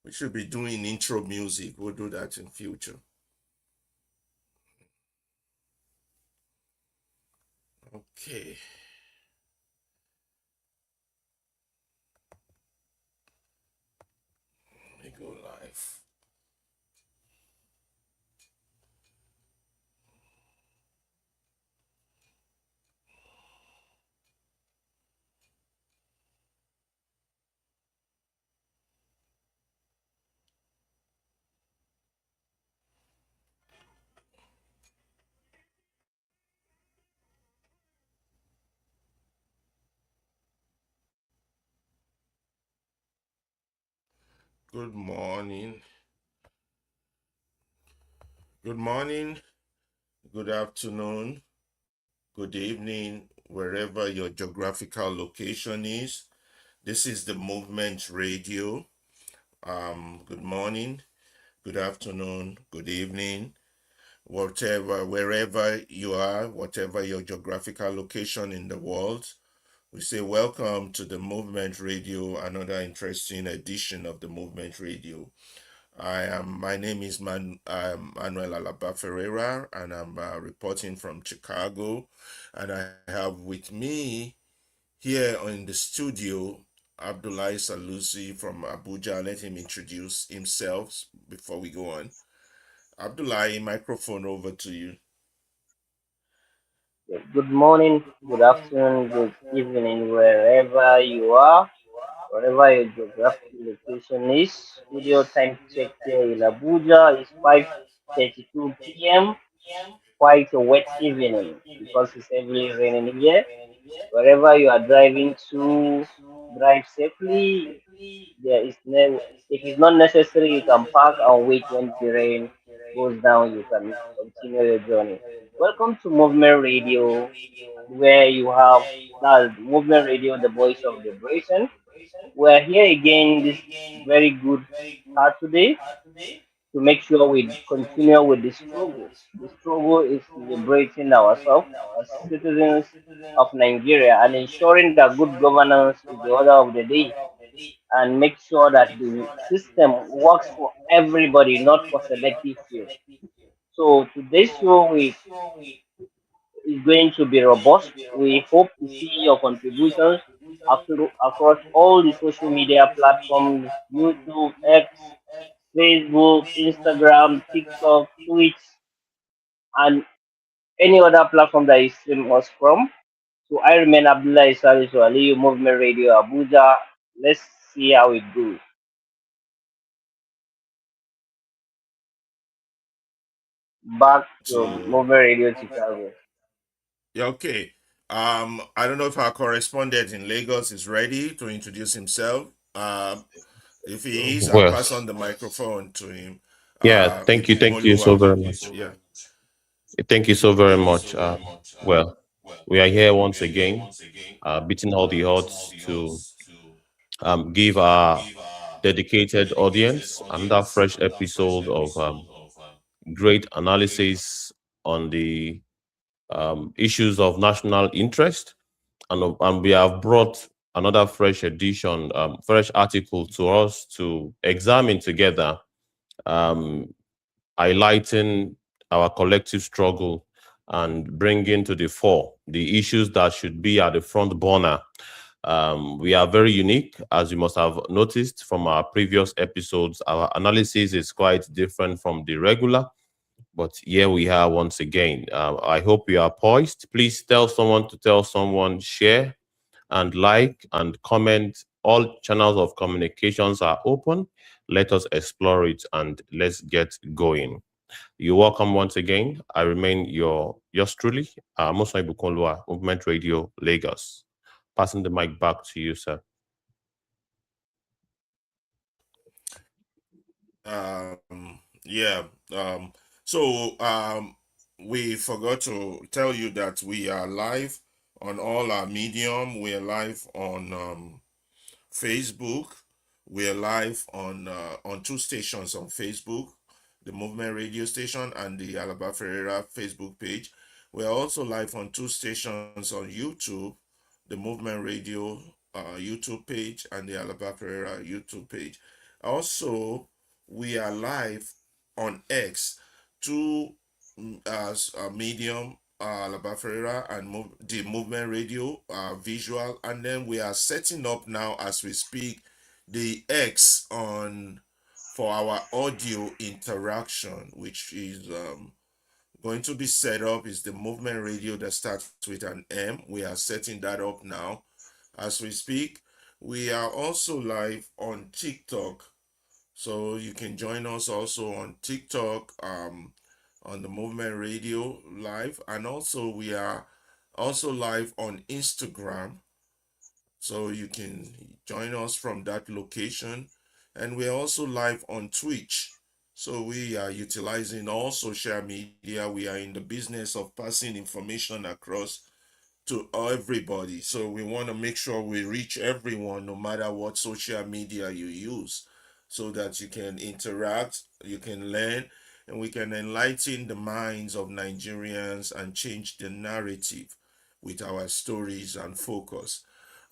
We should be doing intro music. We'll do that in future. Okay. Let me go live. Good morning. Good morning. Good afternoon. Good evening, wherever your geographical location is. This is the Movement Radio. Good morning, good afternoon, good evening, wherever you are, whatever your geographical location in the world. We say welcome to the Movement Radio, another interesting edition of the Movement Radio. My name is Manuel Alaba Ferreira, and I'm reporting from Chicago. And I have with me here in the studio Abdullahi Salisu from Abuja. Let him introduce himself before we go on. Abdullahi, microphone over to you. Yeah, good morning, good afternoon, good evening, wherever you are, wherever your geographical location is. Studio time check here in Abuja is 5:32 p.m. Quite a wet evening because it's heavily raining here. Wherever you are driving to, drive safely. There is no, if it's not necessary, you can park and wait when the rain goes down. You can continue your journey. Welcome to Movement Radio, where you have that Movement Radio, the voice of liberation. We're here again this very good Saturday to make sure we continue with the struggle. The struggle is liberating ourselves as citizens of Nigeria and ensuring that good governance is the order of the day and make sure that the system works for everybody, not for selective few. So today's show is going to be robust. We hope to see your contributions across all the social media platforms: YouTube, X, Facebook, Instagram, TikTok, Twitch, and any other platform that you stream us from. So I remain Abdullahi Salisu Aliyu, Movement Radio Abuja. Let's see how it goes. Back to To Movement Radio Chicago. Yeah, okay. I don't know if our correspondent in Lagos is ready to introduce himself. If he is, I'll Well, pass on the microphone to him. yeah, thank you so Ibukongoluwa. very much. Yeah. Thank you so very much. Well, we are here once again, beating all the odds to give our dedicated audience another fresh episode of great analysis on the issues of national interest, and we have brought another fresh edition, fresh article to us to examine together. Um, Highlighting our collective struggle and bringing to the fore the issues that should be at the front burner. We are very unique, as you must have noticed from our previous episodes. Our analysis is quite different from the regular, but here we are once again. I hope you are poised. Please tell someone to tell someone, share and like and comment. All channels of communications are open. Let us explore it and let's get going. You're welcome once again. I remain yours truly, Musai Bukonlua, Movement Radio, Lagos. Passing the mic back to you, sir. Yeah. So we forgot to tell you that we are live on all our medium. We are live on Facebook. We are live on two stations on Facebook, the Movement Radio station and the Alaba Ferreira Facebook page. We are also live on two stations on YouTube, the Movement Radio YouTube page and the Alaba Ferreira YouTube page. Also, we are live on X to as a medium, Labaferera and the movement radio, visual, and then we are setting up now as we speak the X on for our audio interaction, which is going to be set up is the movement radio that starts with an M. We are setting that up now as we speak. We are also live on TikTok, so you can join us also on TikTok, on the movement radio live, and also we are also live on Instagram, so you can join us from that location. And we're also live on Twitch. So we are utilizing all social media. We are in the business of passing information across to everybody. So we want to make sure we reach everyone no matter what social media you use so that you can interact, you can learn, and we can enlighten the minds of Nigerians and change the narrative with our stories and focus.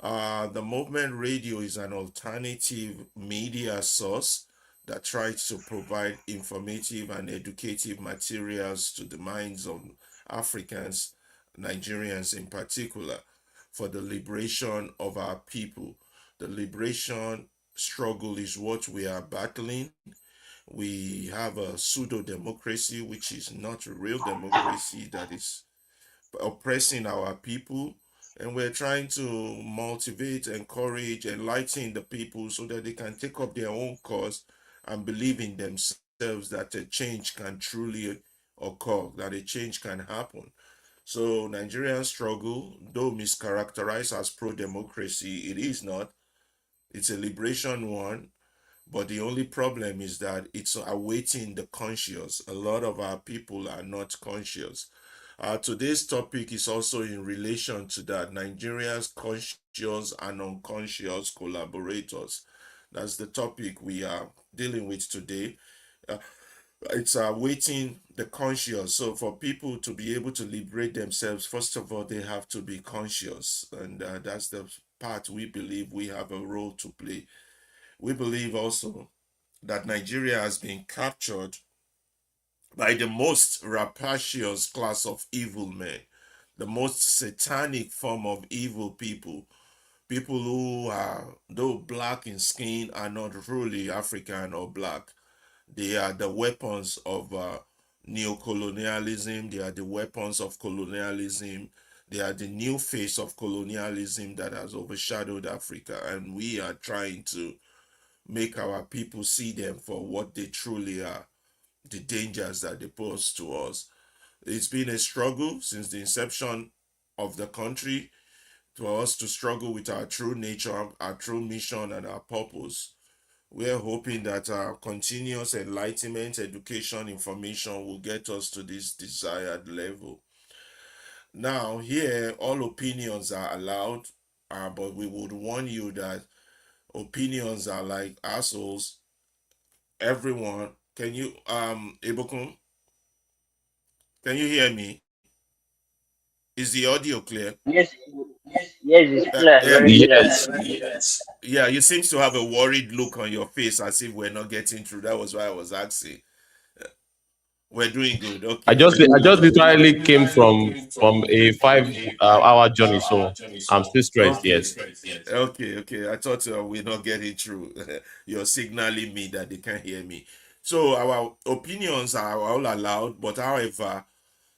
The movement radio is an alternative media source that tries to provide informative and educative materials to the minds of Africans, Nigerians in particular, for the liberation of our people. The liberation struggle is what we are battling. We have a pseudo democracy, which is not a real democracy, that is oppressing our people. And we're trying to motivate, encourage, enlighten the people so that they can take up their own cause and believe in themselves that a change can truly occur, that a change can happen. So Nigerian struggle, though mischaracterized as pro-democracy, it is not. It's a liberation one, but the only problem is that it's awaiting the conscious. A lot of our people are not conscious. Today's topic is also in relation to that, Nigeria's conscious and unconscious collaborators. That's the topic we are dealing with today. Uh, it's awaiting the conscious. So for people to be able to liberate themselves, first of all, they have to be conscious. And that's the part we believe we have a role to play. We believe also that Nigeria has been captured by the most rapacious class of evil men, the most satanic form of evil people, people who are, though black in skin, are not truly African or black. They are the weapons of neocolonialism, they are the weapons of colonialism, they are the new face of colonialism that has overshadowed Africa, and we are trying to make our people see them for what they truly are, the dangers that they pose to us. It's been a struggle since the inception of the country for us to struggle with our true nature, our true mission, and our purpose. We're hoping that our continuous enlightenment, education, information will get us to this desired level. Now, here, all opinions are allowed, but we would warn you that opinions are like assholes. Everyone, can you, Ibukun, can you hear me? Is the audio clear? Yes, yes, it's clear, Yeah, very clear. Yes. yeah, you seem to have a worried look on your face as if we're not getting through. That was why I was asking. We're doing good. Okay, okay. I just literally came from a 5 hour journey, so I'm still stressed. Okay. Yes. Okay, okay. I thought we're not getting through. You're signaling me that they can't hear me. So our opinions are all allowed, but however,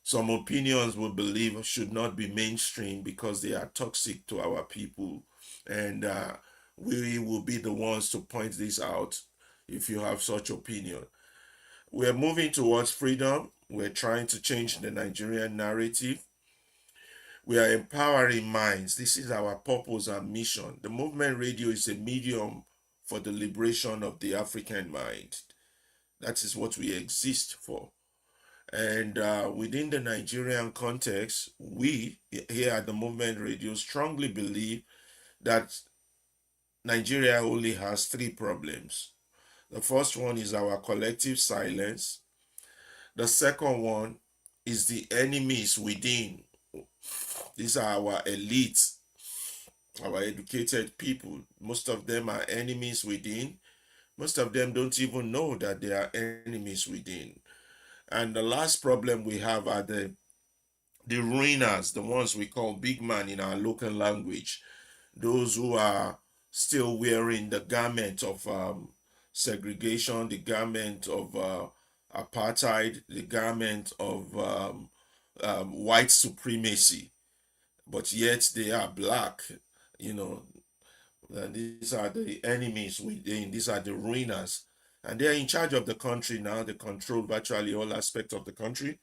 some opinions we believe should not be mainstream because they are toxic to our people. And we will be the ones to point this out if you have such opinion. We're moving towards freedom. We're trying to change the Nigerian narrative. We are empowering minds. This is our purpose and mission. The movement radio is a medium for the liberation of the African mind. That is what we exist for. And within the Nigerian context, we here at the Movement Radio strongly believe that Nigeria only has three problems. The first one is our collective silence. The second one is the enemies within. These are our elites, our educated people. Most of them are enemies within. Most of them don't even know that they are enemies within. And the last problem we have are the ruiners, the ones we call big man in our local language, those who are still wearing the garment of segregation, the garment of apartheid, the garment of white supremacy, but yet they are black. You know, these are the enemies within, these are the ruiners. And they're in charge of the country now. They control virtually all aspects of the country,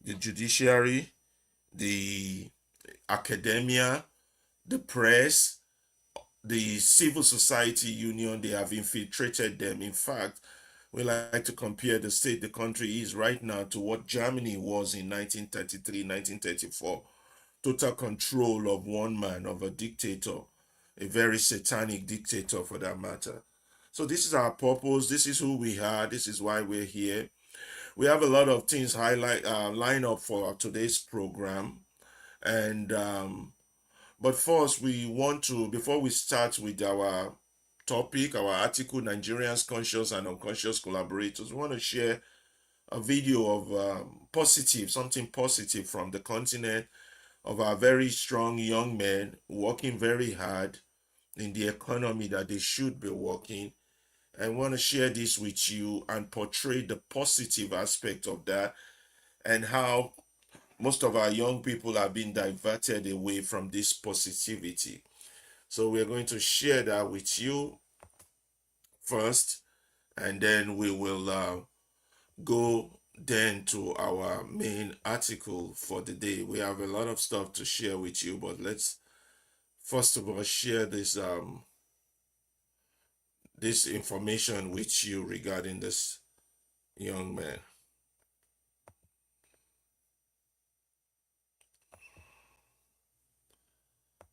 the judiciary, the academia, the press, the civil society union. They have infiltrated them. In fact, we like to compare the state the country is right now to what Germany was in 1933, 1934. Total control of one man, of a dictator, a very satanic dictator for that matter. So this is our purpose. This is who we are. This is why we're here. We have a lot of things line up for today's program, and but first we want to, before we start with our topic, our article, Nigerians conscious and unconscious collaborators, we want to share a video of positive, something positive from the continent, of our very strong young men working very hard in the economy that they should be working. I want to share this with you and portray the positive aspect of that, and how most of our young people are being diverted away from this positivity. So we're going to share that with you first, and then we will go then to our main article for the day. We have a lot of stuff to share with you, but let's first of all share this information with you regarding this young man.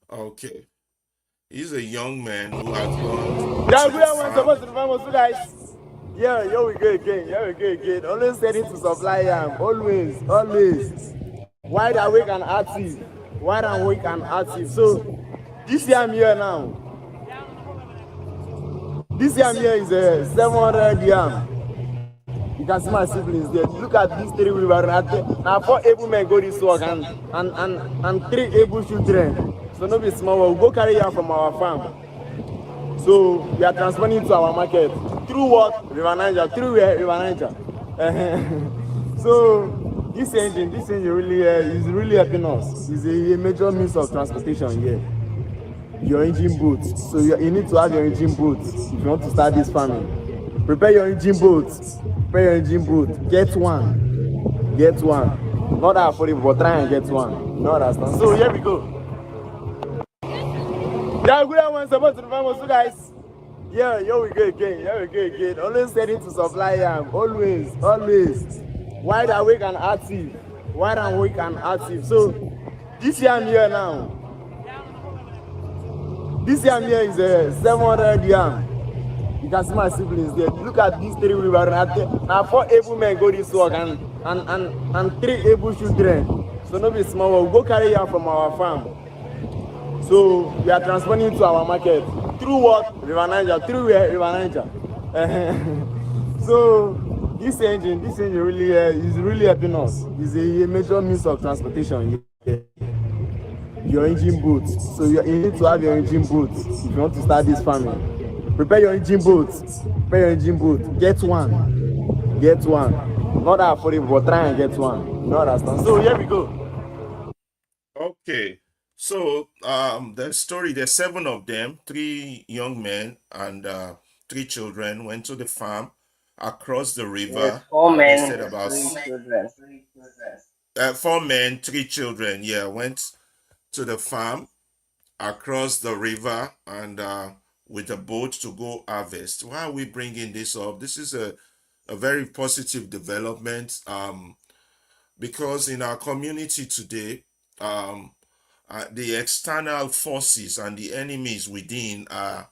Okay. He's a young man who has gone Yeah, to we the are supposed farm. to remember so guys. Yeah, here we go again. Here we go again. Always steady to supply always, always. Wide awake and active. Wide awake and active. So this year I'm here now. This year I'm here is 700 yam. You can see my siblings there. Look at these three wheelbarrows. Now 4 able men go this work and 3 able children. So no be small. We'll go carry yam from our farm. So we are transferring to our market through what? River Niger. Through where? River Niger. So this engine really is really helping us. It's a major means of transportation here. Your engine boat. So you need to have your engine boat if you want to start this farming. Prepare your engine boat. Prepare your engine boat. Get one. Get one. Not that affordable, but try and get one. You know what I understand? So here we go. Yeah, good one supposed to remember so guys. Yeah, here we go again. Here we go again. Always steady to supply always, always. Wide awake and active. Wide awake and active. So this year I'm here now. This year I'm here is 700 yam. You can see my siblings there. Look at these three wheelbarrows. Now 4 able men go this work and 3 able children. So no be small. We'll go carry yam from our farm. So we are transferring to our market through what? River Niger. Through where? River Niger. So this engine really is really helping us. It's a major means of transportation here. Your engine boat. So you need to have your engine boat if you want to start this farming. Prepare your engine boat. Prepare your engine boat. Get one. Get one. Not that affordable, but try and get one. You know what I understand? So here we go. Okay. So the story, there's seven of them, three young men and three children went to the farm across the Yes, river, four harvested men, about three children. four men, three children, yeah, went to the farm across the river and with a boat to go harvest. Why are we bringing this up? This is a very positive development because in our community today, um, the external forces and the enemies within are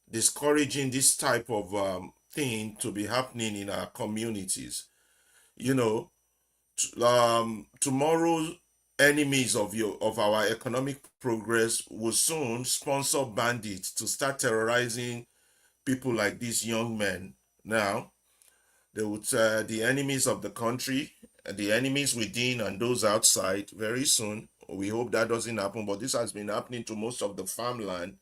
discouraging this type of thing to be happening in our communities. You know, tomorrow enemies of our economic progress will soon sponsor bandits to start terrorizing people like these young men now, they would the enemies of the country, the enemies within and those outside very soon. We hope that doesn't happen, but this has been happening to most of the farmland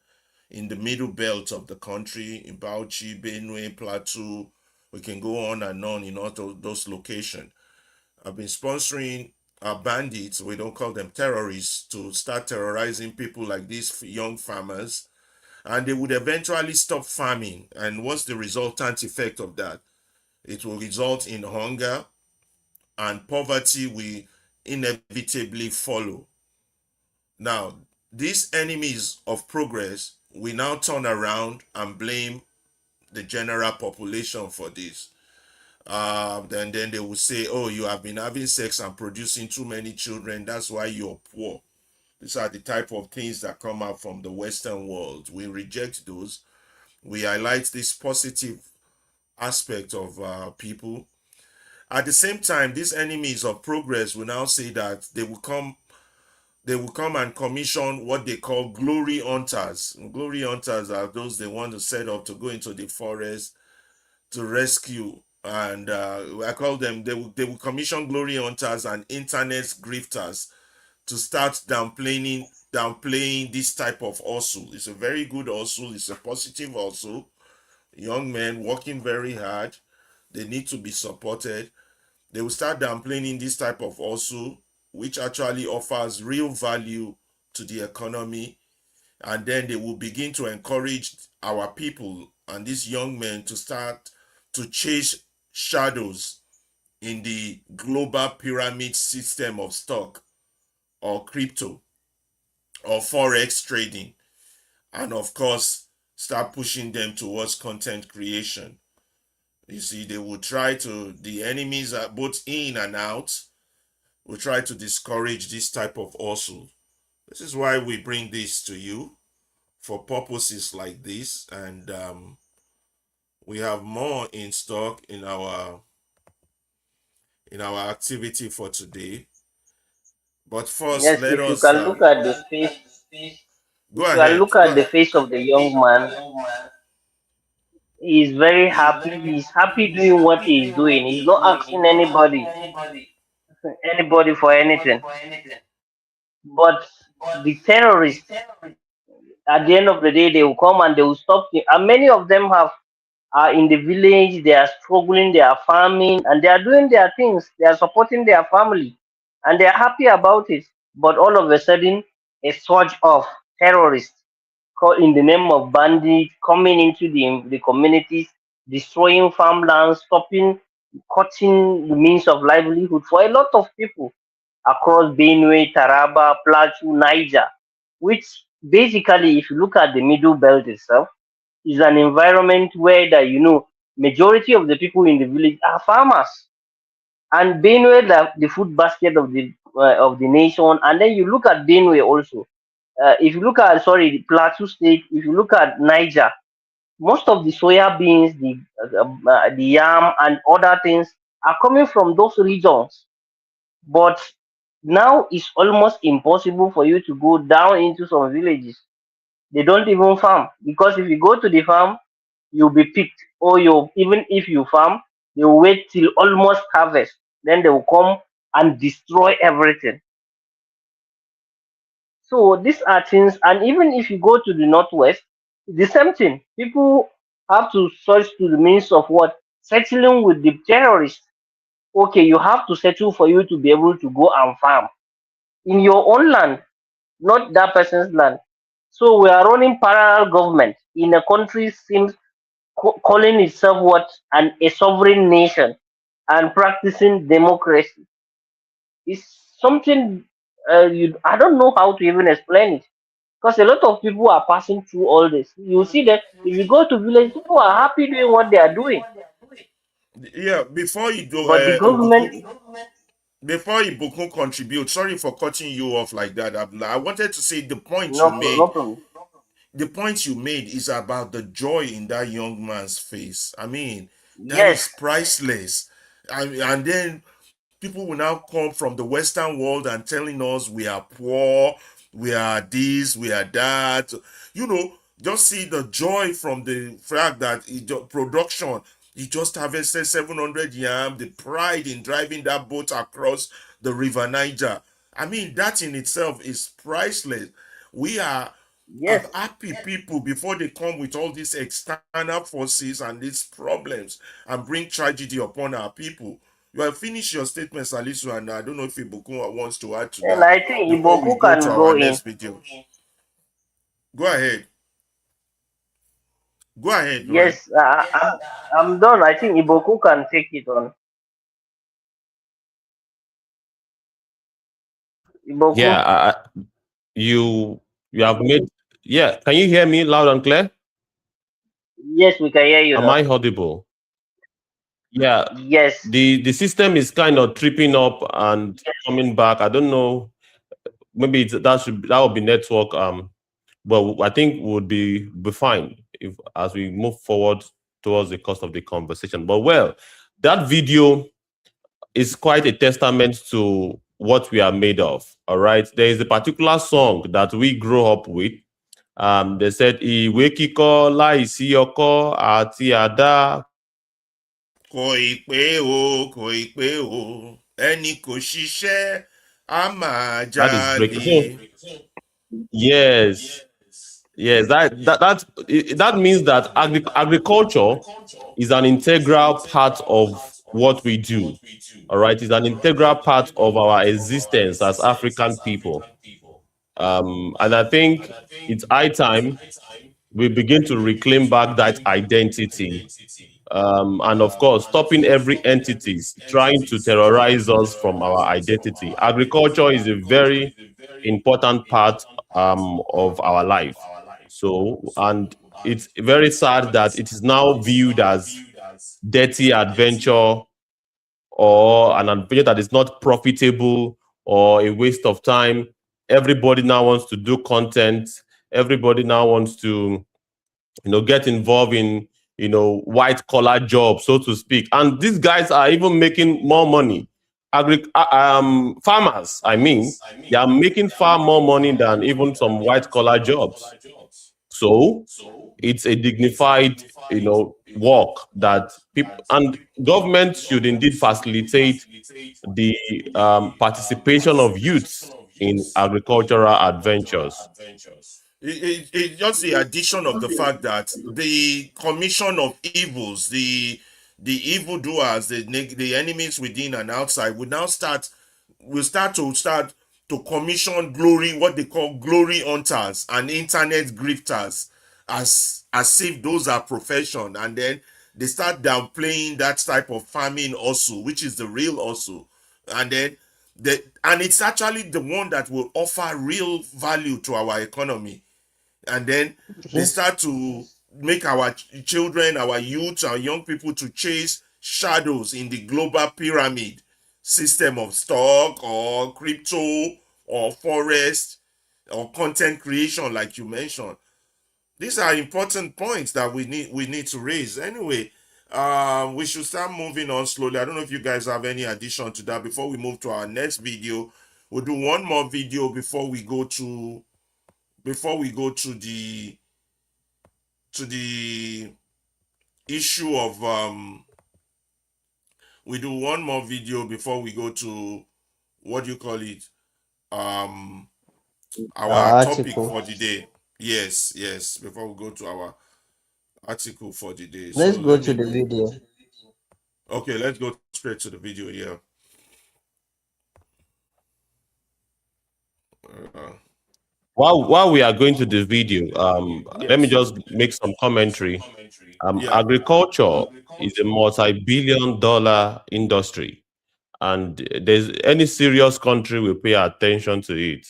in the middle belt of the country, in Bauchi, Benue, Plateau. We can go on and on in all those locations. I've been sponsoring bandits, we don't call them terrorists, to start terrorizing people like these young farmers. And they would eventually stop farming. And what's the resultant effect of that? It will result in hunger, and poverty will inevitably follow. Now, these enemies of progress will now turn around and blame the general population for this. Then they will say, oh, you have been having sex and producing too many children. That's why you're poor. These are the type of things that come out from the Western world. We reject those. We highlight this positive aspect of people. At the same time, these enemies of progress will now say that they will come and commission what they call glory hunters. Glory hunters are those they want to set up to go into the forest to rescue. And I call them, they will commission glory hunters and internet grifters to start downplaying this type of hustle. It's a very good hustle, it's a positive hustle. Young men working very hard, they need to be supported. They will start downplaying this type of hustle, which actually offers real value to the economy. And then they will begin to encourage our people and these young men to start to chase shadows in the global pyramid system of stock or crypto or forex trading. And of course, start pushing them towards content creation. You see, they will try to, the enemies are both in and out, will try to discourage this type of hustle. This is why we bring this to you for purposes like this, and we have more in stock in our activity for today. But first, Yes, let if you us can look at the face, go if you can ahead. look Go at the ahead. face of the young man, he is very happy. He's happy doing what he is doing. He's not asking anybody for anything. But the terrorists, at the end of the day, they will come and they will stop you. And many of them are in the village. They are struggling. They are farming, and they are doing their things. They are supporting their family, and they are happy about it. But all of a sudden, a surge of terrorists in the name of bandits coming into the communities, destroying farmlands, stopping, cutting the means of livelihood for a lot of people across Benue, Taraba, Plateau, Niger, which basically, if you look at the middle belt itself, is an environment where majority of the people in the village are farmers. And Benue, the food basket of the nation. And then you look at Benue also. If you look at the Plateau State, if you look at Niger, most of the soya beans, the yam, and other things are coming from those regions. But now it's almost impossible for you to go down into some villages. They don't even farm, because if you go to the farm, you'll be picked. Or you, even if you farm, they will wait till almost harvest. Then they will come and destroy everything. So these are things, and even if you go to the northwest, the same thing. People have to search to the means of what? Settling with the terrorists. Okay, you have to settle for you to be able to go and farm in your own land, not that person's land. So we are running parallel government in a country seems calling itself what? A sovereign nation, and practicing democracy. It's something I don't know how to even explain it, because a lot of people are passing through all this. You see that if you go to village, people are happy doing what they are doing, Yeah, before you do, but the government, before Ibukun contribute, sorry for cutting you off like that. I wanted to say the point you no made. problem. The point you made is about the joy in that young man's face. I mean, that Yes, is priceless. And then people will now come from the Western world and telling us we are poor, we are this, we are that. You know, Just see the joy from the fact that production, he just harvested 700 yam, the pride in driving that boat across the river Niger. I mean, that in itself is priceless. We are Yes, happy people before they come with all these external forces and these problems and bring tragedy upon our people. You have finished your statement, Salisu, and I don't know if Ibukun wants to add to and that I think before we Iboku go to can our go in. next video. Go ahead. Go ahead, Brian. Yes, I'm done. I think Iboku can take it on. Iboku. Yeah, you you have made. Yeah, can you hear me loud and clear? Yes, we can hear you Am now. I audible? Yeah, Yes. the system is kind of tripping up and coming back. I don't know. Maybe that would be network. But I think would be fine if as we move forward towards the course of the conversation. But well, that video is quite a testament to what we are made of. All right, there is a particular song that we grew up with. They said, "Ìwé kíkọ́ láìsí ọkọ́ àti àdá." Kò ì pé o, kò ì pé o, ẹni kò ṣiṣẹ́ á máa That is breaking. jalè. So yes, yes, that means that agriculture is an integral part of what we do. All right, it's an integral part of our existence as African people. And I think it's high time we begin to reclaim back that identity. And of course, stopping every entities trying to terrorize us from our identity. Agriculture is a very important part of our life. So, and it's very sad that it is now viewed as dirty adventure or an adventure that is not profitable or a waste of time. Everybody now wants to do content. Everybody now wants to, get involved in, white collar jobs, so to speak. And these guys are even making more money. Farmers, I mean, they are making far more money than even some white collar jobs. So it's a dignified, work that people and government should indeed facilitate the participation of youths in agricultural adventures. It's just the addition of the fact that the commission of evils, the evildoers, the enemies within and outside, will start to commission glory, what they call glory hunters and internet grifters, as if those are profession, and then they start downplaying that type of farming also, which is the real also, and then and it's actually the one that will offer real value to our economy, and then they Mhm. start to make our children, our youth, our young people to chase shadows in the global pyramid system of stock or crypto or forest or content creation, like you mentioned. These are important points that we need to raise. Anyway, we should start moving on slowly. I don't know if you guys have any addition to that before we move to our next video. We'll do one more video before we go to the issue of we do one more video before we go to, what do you call it, um our topic Article. for the day. Yes, yes, before we go to our article for the day. Let's So go let to me the go. video. Okay, let's go straight to the video here. uh, While we are going to the video, let me yes. just make some commentary. Yeah. Agriculture is a multi-billion-dollar industry, and there's any serious country will pay attention to it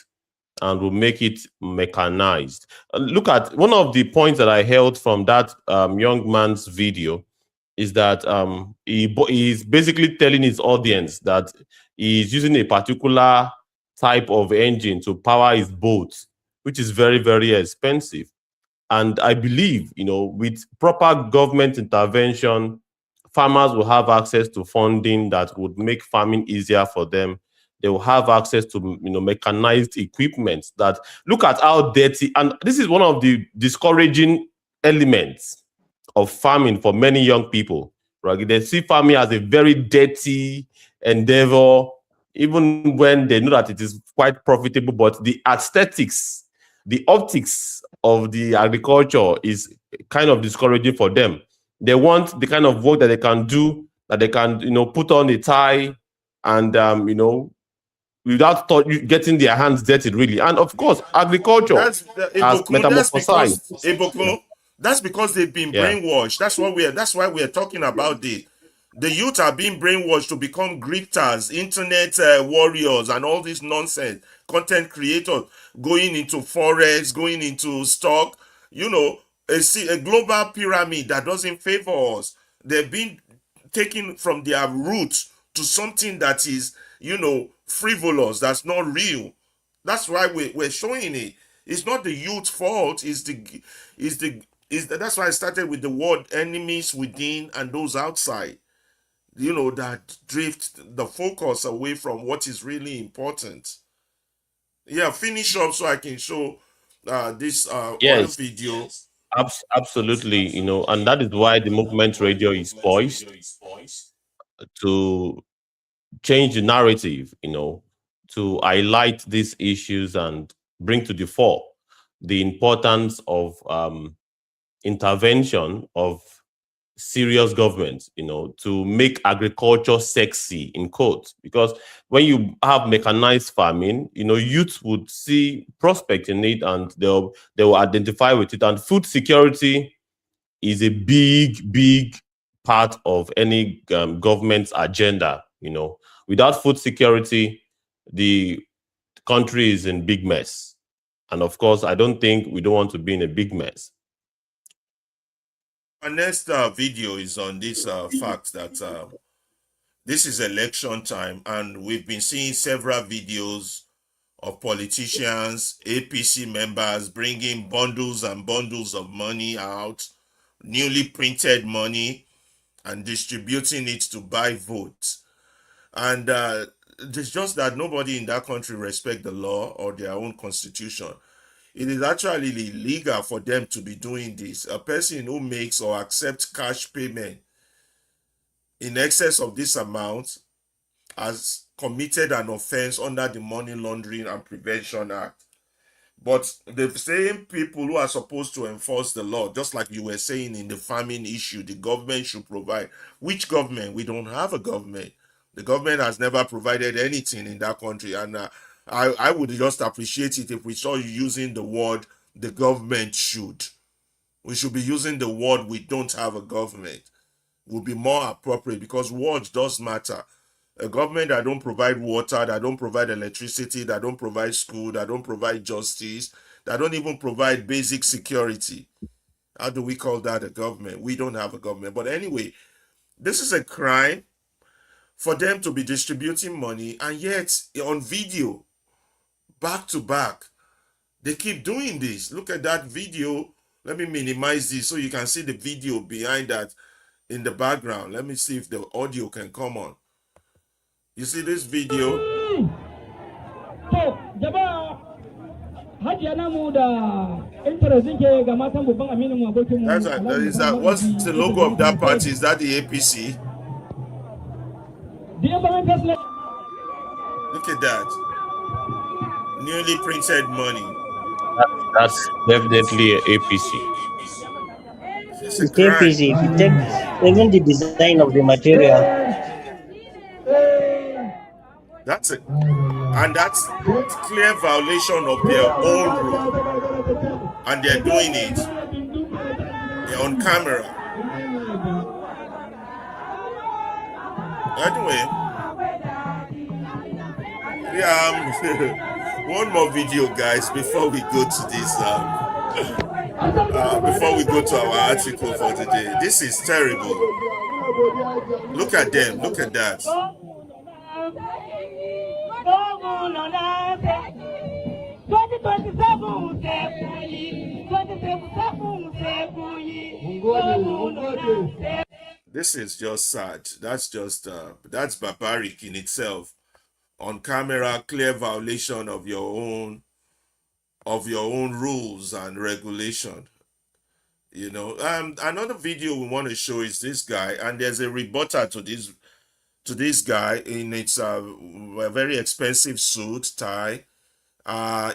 and will make it mechanized. Look at one of the points that I held from that young man's video is that he's basically telling his audience that he's using a particular type of engine to power his boat, which is very, very expensive. And I believe, with proper government intervention, farmers will have access to funding that would make farming easier for them. They will have access to mechanized equipment. That look at how dirty, and this is one of the discouraging elements of farming for many young people. Right? They see farming as a very dirty endeavor, even when they know that it is quite profitable. But the aesthetics, the optics of the agriculture is kind of discouraging for them. They want the kind of work that they can do, that they can, put on a tie and, without getting their hands dirty, really. And of course, agriculture That's has Ibokun. metamorphosized. That's because they've been Yeah. brainwashed. That's why we're talking about this. The youth are being brainwashed to become grifters, internet warriors, and all this nonsense. Content creators going into forex, going into stock. A global pyramid that doesn't favor us. They've been taken from their roots to something that is, frivolous. That's not real. That's why we're showing it. It's not the youth's fault. That's why I started with the word enemies within and those outside. That drift the focus away from what is really important. Yeah, finish up so I can show this other Yes, video. absolutely. And that is why the movement radio is poised to change the narrative, to highlight these issues and bring to the fore the importance of intervention of serious government, to make agriculture sexy in quotes. Because when you have mechanized farming, youth would see prospect in it and they will identify with it. And food security is a big, big part of any government's agenda. Without food security, the country is in big mess. And of course, I don't think we don't want to be in a big mess. Our next video is on this fact that this is election time, and we've been seeing several videos of politicians, APC members bringing bundles and bundles of money out, newly printed money, and distributing it to buy votes. And it's just that nobody in that country respect the law or their own constitution. It is actually illegal for them to be doing this. A person who makes or accepts cash payment in excess of this amount has committed an offense under the Money Laundering and Prevention Act. But the same people who are supposed to enforce the law, just like you were saying in the farming issue, the government should provide. Which government? We don't have a government. The government has never provided anything in that country. And I would just appreciate it if we saw you using the word the government should. We should be using the word we don't have a government. Would be more appropriate, because words does matter. A government that don't provide water, that don't provide electricity, that don't provide school, that don't provide justice, that don't even provide basic security. How do we call that a government? We don't have a government. But anyway, this is a crime for them to be distributing money, and yet on video, back to back, they keep doing this. Look at that video. Let me minimize this so you can see the video behind that in the background. Let me see if the audio can come on. You see this video? What's the logo of that party? Is that the APC? Look at that. Newly printed money. That's definitely a APC. It's APC. If you take even the design of the material. That's it. And that's clear violation of their own rule. And they're doing it. They're on camera. Anyway, one more video, guys, before we go to this. Before we go to our article for today. This is terrible. Look at them. Look at that. This is just sad. That's just that's barbaric in itself. on camera, clear violation of your own rules and regulation. Another video we want to show is this guy, and there's a rebuttal to this guy in its a very expensive suit tie.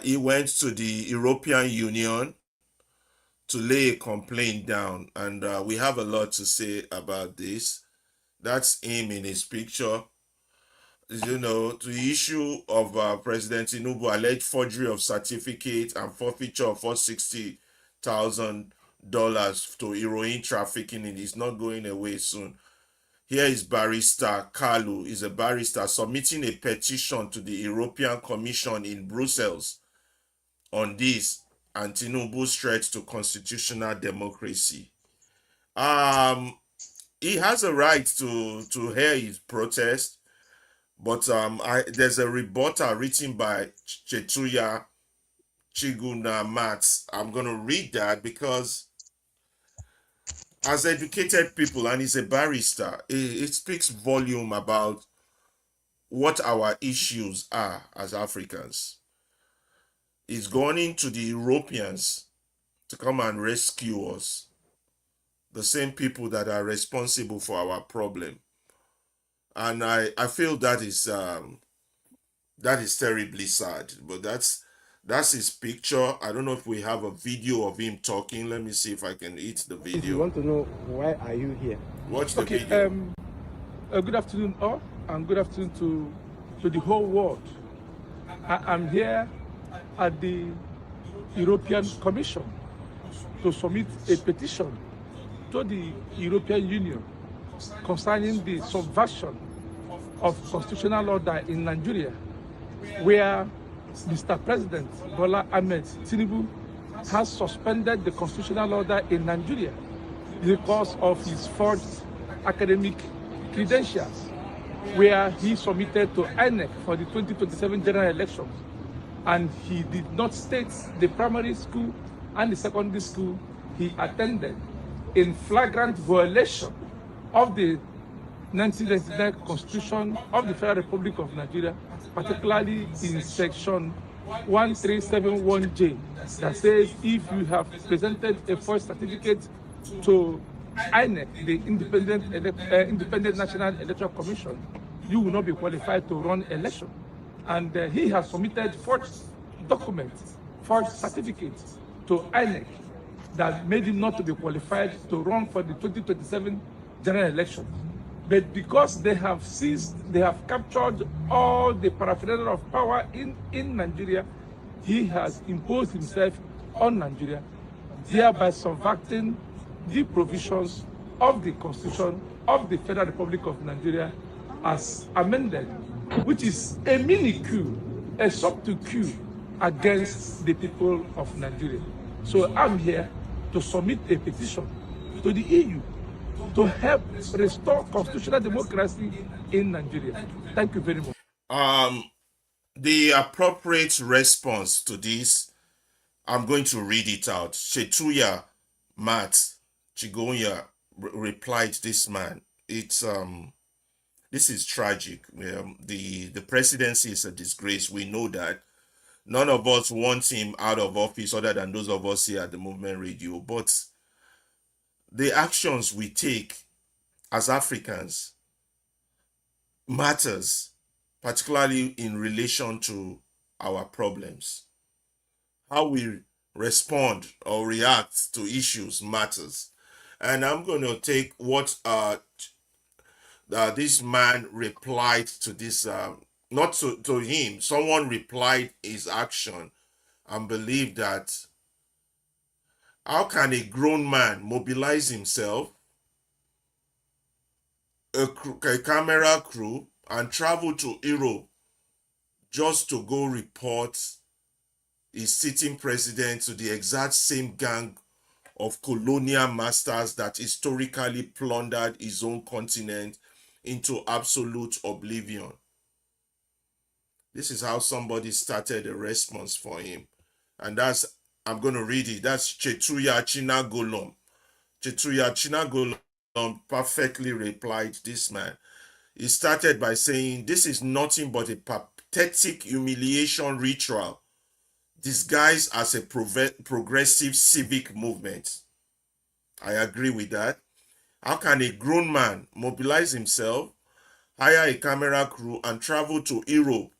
He went to the European Union to lay a complaint down, and we have a lot to say about this. That's him in his picture. The issue of President Tinubu alleged forgery of certificate and forfeiture of $460,000 to heroin trafficking, and is not going away soon. Here is Barrister Kalu, is a barrister submitting a petition to the European Commission in Brussels on this and Tinubu's threat to constitutional democracy. He has a right to hear his protest, but there's a rebuttal written by Chetuya Chiguna Mats. I'm gonna read that because as educated people, and he's a barrister, it speaks volume about what our issues are as Africans. He's gone into the Europeans to come and rescue us, the same people that are responsible for our problem. And I feel that is terribly sad. But that's his picture. I don't know if we have a video of him talking. Let me see if I can hit the If you video. want to know why are you here? Watch the video. Good afternoon all, and good afternoon to the whole world. I'm here at the European Commission to submit a petition to the European Union concerning the subversion of constitutional order in Nigeria, where Mr. President Bola Ahmed Tinubu has suspended the constitutional order in Nigeria because of his forged academic credentials, where he submitted to INEC for the 2027 general elections, and he did not state the primary school and the secondary school he attended, in flagrant violation of the 1999 Constitution of the Federal Republic of Nigeria, particularly in section 1371J, that says if you have presented a false certificate to INEC, the Independent National Electoral Commission, you will not be qualified to run election. And he has submitted forged documents, forged certificates to INEC that made him not to be qualified to run for the 2027 general election. But because they have captured all the paraphernalia of power in Nigeria, he has imposed himself on Nigeria, thereby subverting the provisions of the Constitution of the Federal Republic of Nigeria as amended, which is a mini coup, a subtle coup against the people of Nigeria. So I'm here to submit a petition to the EU to help restore constitutional democracy in Nigeria. Thank you very much. The appropriate response to this, I'm going to read it out. Chetuya Matt Chigonya replied this man. This is tragic. The presidency is a disgrace. We know that. None of us want him out of office other than those of us here at the Movement Radio. But the actions we take as Africans matters, particularly in relation to our problems. How we respond or react to issues matters. And I'm going to take what this man replied to this, not to him, someone replied his action, and believe that how can a grown man mobilize himself, a camera crew, and travel to Europe just to go report his sitting president to the exact same gang of colonial masters that historically plundered his own continent into absolute oblivion? This is how somebody started a response for him. And I'm going to read it. That's Chetuya Chinagolom. Chetuya Chinagolom perfectly replied this man. He started by saying, this is nothing but a pathetic humiliation ritual disguised as a progressive civic movement. I agree with that. How can a grown man mobilize himself, hire a camera crew, and travel to Europe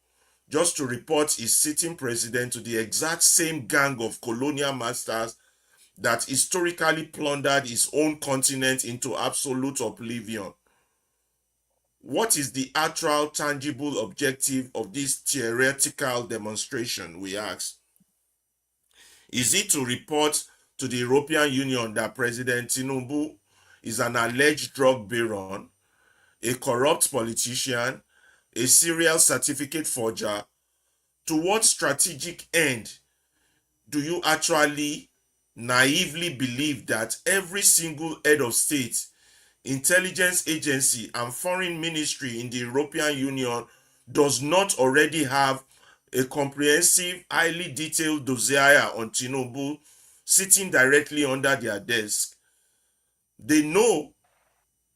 just to report his sitting president to the exact same gang of colonial masters that historically plundered his own continent into absolute oblivion? What is the actual tangible objective of this theoretical demonstration, we ask? Is it to report to the European Union that President Tinubu is an alleged drug baron, a corrupt politician, a serial certificate forger? To what strategic end do you actually naively believe that every single head of state, intelligence agency, and foreign ministry in the European Union does not already have a comprehensive, highly detailed dossier on Tinubu sitting directly under their desk? They know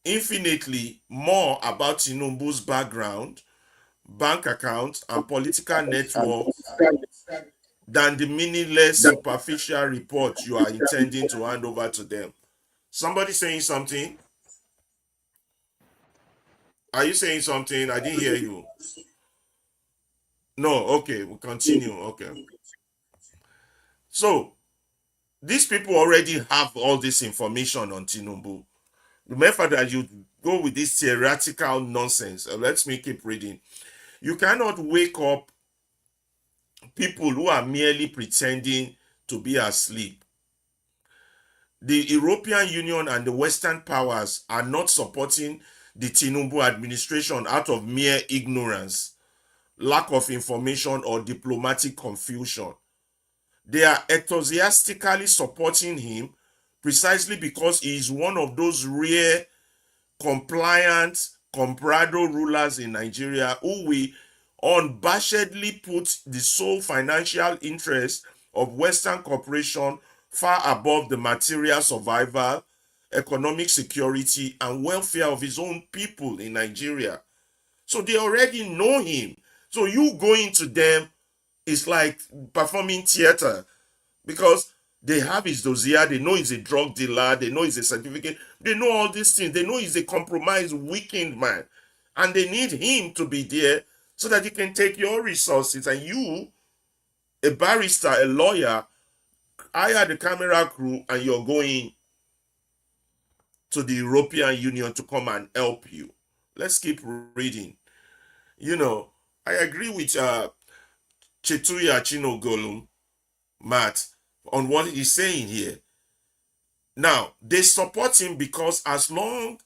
infinitely more about Tinubu's background, bank account, and political network than the meaningless, superficial report you are intending to hand over to them. Somebody saying something? Are you saying something? I didn't hear you. No, okay, we'll continue. Okay. So, these people already have all this information on Tinubu. Remember that you go with this theoretical nonsense. Let me keep reading. You cannot wake up people who are merely pretending to be asleep. The European Union and the Western powers are not supporting the Tinubu administration out of mere ignorance, lack of information, or diplomatic confusion. They are enthusiastically supporting him precisely because he is one of those rare, compliant, comprado rulers in Nigeria who will unabashedly put the sole financial interest of Western corporation far above the material survival, economic security, and welfare of his own people in Nigeria. So they already know him. So you going to them is like performing theater because they have his dossier, they know he's a drug dealer, they know he's a certificate, they know all these things, they know he's a compromised, weakened man, and they need him to be there so that he can take your resources, and you, a barrister, a lawyer, hire the camera crew, and you're going to the European Union to come and help you. Let's keep reading. You know, I agree with Chetuya Chinogolum, Matt, on what he's saying here. Now, they support him because as long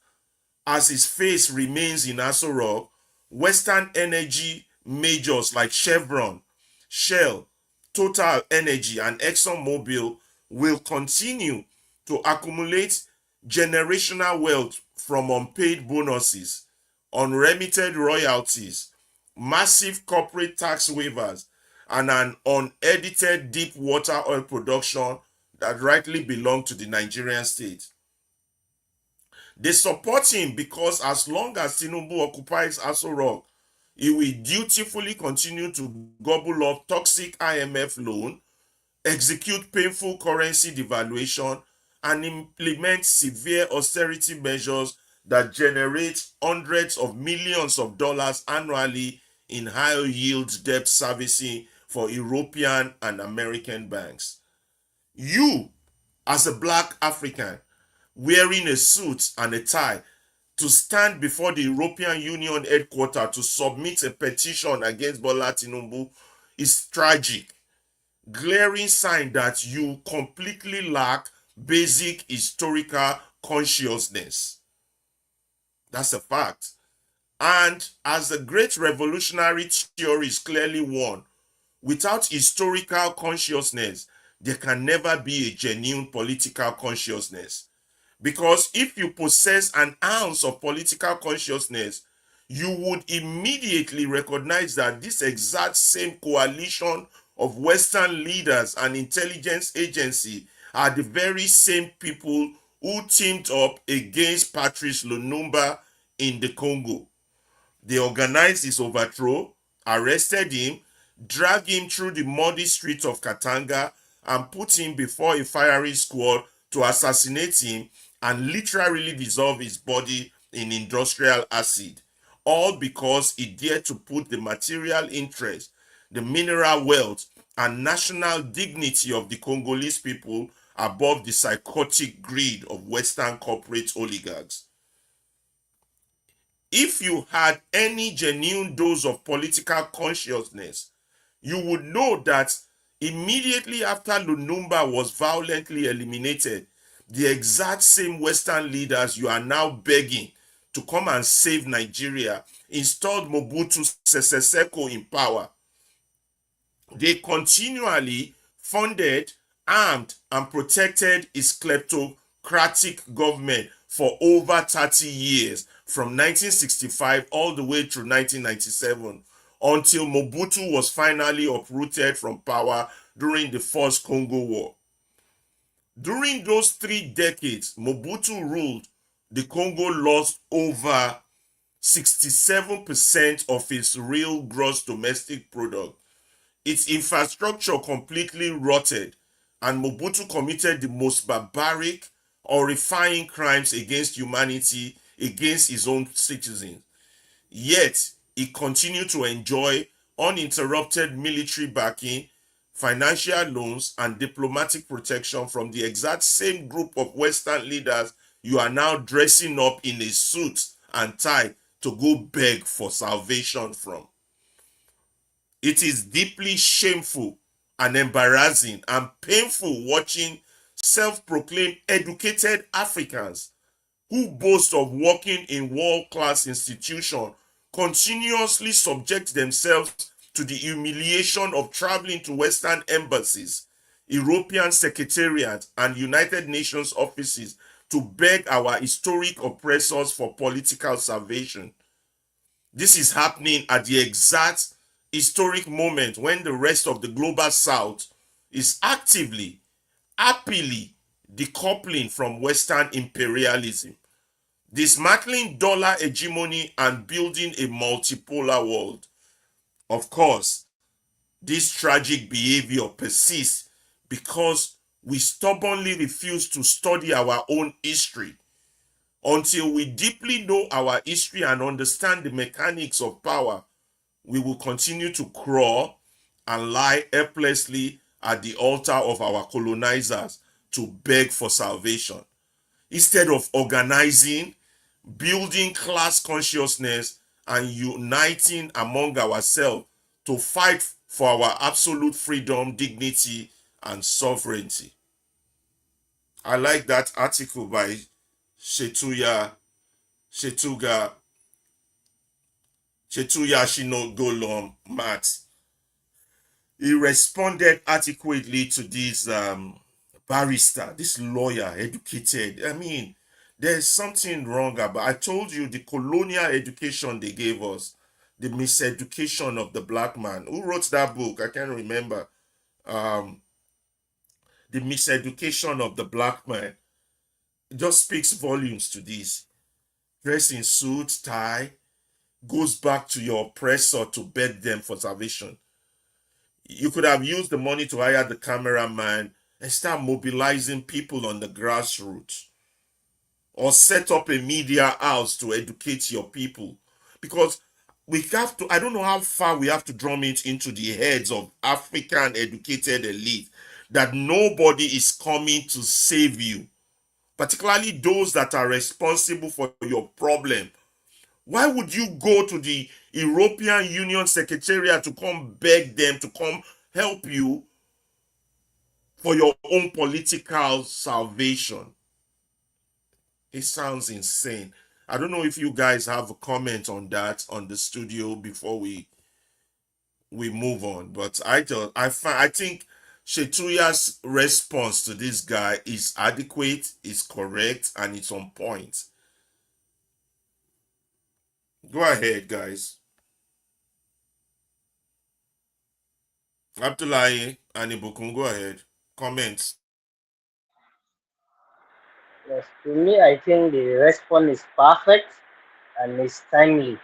as his face remains in Aso Rock, Western energy majors like Chevron, Shell, Total Energy, and ExxonMobil will continue to accumulate generational wealth from unpaid bonuses, unremitted royalties, massive corporate tax waivers, and an unedited deep water oil production that rightly belong to the Nigerian state. They support him because as long as Tinubu occupies Aso Rock, he will dutifully continue to gobble up toxic IMF loan, execute painful currency devaluation, and implement severe austerity measures that generate hundreds of millions of dollars annually in high yield debt servicing for European and American banks. You, as a black African, wearing a suit and a tie to stand before the European Union headquarters to submit a petition against Bola Tinubu is tragic, glaring sign that you completely lack basic historical consciousness. That's a fact. And as the great revolutionary theories clearly warn, without historical consciousness, there can never be a genuine political consciousness. Because if you possess an ounce of political consciousness, you would immediately recognize that this exact same coalition of Western leaders and intelligence agency are the very same people who teamed up against Patrice Lumumba in the Congo. They organized his overthrow, arrested him, dragged him through the muddy streets of Katanga, and put him before a firing squad to assassinate him and literally dissolve his body in industrial acid. All because he dared to put the material interest, the mineral wealth, and national dignity of the Congolese people above the psychotic greed of Western corporate oligarchs. If you had any genuine dose of political consciousness, you would know that immediately after Lumumba was violently eliminated, the exact same Western leaders you are now begging to come and save Nigeria installed Mobutu Sese Seko in power. They continually funded, armed, and protected his kleptocratic government for over 30 years, from 1965 all the way through 1997, until Mobutu was finally uprooted from power during the First Congo War. During those 3 decades Mobutu ruled, the Congo lost over 67% of its real gross domestic product. Its infrastructure completely rotted, and Mobutu committed the most barbaric, horrifying crimes against humanity against his own citizens. Yet, he continued to enjoy uninterrupted military backing, financial loans, and diplomatic protection from the exact same group of Western leaders you are now dressing up in a suit and tie to go beg for salvation from. It is deeply shameful and embarrassing and painful watching self-proclaimed educated Africans who boast of working in world-class institutions continuously subject themselves to the humiliation of traveling to Western embassies, European secretariats, and United Nations offices to beg our historic oppressors for political salvation. This is happening at the exact historic moment when the rest of the global south is actively, happily decoupling from Western imperialism, dismantling dollar hegemony and building a multipolar world. Of course, this tragic behavior persists because we stubbornly refuse to study our own history. Until we deeply know our history and understand the mechanics of power, we will continue to crawl and lie helplessly at the altar of our colonizers to beg for salvation. Instead of organizing, building class consciousness, and uniting among ourselves to fight for our absolute freedom, dignity, and sovereignty. I like that article by Shetuga Chetuya Shinogolom Matt. He responded adequately to this barrister, this lawyer, educated. I mean, there's something wrong about. I told you the colonial education they gave us, the miseducation of the black man. Who wrote that book? I can't remember. Um, the miseducation of the black man. It just speaks volumes to this. Dress in suit, tie, goes back to your oppressor to beg them for salvation. You could have used the money to hire the cameraman and start mobilizing people on the grassroots, or set up a media house to educate your people, because we have to, I don't know how far we have to drum it into the heads of African educated elite that nobody is coming to save you, particularly those that are responsible for your problem. Why would you go to the European Union Secretariat to come beg them to come help you for your own political salvation? It sounds insane. I don't know if you guys have a comment on that on the studio before we move on, but I think Shetuya's response to this guy is adequate, is correct, and it's on point. Go ahead, guys. Abdullahi and Ibukun, go ahead. Comments. Yes, to me, I think the response is perfect and is timely.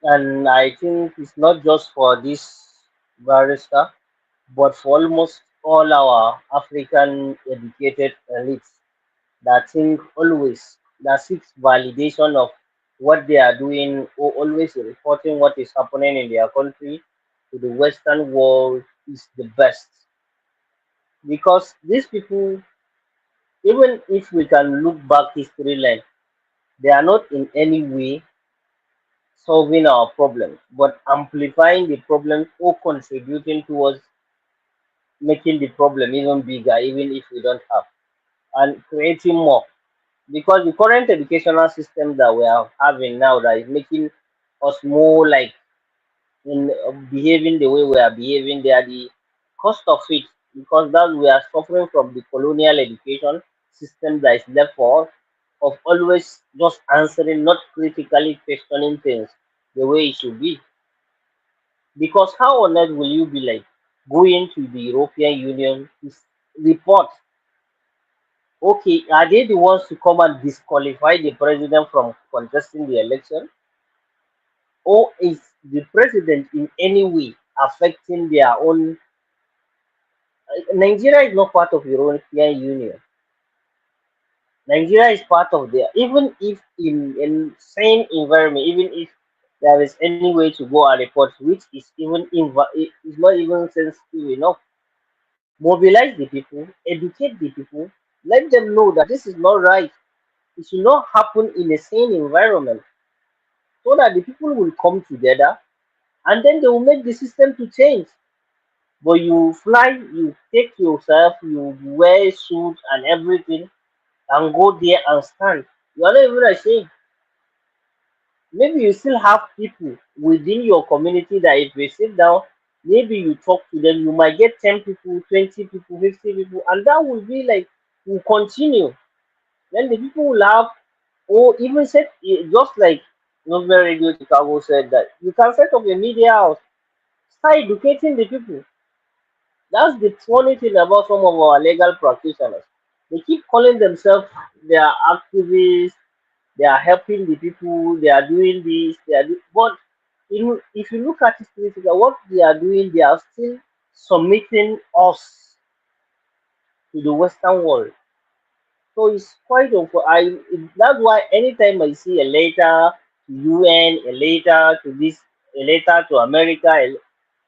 And I think it's not just for this barrister, but for almost all our African educated elites that think always, that seeks validation of what they are doing, or always reporting what is happening in their country to the Western world is the best. Because these people, even if we can look back history line, they are not in any way solving our problems, but amplifying the problems or contributing towards making the problem even bigger, even if we don't have, and creating more. Because the current educational system that we are having now that is making us more like in behaving the way we are behaving, they are the cost of it. Because that we are suffering from the colonial education system that is left for us of always just answering, not critically questioning things the way it should be. Because how on earth will you be like going to the European Union to report? Okay, are they the ones to come and disqualify the president from contesting the election? Or is the president in any way affecting their own? Nigeria is not part of European Union. Nigeria is part of there. Even if in same environment, even if there is any way to go and report, which is even is not even sensitive enough. Mobilize the people, educate the people, let them know that this is not right. It should not happen in a sane environment, so that the people will come together and then they will make the system to change. But you fly, you take yourself, you wear suit and everything and go there and stand. You are not even ashamed. Maybe you still have people within your community that if they sit down, maybe you talk to them, you might get 10 people, 20 people, 50 people, and that will be like, will continue. Then the people will have, or even set, just like November Radio Chicago said, that you can set up a media house, start educating the people. That's the funny thing about some of our legal practitioners. They keep calling themselves, they are activists, they are helping the people, they are doing this, but if you look at it critically, what they are doing, they are still submitting us to the Western world. So it's quite that's why anytime I see a letter to UN, a letter to this, a letter to America,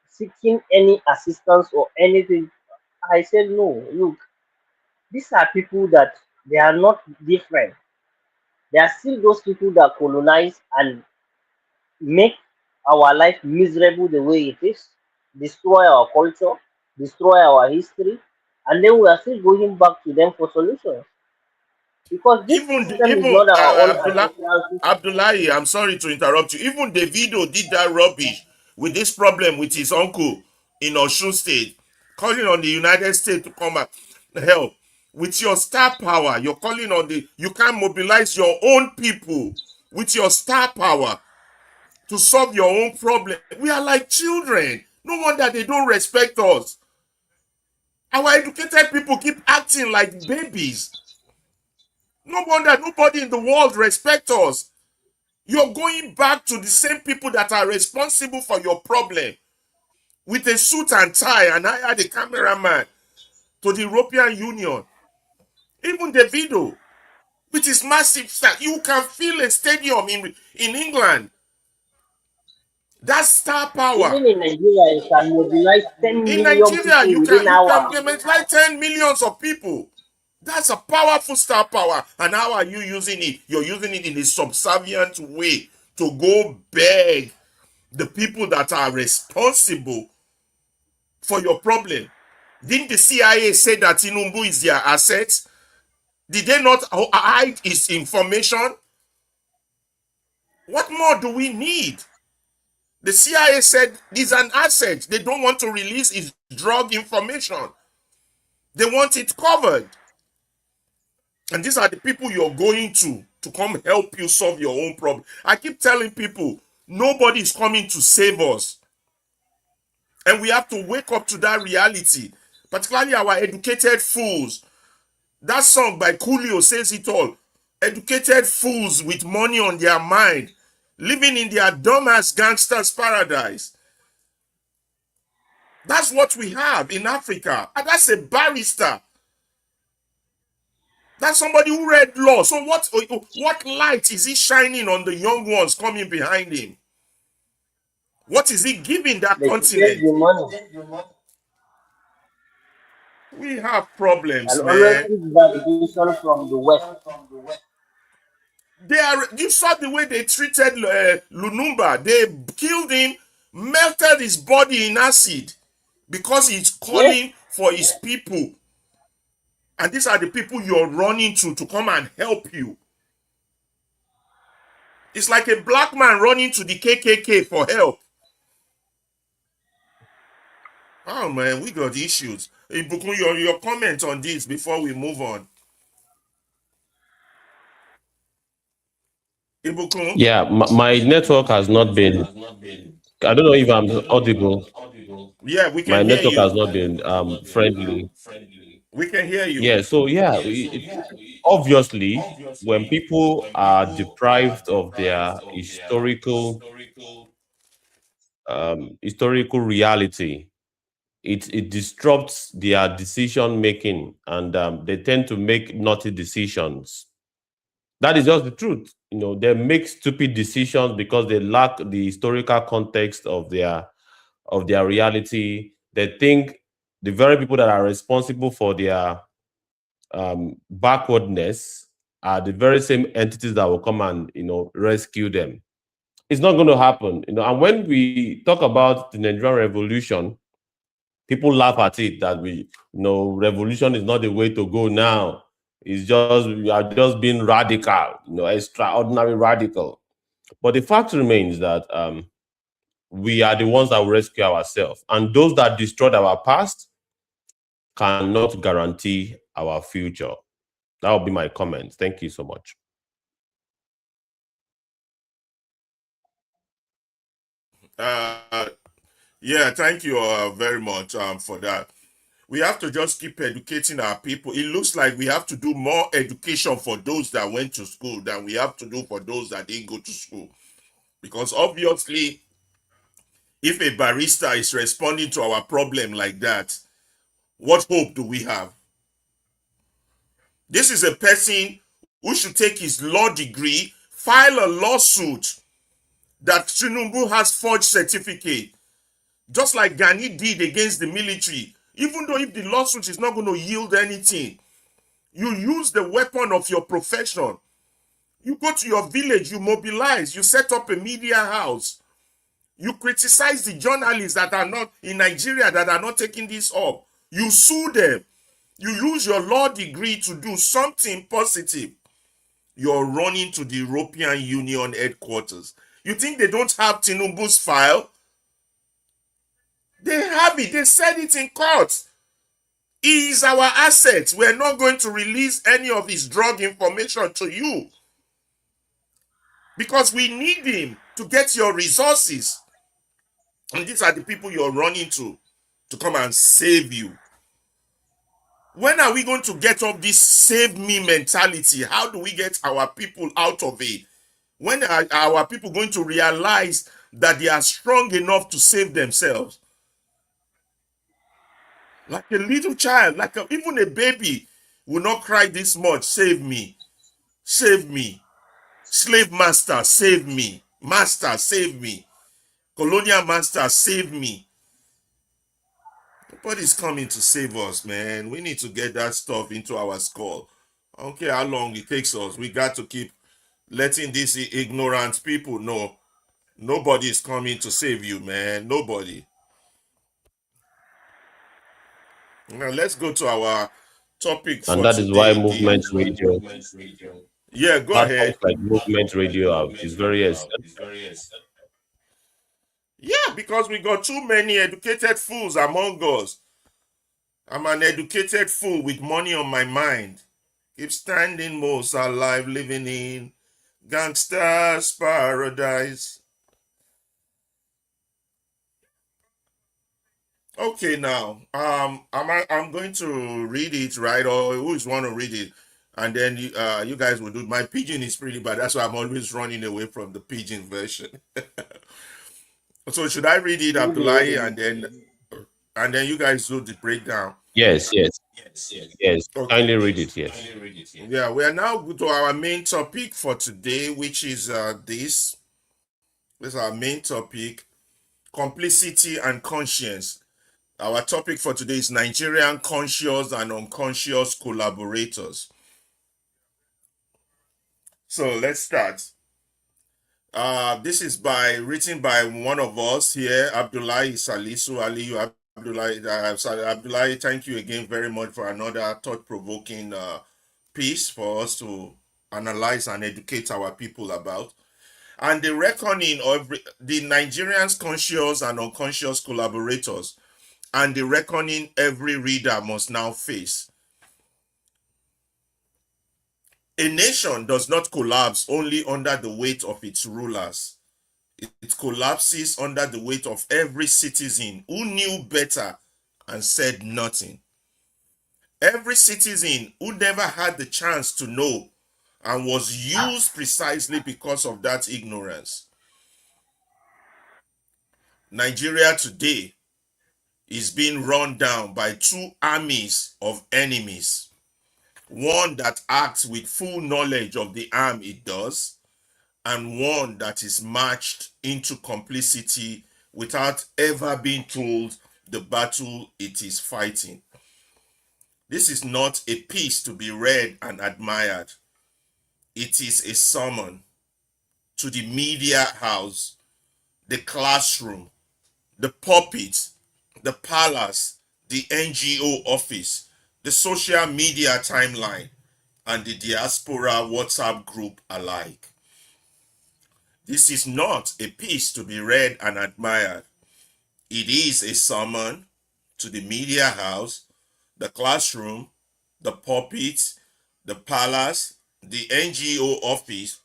seeking any assistance or anything, I said no. Look, these are people that they are not different. They are still those people that colonize and make our life miserable the way it is, destroy our culture, destroy our history, and then we are still going back to them for solutions. Because this system is Even not our own Abdullah, ancestral system. Abdullahi, I'm sorry to interrupt you. Even Davido did that rubbish with this problem with his uncle in Osun State, calling on the United States to come and help. With your star power, you're calling on you can mobilize your own people with your star power to solve your own problem. We are like children. No wonder they don't respect us. Our educated people keep acting like babies. No wonder nobody in the world respects us. You're going back to the same people that are responsible for your problem with a suit and tie and hire the cameraman to the European Union. Even the video with his massive star, you can feel a stadium in England. That's star power. Even in Nigeria, you can mobilize 10 In million Nigeria, people within you can hours. like 10 millions of people. That's a powerful star power. And how are you using it? You're using it in a subservient way to go beg the people that are responsible for your problem. Didn't the CIA say that Tinubu is their asset? Did they not hide his information? What more do we need? The CIA said he's an asset. They don't want to release his drug information. They want it covered. And these are the people you're going to come help you solve your own problem. I keep telling people, nobody is coming to save us. And we have to wake up to that reality, particularly our educated fools. That song by Coolio says it all. Educated fools with money on their mind. living in their dumbass gangster's paradise. That's what we have in Africa. And that's a barrister. That's somebody who read law. So what light is he shining on the young ones coming behind him? What is he giving that They chase continent? the money We have problems, and always man. seek validation from the West. You saw the way they treated Lunumba. They killed him, melted his body in acid because he's Yes, calling for his people. And these are the people you're running to come and help you. It's like a black man running to the KKK for help. Oh man, we got issues. Ibukun, your comment on this before we move on. Ibukun? Yeah, my network has not been. I don't know if I'm audible. Yeah, we My can hear network has you. not been friendly. We can hear you. Yeah, so yeah, obviously, when people are deprived of their historical reality, it disrupts their decision making, and they tend to make naughty decisions. That is just the truth. They make stupid decisions because they lack the historical context of their reality. They think the very people that are responsible for their backwardness are the very same entities that will come and rescue them. It's not going to happen. And when we talk about the Nigerian Revolution, people laugh at it that revolution is not the way to go now. It's just we are just being radical, extraordinary radical. But the fact remains that we are the ones that will rescue ourselves, and those that destroyed our past cannot guarantee our future. That would be my comment. Thank you so much. Uh, yeah, thank you very much for that. We have to just keep educating our people. It looks like we have to do more education for those that went to school than we have to do for those that didn't go to school. Because obviously, if a barista is responding to our problem like that, what hope do we have? This is a person who should take his law degree, file a lawsuit that Tinubu has forged certificate, just like Gani did against the military. Even though if the lawsuit is not going to yield anything, you use the weapon of your profession. You go to your village, you mobilize, you set up a media house, you criticize the journalists that are not in Nigeria that are not taking this up. You sue them. You use your law degree to do something positive. You're running to the European Union headquarters. You think they don't have Tinubu's file? They have it. They said it in court. He is our asset. We're not going to release any of his drug information to you because we need him to get your resources. And these are the people you're running to come and save you. When are we going to get off this save me mentality? How do we get our people out of it? When are our people going to realize that they are strong enough to save themselves? Like a little child, even a baby will not cry this much. Save me, save me. Slave master, save me. Master, save me. Colonial master, save me. Nobody's coming to save us, man. We need to get that stuff into our skull. I don't care how long it takes us. We got to keep letting these ignorant people know nobody's coming to save you, man. Nobody. Now let's go to our topic And for that is why today. movement radio, Yeah, go platforms ahead. like movement radio is very essential. Yeah, because we got too many educated fools among us. I'm an educated fool with money on my mind. Keep standing most alive, living in gangsters paradise. Okay, now I'm going to read it, right? Or who is want to read it? and then you guys will do. My pigeon is pretty bad. That's why I'm always running away from the pigeon version. So should I read it, Really, Abdullahi, really. and then you guys do the breakdown? Yes, yes, yes. Okay. Kindly read it. Yes. Yeah, we are now go to our main topic for today, which is this. This is our main topic: complicity and conscience. Our topic for today is Nigerian conscious and unconscious collaborators. So let's start. This is written by one of us here, Abdullahi Salisu Aliyu. Abdullahi, thank you again very much for another thought-provoking piece for us to analyze and educate our people about. And the reckoning of the Nigerians' conscious and unconscious collaborators, and the reckoning every reader must now face. A nation does not collapse only under the weight of its rulers. It collapses under the weight of every citizen who knew better and said nothing. Every citizen who never had the chance to know and was used precisely because of that ignorance. Nigeria today is being run down by two armies of enemies. One that acts with full knowledge of the harm it does, and one that is marched into complicity without ever being told the battle it is fighting. This is not a piece to be read and admired. It is a summon to the media house, the classroom, the pulpit, the palace, the NGO office, the social media timeline, and the diaspora WhatsApp group alike. This is not a piece to be read and admired. It is a summon to the media house, the classroom, the pulpit, the palace, the NGO office,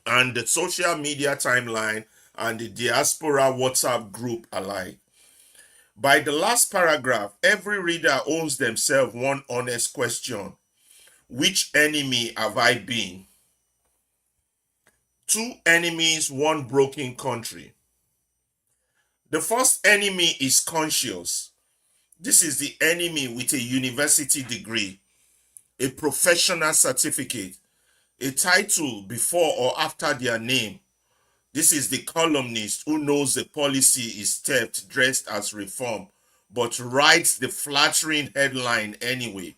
and the social media timeline and the diaspora WhatsApp group alike. By the last paragraph, every reader owes themselves one honest question: which enemy have I been? Two enemies, one broken country. The first enemy is conscious. This is the enemy with a university degree, a professional certificate, a title before or after their name. This is the columnist who knows the policy is theft dressed as reform, but writes the flattering headline anyway.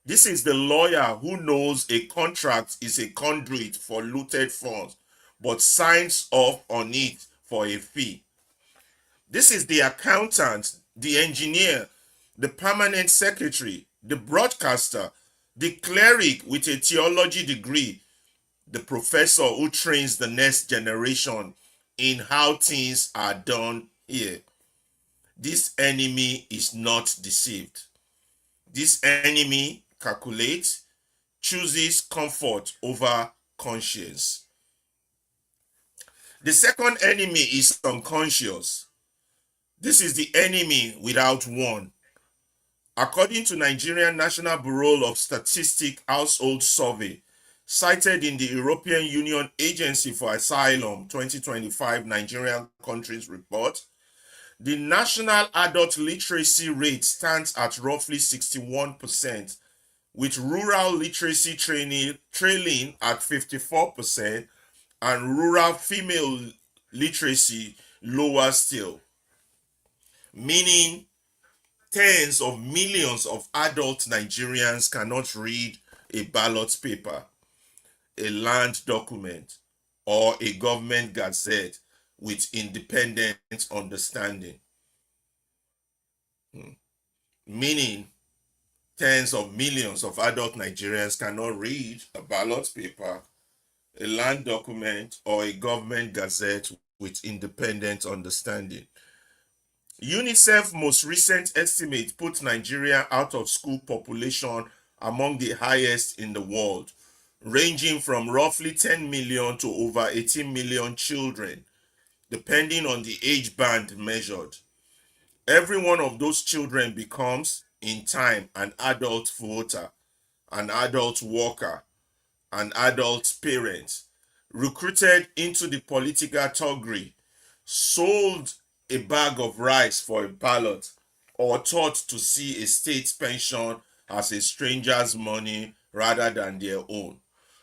This is the lawyer who knows a contract is a conduit for looted funds, but signs off on it for a fee. This is the accountant, the engineer, the permanent secretary, the broadcaster, the cleric with a theology degree, the professor who trains the next generation in how things are done here. This enemy is not deceived. This enemy calculates, chooses comfort over conscience. The second enemy is unconscious. This is the enemy without one. According to Nigerian National Bureau of Statistics Household Survey, cited in the European Union Agency for Asylum 2025 Nigerian countries report, the national adult literacy rate stands at roughly 61%, with rural literacy trailing at 54% and rural female literacy lower still, meaning tens of millions of adult Nigerians cannot read a ballot paper, a land document, or a government gazette with independent understanding. Meaning, tens of millions of adult Nigerians cannot read a ballot paper, a land document, or a government gazette with independent understanding. UNICEF most recent estimate put Nigeria out of school population among the highest in the world, ranging from roughly 10 million to over 18 million children, depending on the age band measured. Every one of those children becomes, in time, an adult voter, an adult worker, an adult parent, recruited into the political toggery, sold a bag of rice for a ballot, or taught to see a state pension as a stranger's money rather than their own,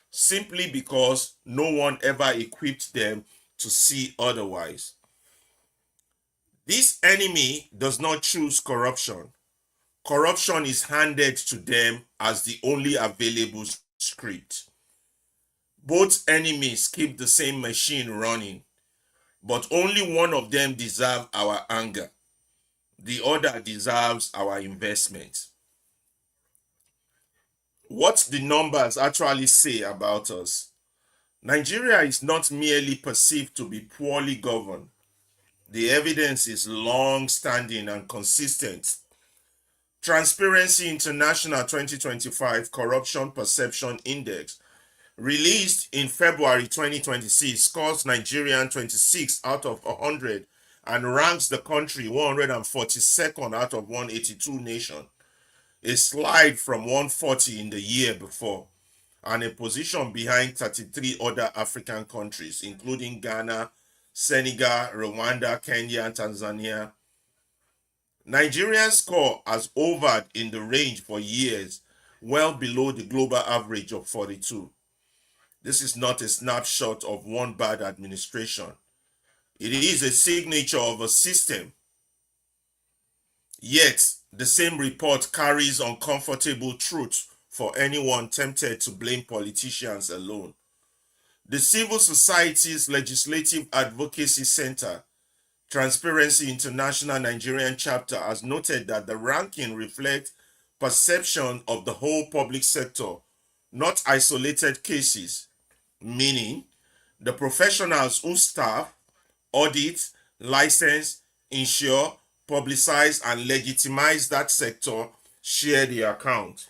simply because no one ever equipped them to see otherwise. This enemy does not choose corruption. Corruption is handed to them as the only available script. Both enemies keep the same machine running, but only one of them deserves our anger. The other deserves our investment. What the numbers actually say about us: Nigeria is not merely perceived to be poorly governed. The evidence is long standing and consistent. Transparency International 2025 Corruption Perception Index, released in February 2026, scores Nigerian 26 out of 100 and ranks the country 142nd out of 182 nations, a slide from 140 in the year before, and a position behind 33 other African countries, including Ghana, Senegal, Rwanda, Kenya, and Tanzania. Nigeria's score has hovered in the range for years, well below the global average of 42. This is not a snapshot of one bad administration. It is a signature of a system. Yet, the same report carries uncomfortable truth for anyone tempted to blame politicians alone. The Civil Society's Legislative Advocacy Center, Transparency International Nigerian chapter, has noted that the ranking reflects perception of the whole public sector, not isolated cases, meaning the professionals who staff, audit, license, insure, publicize, and legitimize that sector share the account.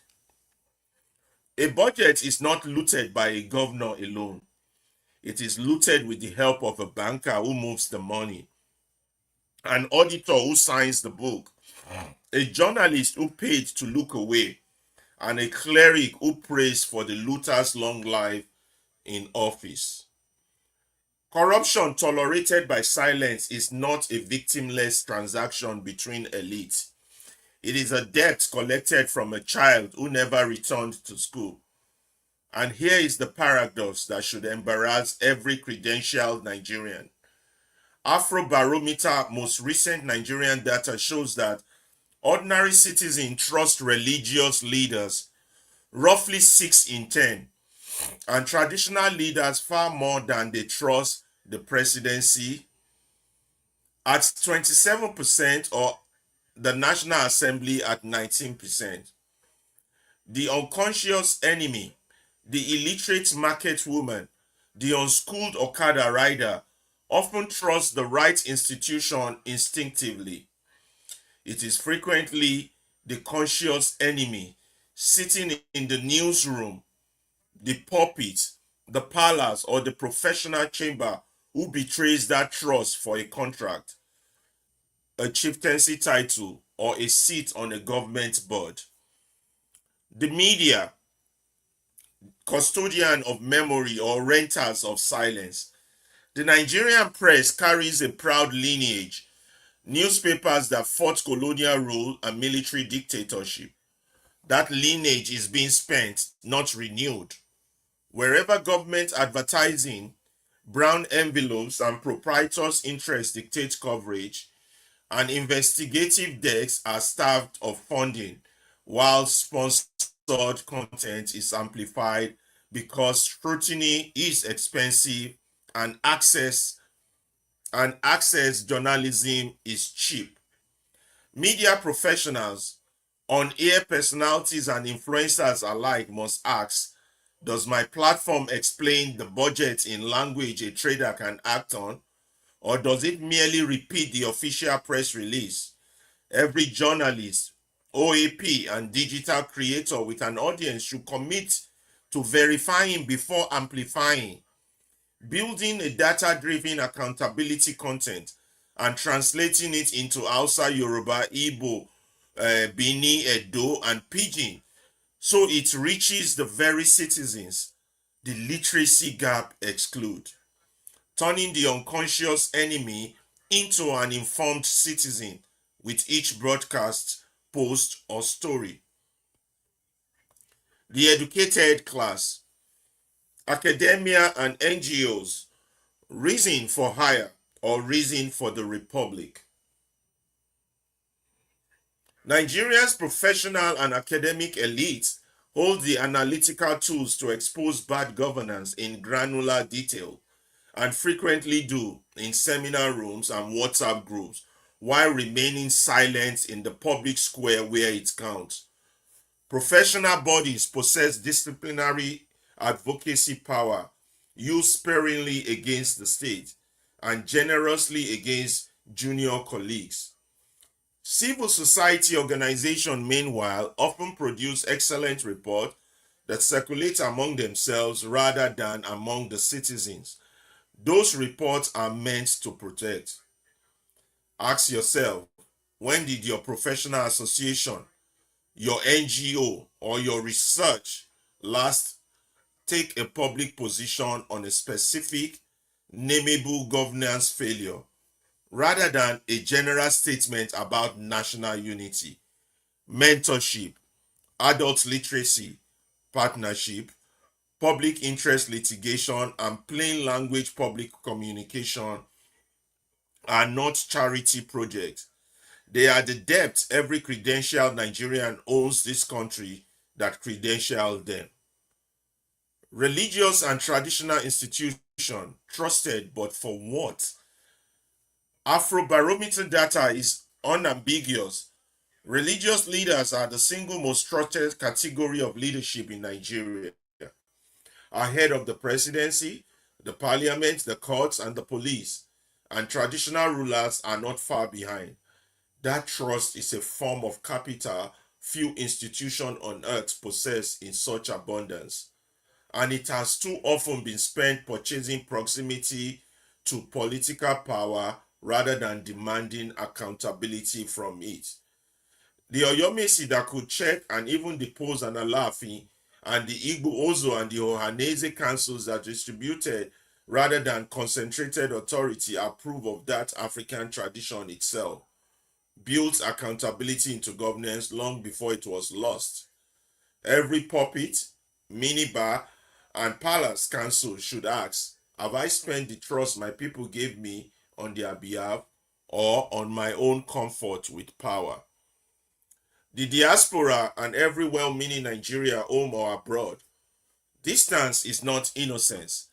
A budget is not looted by a governor alone. It is looted with the help of a banker who moves the money, an auditor who signs the book, a journalist who paid to look away, and a cleric who prays for the looter's long life in office. Corruption tolerated by silence is not a victimless transaction between elites. It is a debt collected from a child who never returned to school. And here is the paradox that should embarrass every credentialed Nigerian. Afrobarometer most recent Nigerian data shows that ordinary citizens trust religious leaders, roughly 6 in 10, and traditional leaders far more than they trust the presidency, at 27%, or the National Assembly at 19%. The unconscious enemy, the illiterate market woman, the unschooled Okada rider, often trust the right institution instinctively. It is frequently the conscious enemy sitting in the newsroom, the pulpit, the palace, or the professional chamber who betrays that trust for a contract, a chieftaincy title, or a seat on a government board. The media, custodian of memory or renters of silence. The Nigerian press carries a proud lineage, newspapers that fought colonial rule and military dictatorship. That lineage is being spent, not renewed. Wherever government advertising, brown envelopes, and proprietors' interests dictate coverage, and investigative desks are starved of funding, while sponsored content is amplified because scrutiny is expensive and access journalism is cheap. Media professionals, on-air personalities, and influencers alike must ask, does my platform explain the budget in language a trader can act on, or does it merely repeat the official press release? Every journalist, OAP, and digital creator with an audience should commit to verifying before amplifying, building a data-driven accountability content, and translating it into Hausa, Yoruba, Igbo, Bini, Edo, and Pidgin So it reaches the very citizens the literacy gap exclude, turning the unconscious enemy into an informed citizen with each broadcast, post, or story. The educated class, academia, and NGOs, reason for hire or reason for the republic. Nigeria's professional and academic elites hold the analytical tools to expose bad governance in granular detail, and frequently do in seminar rooms and WhatsApp groups, while remaining silent in the public square where it counts. Professional bodies possess disciplinary advocacy power, used sparingly against the state and generously against junior colleagues. Civil society organizations, meanwhile, often produce excellent reports that circulate among themselves rather than among the citizens. Those reports are meant to protect. Ask yourself, when did your professional association, your NGO, or your research last take a public position on a specific, nameable governance failure rather than a general statement about national unity, mentorship, adult literacy, partnership, public interest litigation, and plain language public communication are not charity projects. They are the debt every credentialed Nigerian owes this country that credentialed them. Religious and traditional institutions, trusted but for what? Afrobarometer data is unambiguous. Religious leaders are the single most trusted category of leadership in Nigeria, ahead of the presidency, the parliament, the courts, and the police. And traditional rulers are not far behind. That trust is a form of capital few institutions on earth possess in such abundance, and it has too often been spent purchasing proximity to political power rather than demanding accountability from it. The Oyomesi that could check and even depose an Alaafin, and the Igbo Ozo and the Ohanese councils that distributed rather than concentrated authority approve of that African tradition itself, built accountability into governance long before it was lost. Every pulpit, minibar, and palace council should ask, have I spent the trust my people gave me on their behalf or on my own comfort with power? The diaspora and every well-meaning Nigeria, home or abroad. Distance is not innocence.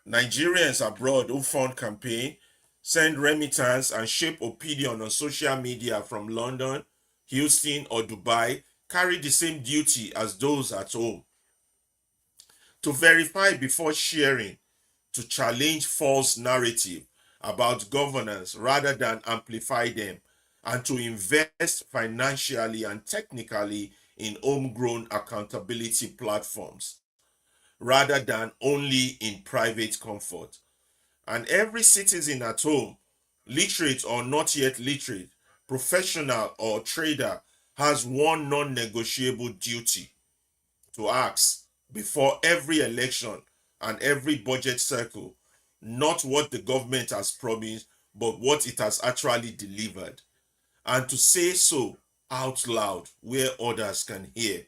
Nigerians abroad who fund campaign, send remittance, and shape opinion on social media from London, Houston, or Dubai carry the same duty as those at home to verify before sharing, to challenge false narrative about governance rather than amplify them, and to invest financially and technically in homegrown accountability platforms rather than only in private comfort. And every citizen at home, literate or not yet literate, professional or trader, has one non negotiable duty to ask before every election and every budget cycle, not what the government has promised, but what it has actually delivered, and to say so out loud where others can hear.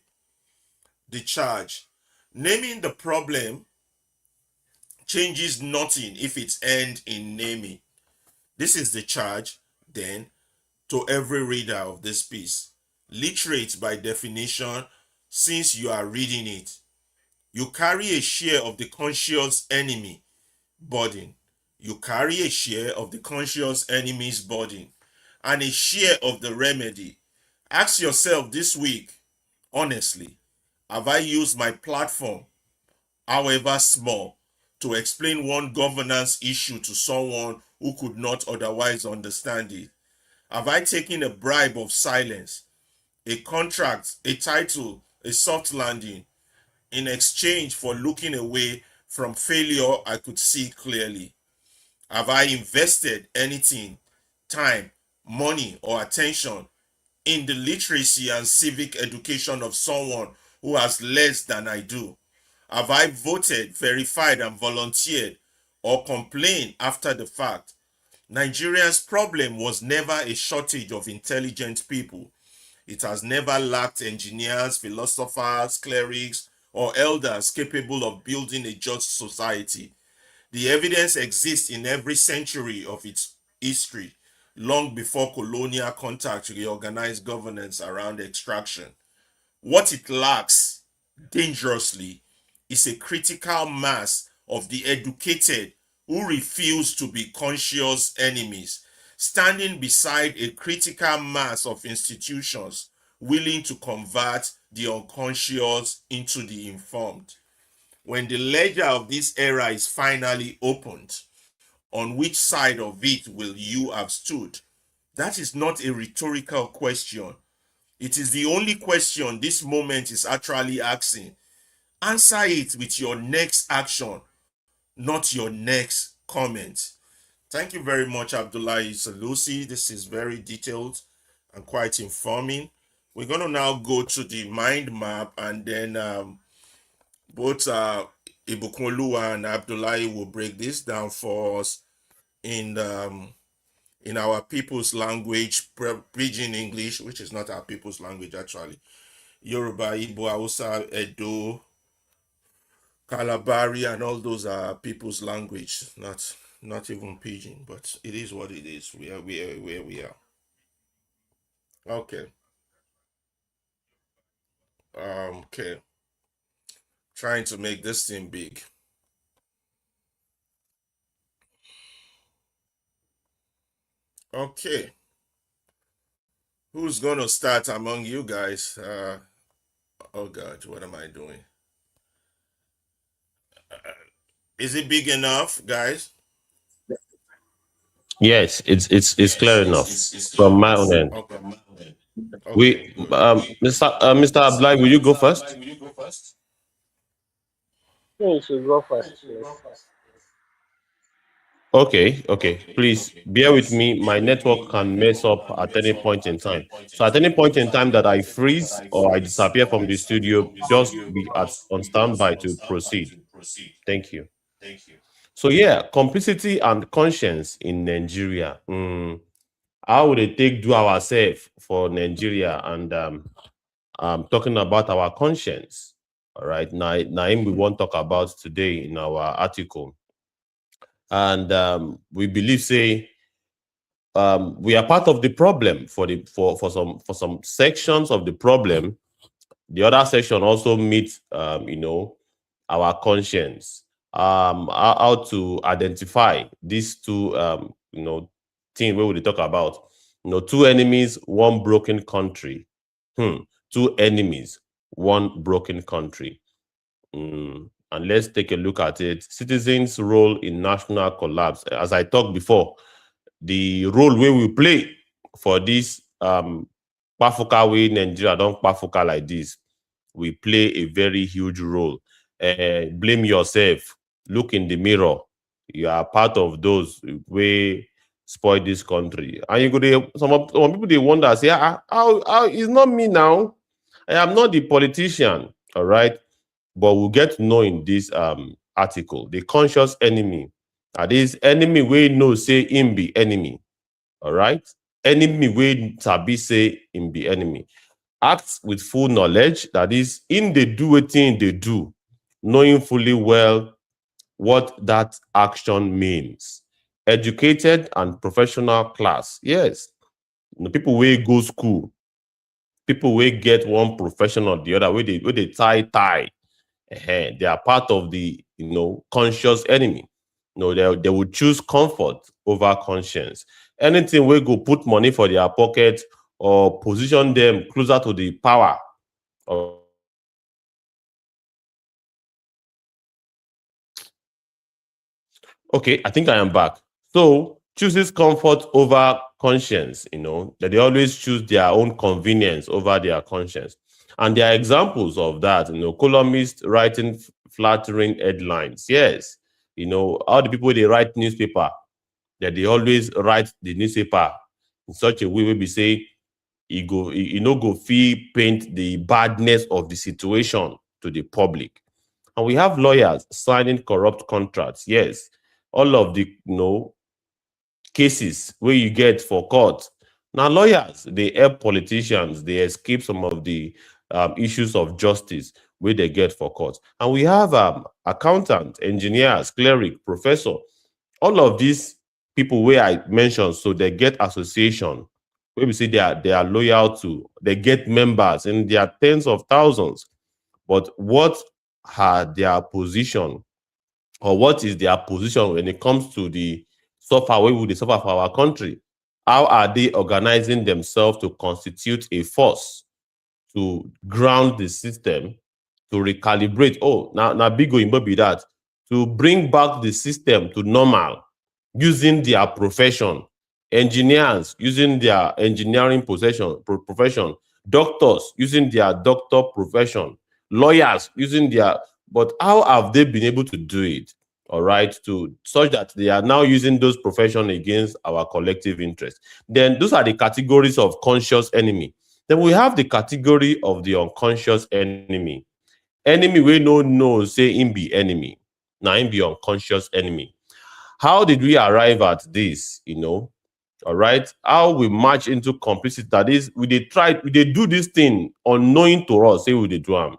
The charge: naming the problem changes nothing if it's end in naming. This is the charge, then, to every reader of this piece. Literate by definition, since you are reading it. You carry a share of the conscious enemy burden. You carry a share of the conscious enemy's burden and a share of the remedy. Ask yourself this week, honestly, have I used my platform, however small, to explain one governance issue to someone who could not otherwise understand it? Have I taken a bribe of silence, a contract, a title, a soft landing, in exchange for looking away from failure I could see clearly? Have I invested anything, time, money, or attention in the literacy and civic education of someone who has less than I do? Have I voted, verified, and volunteered or complained after the fact? Nigeria's problem was never a shortage of intelligent people. It has never lacked engineers, philosophers, clerics, or elders capable of building a just society. The evidence exists in every century of its history, long before colonial contact reorganized governance around extraction. What it lacks, dangerously, is a critical mass of the educated who refuse to be conscious enemies, standing beside a critical mass of institutions willing to convert the unconscious into the informed. When the ledger of this era is finally opened, on which side of it will you have stood? That is not a rhetorical question. It is the only question this moment is actually asking. Answer it with your next action, not your next comment. Thank you very much, Abdullahi Salisu. This is very detailed and quite informing. We're going to now go to the mind map, and then both Ibukunlua and Abdullahi will break this down for us in in our people's language, pidgin English, which is not our people's language actually. Yoruba, Igbo, Hausa, Edo, Kalabari, and all those are people's language, not even pidgin, but it is what it is. We are where we are. Okay. Okay. Trying to make this thing big. Okay. Who's gonna start among you guys? Oh God, what am I doing? Is it big enough, guys? Yes, it's clear enough from my own end. Okay. Okay, We, good. Mr. Abdullahi, will you go first? I think you should go first, please. Okay. Please bear with me. My network can mess up at any point in time. So at any point in time that I freeze or I disappear from the studio, just be on standby to proceed. Thank you. So yeah, complicity and conscience in Nigeria. How would they take do ourselves for Nigeria and talking about our conscience? All right, Naim, we won't talk about today in our article, and we believe say we are part of the problem for some sections of the problem. The other section also meets our conscience. How to identify these two things where we talk about two enemies, one broken country. Two enemies, one broken country. And let's take a look at it. Citizens' role in national collapse. As I talked before, the role where we play for this Pafuka way Nigeria don't Pafuka like this, we play a very huge role. Blame yourself. Look in the mirror. You are part of those way spoil this country. And you could some people they wonder, say, how it's not me now. I am not the politician. All right. But we'll get to know in this article the conscious enemy. That is enemy we know say him be enemy. All right. Enemy we sabi say him be enemy. Act with full knowledge. That is in they do a thing they do, knowing fully well what that action means. Educated and professional class. Yes. People wey go school, people wey get one profession or the other, where they tie. They are part of the conscious enemy. They will choose comfort over conscience. Anything wey go put money for their pocket or position them closer to the power of. Okay, I think I am back. So chooses comfort over conscience, that they always choose their own convenience over their conscience. And there are examples of that, columnists writing flattering headlines. Yes, all the people they write newspaper, that they always write the newspaper in such a way where we say he no go fit paint the badness of the situation to the public. And we have lawyers signing corrupt contracts. Yes, all of the cases where you get for court. Now, lawyers, they help politicians, they escape some of the issues of justice where they get for court. And we have accountants, engineers, cleric, professor, all of these people where I mentioned, so they get association where we say they are loyal to, they get members and they are tens of thousands. But what are their position, or what is their position when it comes to the suffer wey we dey suffer for our country? How are they organizing themselves to constitute a force to ground the system, to recalibrate? Oh, now big oyinbo be that, to bring back the system to normal using their profession. Engineers using their engineering profession, doctors using their doctor profession, lawyers using their, but how have they been able to do it? All right, to such that they are now using those professions against our collective interest. Then those are the categories of conscious enemy. Then we have the category of the unconscious enemy. Enemy we no know say him be enemy. Now him be unconscious enemy. How did we arrive at this? All right. How we march into complicity? That is, we dey do this thing unknowing to us. Say we dey do am.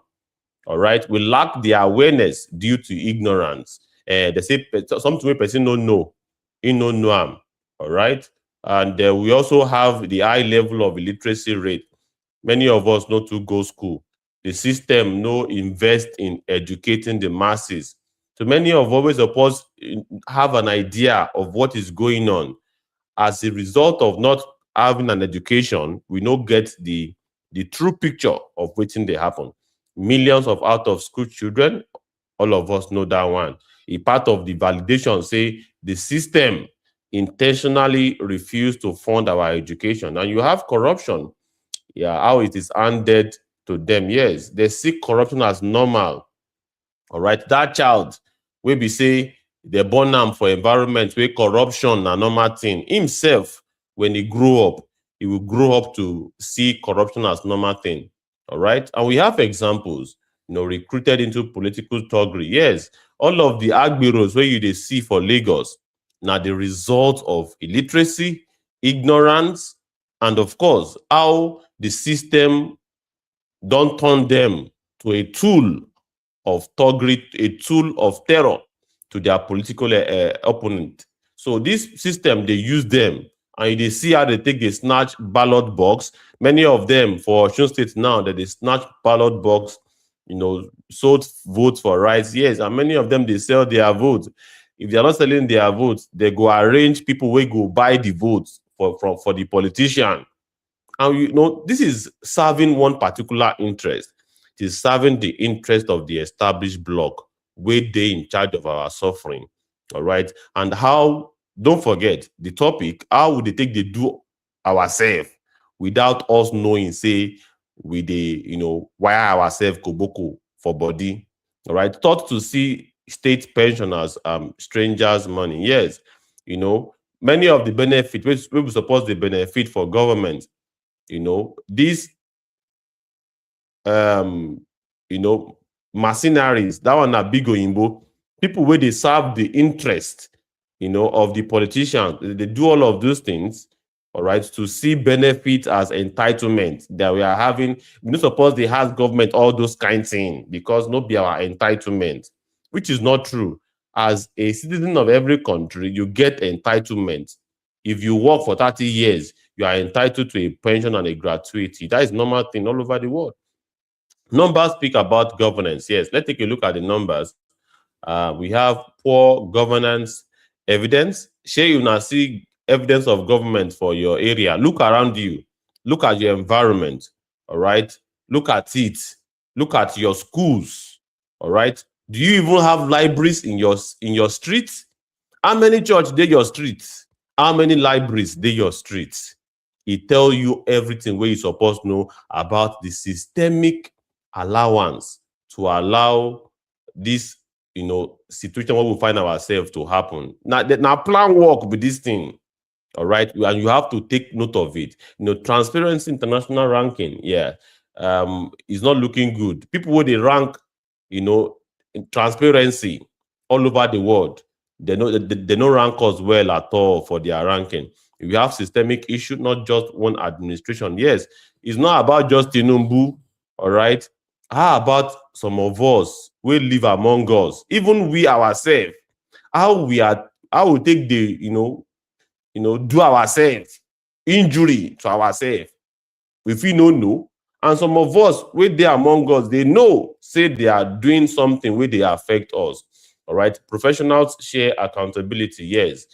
All right. We lack the awareness due to ignorance. They say something wey person no know, he no know am. All right. And we also have the high level of illiteracy rate. Many of us no too go school. The system no invest in educating the masses. So many of us have an idea of what is going on. As a result of not having an education, we no get the true picture of wetin dey happen. Millions of out of school children, all of us know that one. A part of the validation say the system intentionally refuse to fund our education. And you have corruption. Yeah, how it is handed to them. Yes, they see corruption as normal. All right, that child wey be say they born am for environment where corruption na normal thing. Himself, when he grow up, he will grow up to see corruption as normal thing. All right, and we have examples, recruited into political thuggery. Yes, all of the agbiros where you dey see for Lagos, now the result of illiteracy, ignorance, and of course, how the system don't turn them to a tool of thuggery, a tool of terror to their political opponent. So this system, they use them, and they see how they take the snatch ballot box. Many of them for Osun State now, that they snatch ballot box, sold votes for rights. Yes, and many of them, they sell their votes. If they are not selling their votes, they go arrange people who go buy the votes for the politician. And this is serving one particular interest. It is serving the interest of the established bloc, where they in charge of our suffering. All right. And how, don't forget the topic, how would they take the do ourselves without us knowing, say, we wire ourselves koboko for body. All right. Thought to see state pensioners, strangers' money. Yes, many of the benefits which we suppose the benefit for government, these um mercenaries, that one na big oyinbo, people where they serve the interest of the politicians. They do all of those things, all right, to see benefit as entitlement that we are having. We don't suppose they have government all those kind of things, because not be our entitlement, which is not true. As a citizen of every country, you get entitlement. If you work for 30 years, you are entitled to a pension and a gratuity. That is normal thing all over the world. Numbers speak about governance. Yes, let's take a look at the numbers. We have poor governance evidence. Share you now see evidence of government for your area. Look around you. Look at your environment. All right. Look at it. Look at your schools. All right. Do you even have libraries in your streets? How many church dey your streets? How many libraries dey your streets? It tell you everything where you supposed to know about the systemic allowance to allow this, situation where we find ourselves to happen. Now plan work with this thing. All right, and you have to take note of it. Transparency international ranking, yeah, is not looking good. People where they rank, in transparency all over the world, they don't rank us well at all for their ranking. We have systemic issue, not just one administration. Yes, it's not about just Tinubu. All right, how about some of us will live among us, even we ourselves? How we take the do ourselves injury to ourselves, we fit no know. And some of us wey dey among us, they know say they are doing something wey dey affect us. All right, professionals share accountability. Yes,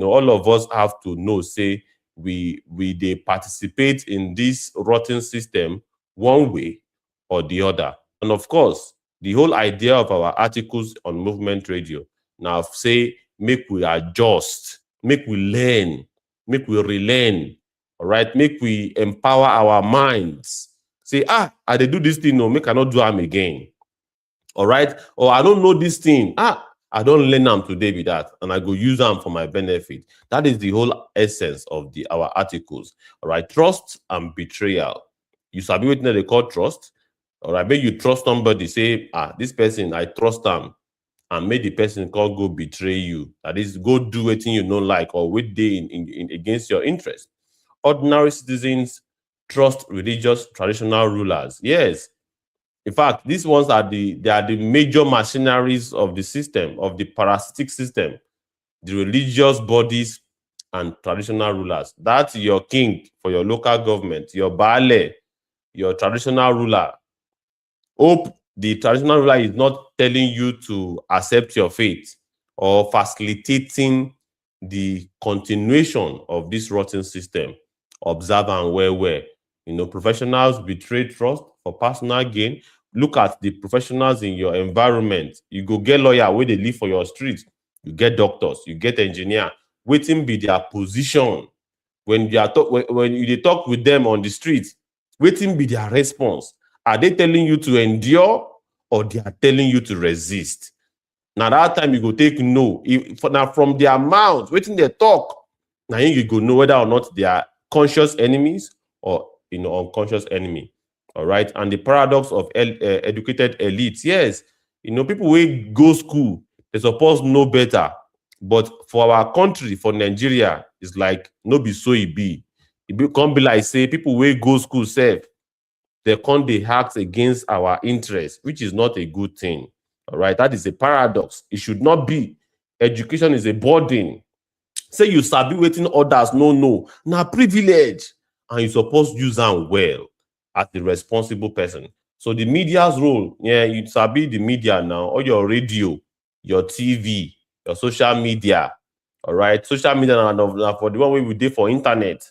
all of us have to know say we dey participate in this rotten system one way or the other. And of course, the whole idea of our articles on movement radio now say make we adjust, make we learn, make we relearn. All right, make we empower our minds. Say, I dey do this thing, no, make I not do am again. All right, or I don't know this thing. I don't learn am today with that, and I go use them for my benefit. That is the whole essence of our articles. All right, trust and betrayal. You sabi wetin they call trust. All right, make you trust somebody. Say, this person I trust them, and make the person call go betray you. That is, go do wetin you no like or with dey in against your interest. Ordinary citizens trust religious traditional rulers. Yes, in fact, these ones are the major machineries of the system, of the parasitic system, the religious bodies and traditional rulers. That's your king for your local government, your baale, your traditional ruler. Hope the traditional ruler is not telling you to accept your faith or facilitating the continuation of this rotten system. Observe and well. Professionals betray trust for personal gain. Look at the professionals in your environment. You go get lawyer where they live for your street. You get doctors, you get engineer. Waiting be their position when you are when you talk with them on the street. Waiting be their response. Are they telling you to endure or they are telling you to resist? Now that time you go take no. Now from their mouth, waiting they talk. Now you go know whether or not they are conscious enemies or unconscious enemy. All right. And the paradox of educated elites. Yes, people wey go school, they suppose know better. But for our country, for Nigeria, it's like no be so it be. It can't be like say people wey go school safe, they can't dey act against our interests, which is not a good thing. All right, that is a paradox. It should not be. Education is a burden. Say you sabi wetin others no know, na privilege, and you suppose use am well as the responsible person. So the media's role, yeah, you sabi the media now, or your radio, your TV, your social media. All right, social media na for the one wey we dey for internet.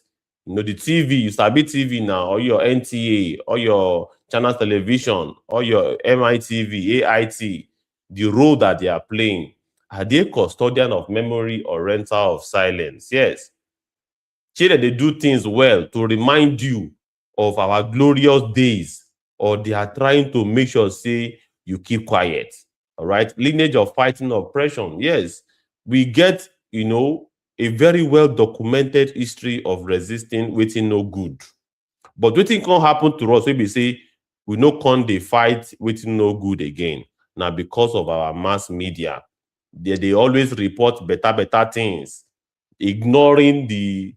The TV, you sabi TV now, or your NTA, or your channel television, or your MITV, AIT, the role that they are playing. Are they custodian of memory or renter of silence? Yes. Children, they do things well to remind you of our glorious days, or they are trying to make sure, say, you keep quiet. All right. Lineage of fighting oppression. Yes. We get, a very well documented history of resisting waiting no good. But wetin can happen to us wey be say we no come dey fight waiting no good again. Now because of our mass media. They always report better things, ignoring the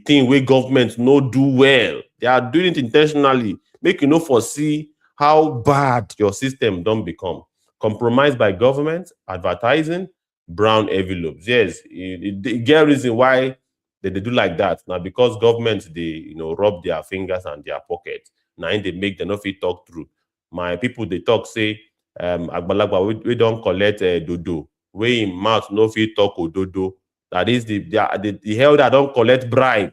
thing where government no do well. They are doing it intentionally, make you no foresee how bad your system don't become. Compromised by government, advertising, brown envelopes. Yes, it get reason why they do like that. Now because government they rub their fingers and their pocket. Now they make them no fit talk through. My people they talk say agbalagba we don't collect dodo, wey im mouth no fit talk ododo. That is the elder don't collect bribe,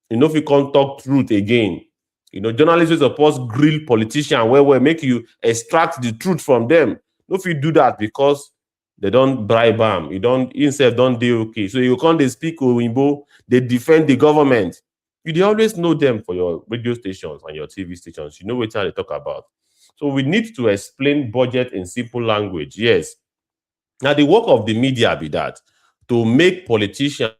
no fit come talk truth again. Journalists wey suppose grill politician well make you extract the truth from them. No fit do that because they don't bribe am. Himself don't dey okay. So you can't speak oyinbo, they defend the government. You dey always know them for your radio stations and your TV stations. You know what they talk about. So we need to explain budget in simple language. Yes. Now the work of the media be that to make politicians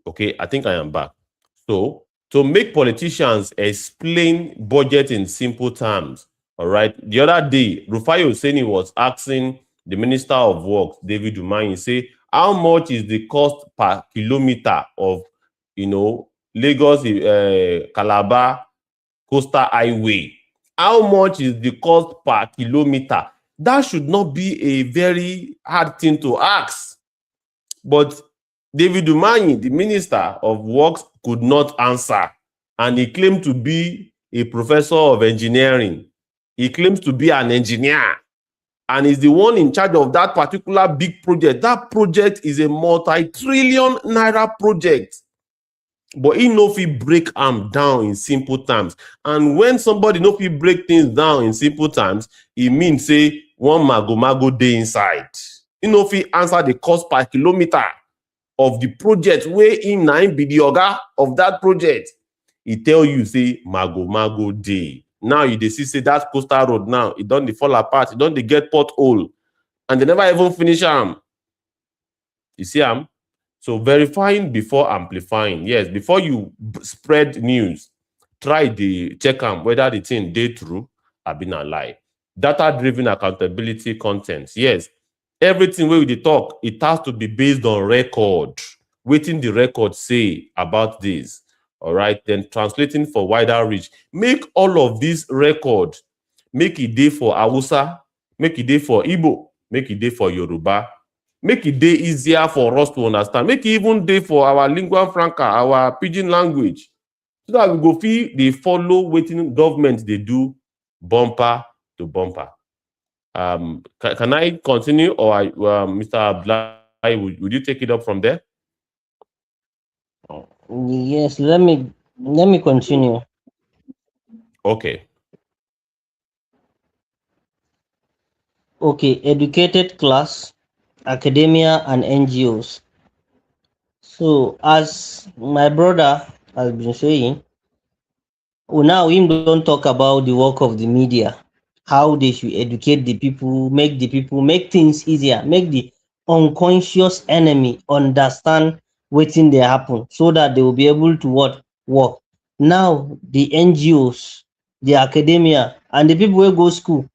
Okay, I think I am back. So, to make politicians explain budget in simple terms, all right. The other day, Rufai Hosseini was asking the Minister of Works, David Umahi, say, how much is the cost per kilometer of, Lagos, Calabar coastal highway? How much is the cost per kilometer? That should not be a very hard thing to ask. But David Umahi, the Minister of Works, could not answer. And he claimed to be a professor of engineering. He claims to be an engineer. And is the one in charge of that particular big project. That project is a multi-trillion naira project. But he no fit break am down in simple terms. And when somebody no fit break things down in simple terms, e mean say one mago dey inside. He no fit answer the cost per kilometer of the project wey him na him be the oga of that project. He tell you say mago dey. Now you dey see say that coastal road now, e don dey fall apart, e don dey get pothole, and they never even finish am. You see am? So verifying before amplifying. Yes, before you spread news, try the check am whether the thing dey true abi na lie. Data-driven accountability content. Yes, everything wey we dey talk, it has to be based on record. Wetin the record say about this. All right, then translating for wider reach. Make all of this record, make e dey for Hausa, make e dey for Igbo, make e dey for Yoruba, make e dey easier for us to understand, make e even dey for our lingua franca, our pidgin language, so that we go fit dey follow wetin government dey do bumper to bumper. Can I continue, or Mr. Abdullahi, would you take it up from there? Yes, let me continue. Okay. Okay, educated class, academia, and NGOs. So, as my brother has been saying, now him don't talk about the work of the media, how they should educate the people, make things easier, make the unconscious enemy understand wetin dey happen, so that they will be able to work. Now the NGOs, the academia, and the people wey go school,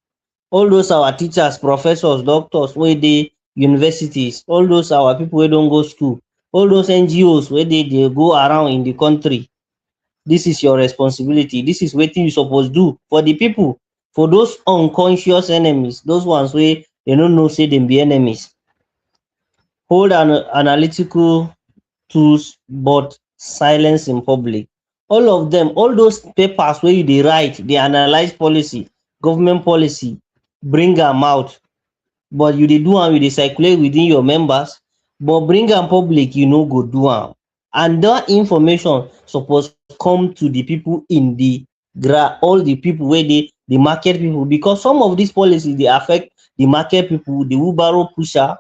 all those our teachers, professors, doctors wey dey universities, all those our people wey don go school, all those NGOs wey dey go around in the country, this is your responsibility. This is wetin you suppose do for the people, for those unconscious enemies, those ones wey they no know say dem be enemies. Hold analytical tools, but silence in public. All of them, all those papers wey you dey write, dey analyze policy, government policy, bring am out, but you dey do am, you dey circulate within your members, but bring am public, you no go do am. And that information suppose come to the people in the all the people wey dey the market people, because some of these policies dey affect the market people, the wheelbarrow pusher,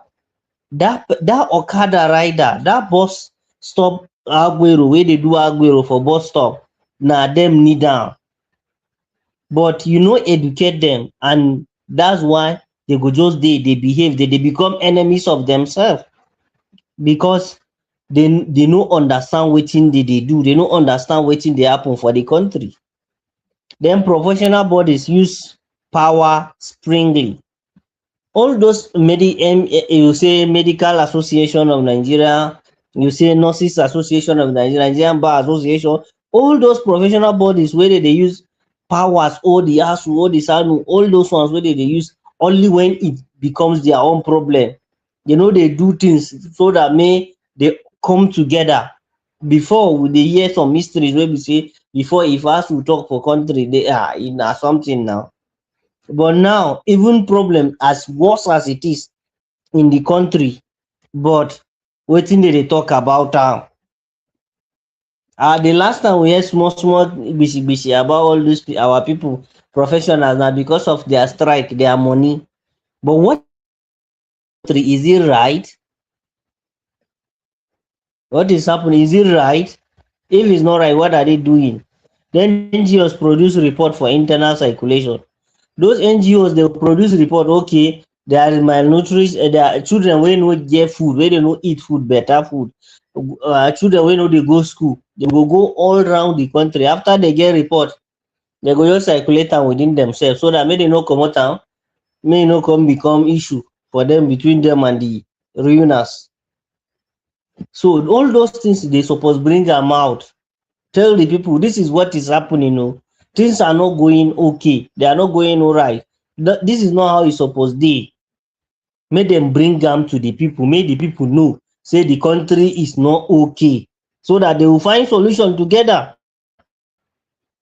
that okada rider, that bus stop agbero wey dey do agbero for bus stop, na dem need am. But you no educate them, and that's why they go just dey behave, they become enemies of themselves, because they no understand wetin they do, they no understand wetin dey happen for the country. Then professional bodies use power springly. All those you say Medical Association of Nigeria, you say Nurses Association of Nigeria, Nigerian Bar Association, all those professional bodies where they use powers, all the ASU, all the SANU, all those ones where they use only when it becomes their own problem. They do things so that they come together. Before, we dey hear some mysteries where we say, before, if ASU talk for country, they are in something now. But now, even problem as worse as it is in the country, but wetin dey talk about now. The last time we hear small bishi about all these our people, professionals, now because of their strike, their money. But what is it right? What is happening? Is it right? If it's not right, what are they doing? Then NGOs produce report for internal circulation. Those NGOs, they will produce report, okay, there is malnutrition, there are children wey no get food, wey they no eat food, better food. children wey no dey go school, dem go all round the country. After they get report, they go just circulate am within themselves so that make dem no comot am, make e no come become issue for them, between them and the ruiners. So all those things they suppose bring am out, tell the people this is what is happening. Things are not going okay, they are not going alright. This is not how e suppose dey. Make dem bring am to the people, make the people know say the country is not okay, so that they will find solution together.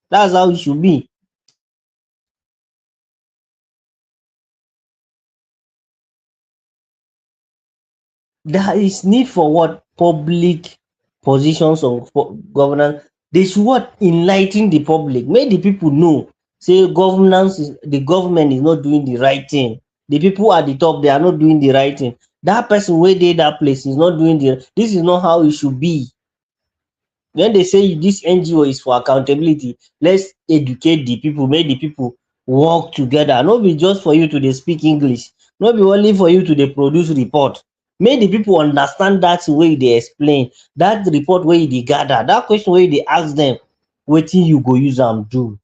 That's how it should be. There is need for what? Public positions of governance. They should what? Enlighten the public, make the people know say the government is not doing the right thing. The people at the top, they are not doing the right thing. That person wey dey that place is not doing this is not how it should be. When they say this NGO is for accountability, let's educate the people, make the people work together. No be just for you to dey speak English, no be only for you to dey produce report. Make the people understand that way you dey explain, that report wey you dey gather, that question wey you dey ask them, wetin you go use am do.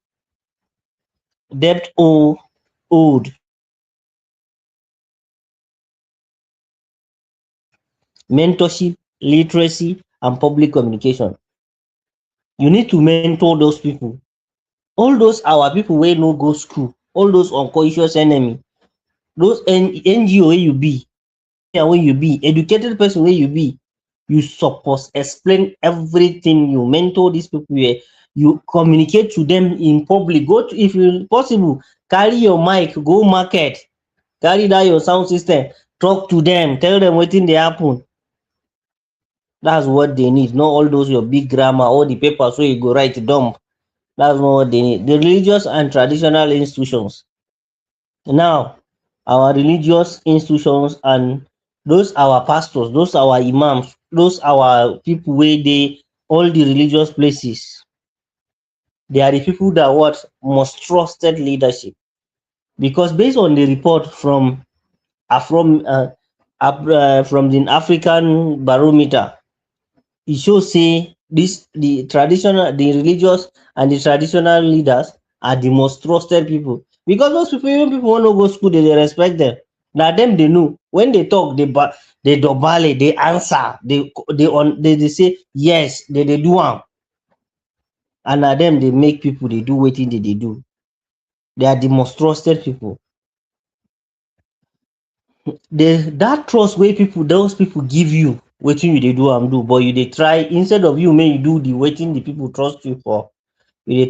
Debt owed, mentorship, literacy and public communication. You need to mentor those people. All those our people wey no go school, all those unconscious enemy, those NGO wey you be, wey you be, educated person wey you be, you suppose explain everything. You mentor these people here, you communicate to them in public. Go to, if you possible, carry your mic, go market, carry that your sound system, talk to them, tell them wetin dey happen. That's what they need, not all those your big grammar, all the papers wey you go write dump. That's not what they need. The religious and traditional institutions. Now, our religious institutions and those our pastors, those our imams, those our people wey dey all the religious places, they are the people that what? Most trusted leadership. Because based on the report from from the African barometer, e show say the religious and the traditional leaders are the most trusted people. Because those people, even people wey no go school, they dey respect them. Na them they know. When they talk, they dobale, they answer, they say yes, they do am. And na them they make people they do wetin they do. They are the most trusted people. That trust wey those people give you, wetin you dey do am do, but you dey try, instead of you make you do the wetin the people trust you for, you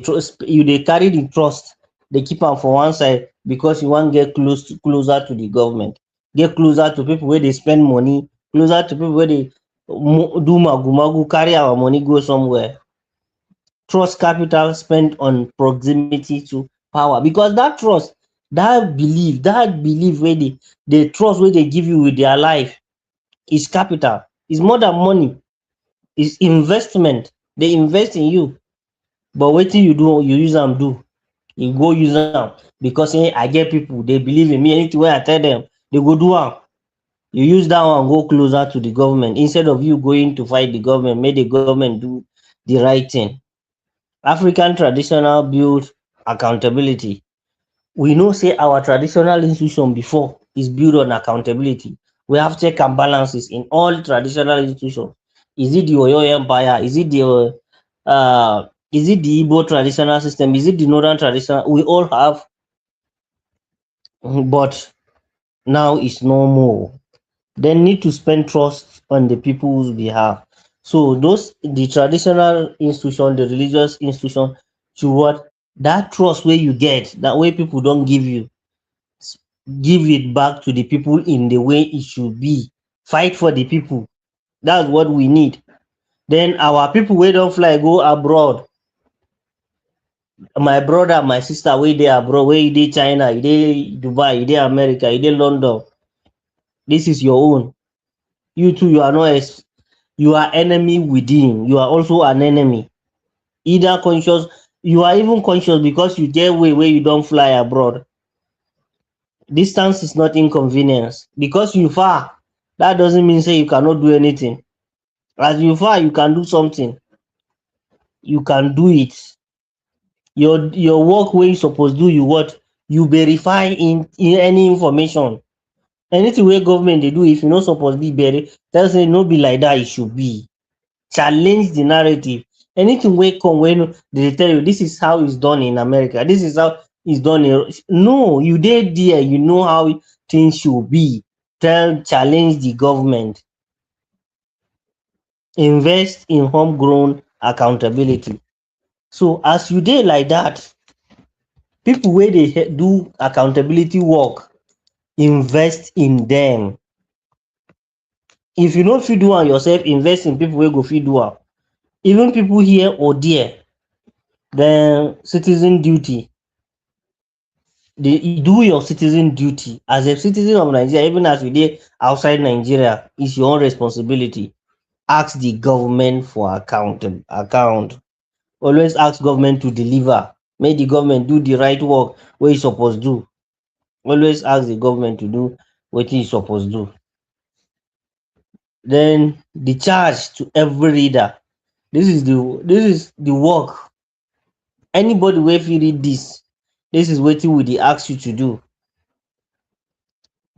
dey carry the trust, dey keep am for one side because you wan get closer to the government, get closer to people wey dey spend money, closer to people wey dey do magu carry our money go somewhere. Trust capital spent on proximity to power. Because that trust, that belief wey the trust wey they give you with their life is capital. Is more than money. Is investment. They invest in you. But wetin you do, you use am do. You go use am because I get people, they believe in me. Anything wey I tell them, they go do am. You use that one go closer to the government instead of you going to fight the government. Make the government do the right thing. African traditional build accountability. We know say our traditional institution before is built on accountability. We have check and balances in all traditional institutions. Is it the Oyo Empire? Is it the Igbo traditional system? Is it the Northern traditional? We all have, but now it's no more. They need to spend trust on the people's behalf. So the traditional institution, the religious institution, to what? That trust where you get, that way people don't give you, give it back to the people in the way it should be. Fight for the people. That's what we need. Then our people wey don't fly go abroad. My brother, my sister, wey dey abroad, wey dey China, e dey Dubai, e dey America, e dey London. This is your own. You too, you are not you are enemy within. You are also an enemy. Either conscious, you are even conscious because you get way where you don't fly abroad. Distance is not inconvenience. Because you far, that doesn't mean say you cannot do anything. As you far you can do something, you can do it. Your work wey you suppose do, you what, you verify in any information. Anything wey government dey do, if you no suppose be tell say no be like dat e should be. Challenge the narrative. Anything wey come wey no dey tell you this is how it's done in America, this is how it's done in, no, you dey there, you know how things should be. Challenge the government. Invest in homegrown accountability. So as you dey like dat, pipu wey dey do accountability work, invest in dem. If you no fit do am yourself, invest in pipu wey go fit do am. Even pipu here or there, den citizen duty. Do your citizen duty. As a citizen of Nigeria, even as you dey outside Nigeria, is your own responsibility. Ask the government for account. Always ask government to deliver. Make the government do the right work wey e suppose do. Always ask the government to do wetin e suppose do. Den the charge to every reader. This is the work. Anybody wey fit read this is wetin we dey ask you to do.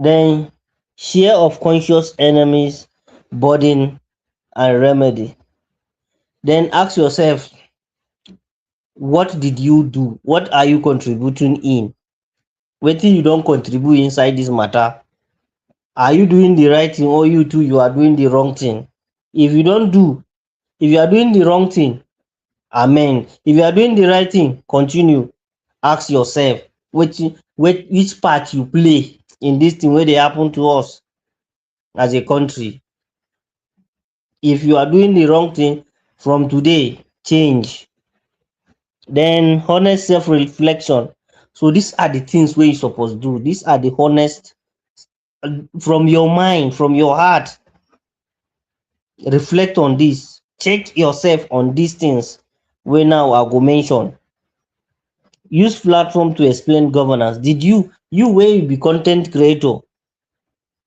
Den share of conscious enemies, burden and remedy. Den ask yourself, what did you do? What are you contributing in? Wetin you don contribute inside this matter? Are you doing the right thing, or you too you are doing the wrong thing? If you are doing the wrong thing, amend. If you are doing the right thing, continue. Ask yourself which part you play in this thing wey dey happen to us as a country. If you are doing the wrong thing, from today change. Den honest self reflection. So these are the things wey you suppose do. These are the honest, from your mind, from your heart. Reflect on this. Check yourself on these things wey now I go mention. Use platform to explain governance. Did you wey you be con ten t creator,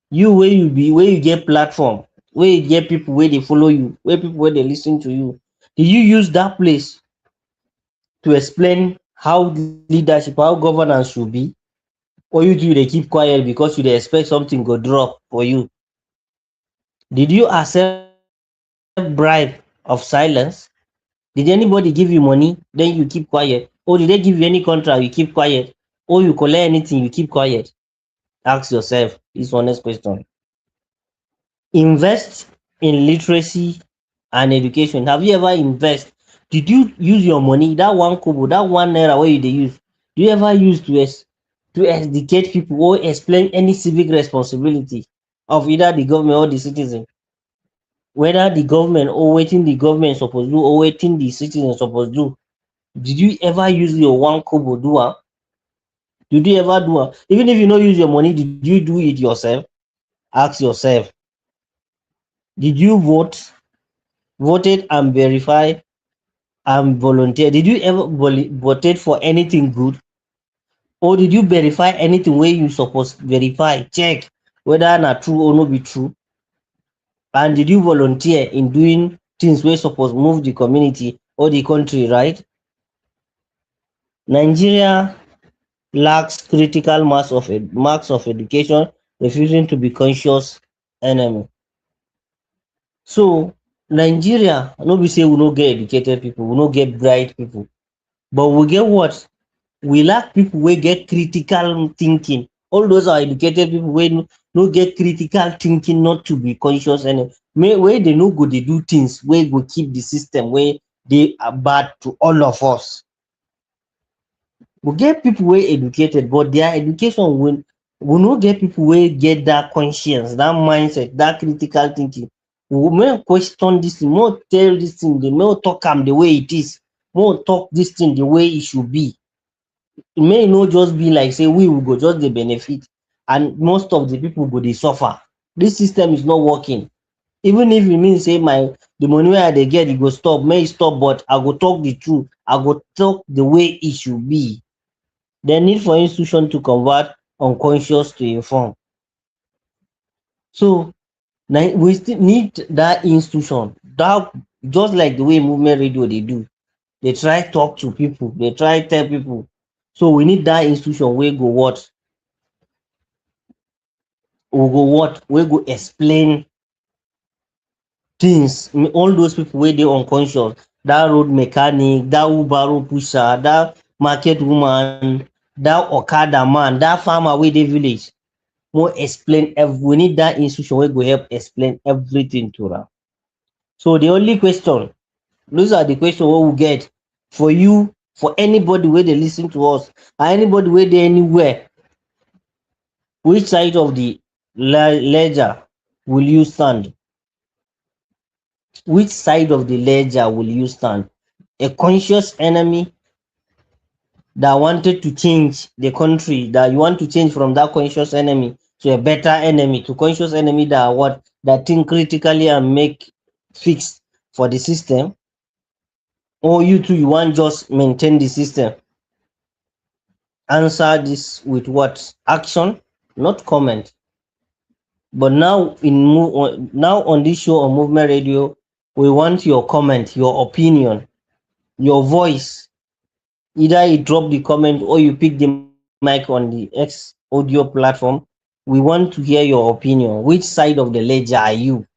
you wey you get platform, wey you get pipu wey dey follow you, wey pipu wey dey lis ten to you, did you use that place to explain how leadership, how governance should be? Or you too dey keep quiet because you dey expect something go drop for you? Did you accept bribe of silence? Did anybody give you money then you keep quiet? Or did they give you any contract you keep quiet? Or you collect anything you keep quiet? Ask yourself this honest question. Invest in literacy and education. Have you ever invest? Did you use your money, that one kobo, that one naira wey you dey use, do you ever use to educate people or explain any civic responsibility of either the government or the citizen? Whether the government or wetin the government suppose do or wetin the citizen suppose do. Did you ever use your one kobo do am? Did you ever do am? Even if you no use your money, did you do it yourself? Ask yourself. Did you voted and verify and volunteer? Did you ever voted for anything good? Or did you verify anything wey you suppose verify? Check whether na true or no be true. And did you volunteer in doing things wey suppose move the community or the country right? Nigeria lacks critical mass of education, refusing to be conscious enemy. So Nigeria, no be say we no get educated people, we no get bright people, but we get what? We lack people wey get critical thinking. All those are educated people wey no get critical thinking, not to be conscious enemy, wey dey no go dey do things wey go keep the system wey dey bad to all of us. We get people wey educated, but their education we no get people wey get that conscience, that mindset, that critical thinking. We may question this thing, more tell this thing, they may talk am the way it is, more talk this thing the way it should be. It may not just be like say we will go just the benefit and most of the people go dey suffer. This system is not working. Even if e mean say the money wey I dey get, e go stop, may e stop, but I go talk the truth, I go talk the way it should be. The need for institution to convert unconscious to inform. So we still need that institution, that just like the way movement radio they do, they try talk to people, they try tell people. So we need that institution wey go what, wey go explain things. All those people wey dey unconscious, that road mechanic, that wheelbarrow pusher, that market woman, that okada man, that farmer wey dey village, wan explain we need that institution wey go help explain everything to am. So the only question, those are the question wey we get for you, for anybody wey dey lis ten to us, and anybody wey dey anywhere. Which side of the ledger will you stand? Which side of the ledger will you stand? A conscious enemy that wanted to change the country, that you want to change from that conscious enemy to a better enemy, to conscious enemy that what, that think critically and make fix for the system, or you too you want just maintain the system? Answer this with what? Action, not comment. But now now on this show on Movement Radio, we want your comment, your opinion, your voice. Either you drop the comment or you pick the mic on the X audio platform. We want to hear your opinion. Which side of the ledger are you?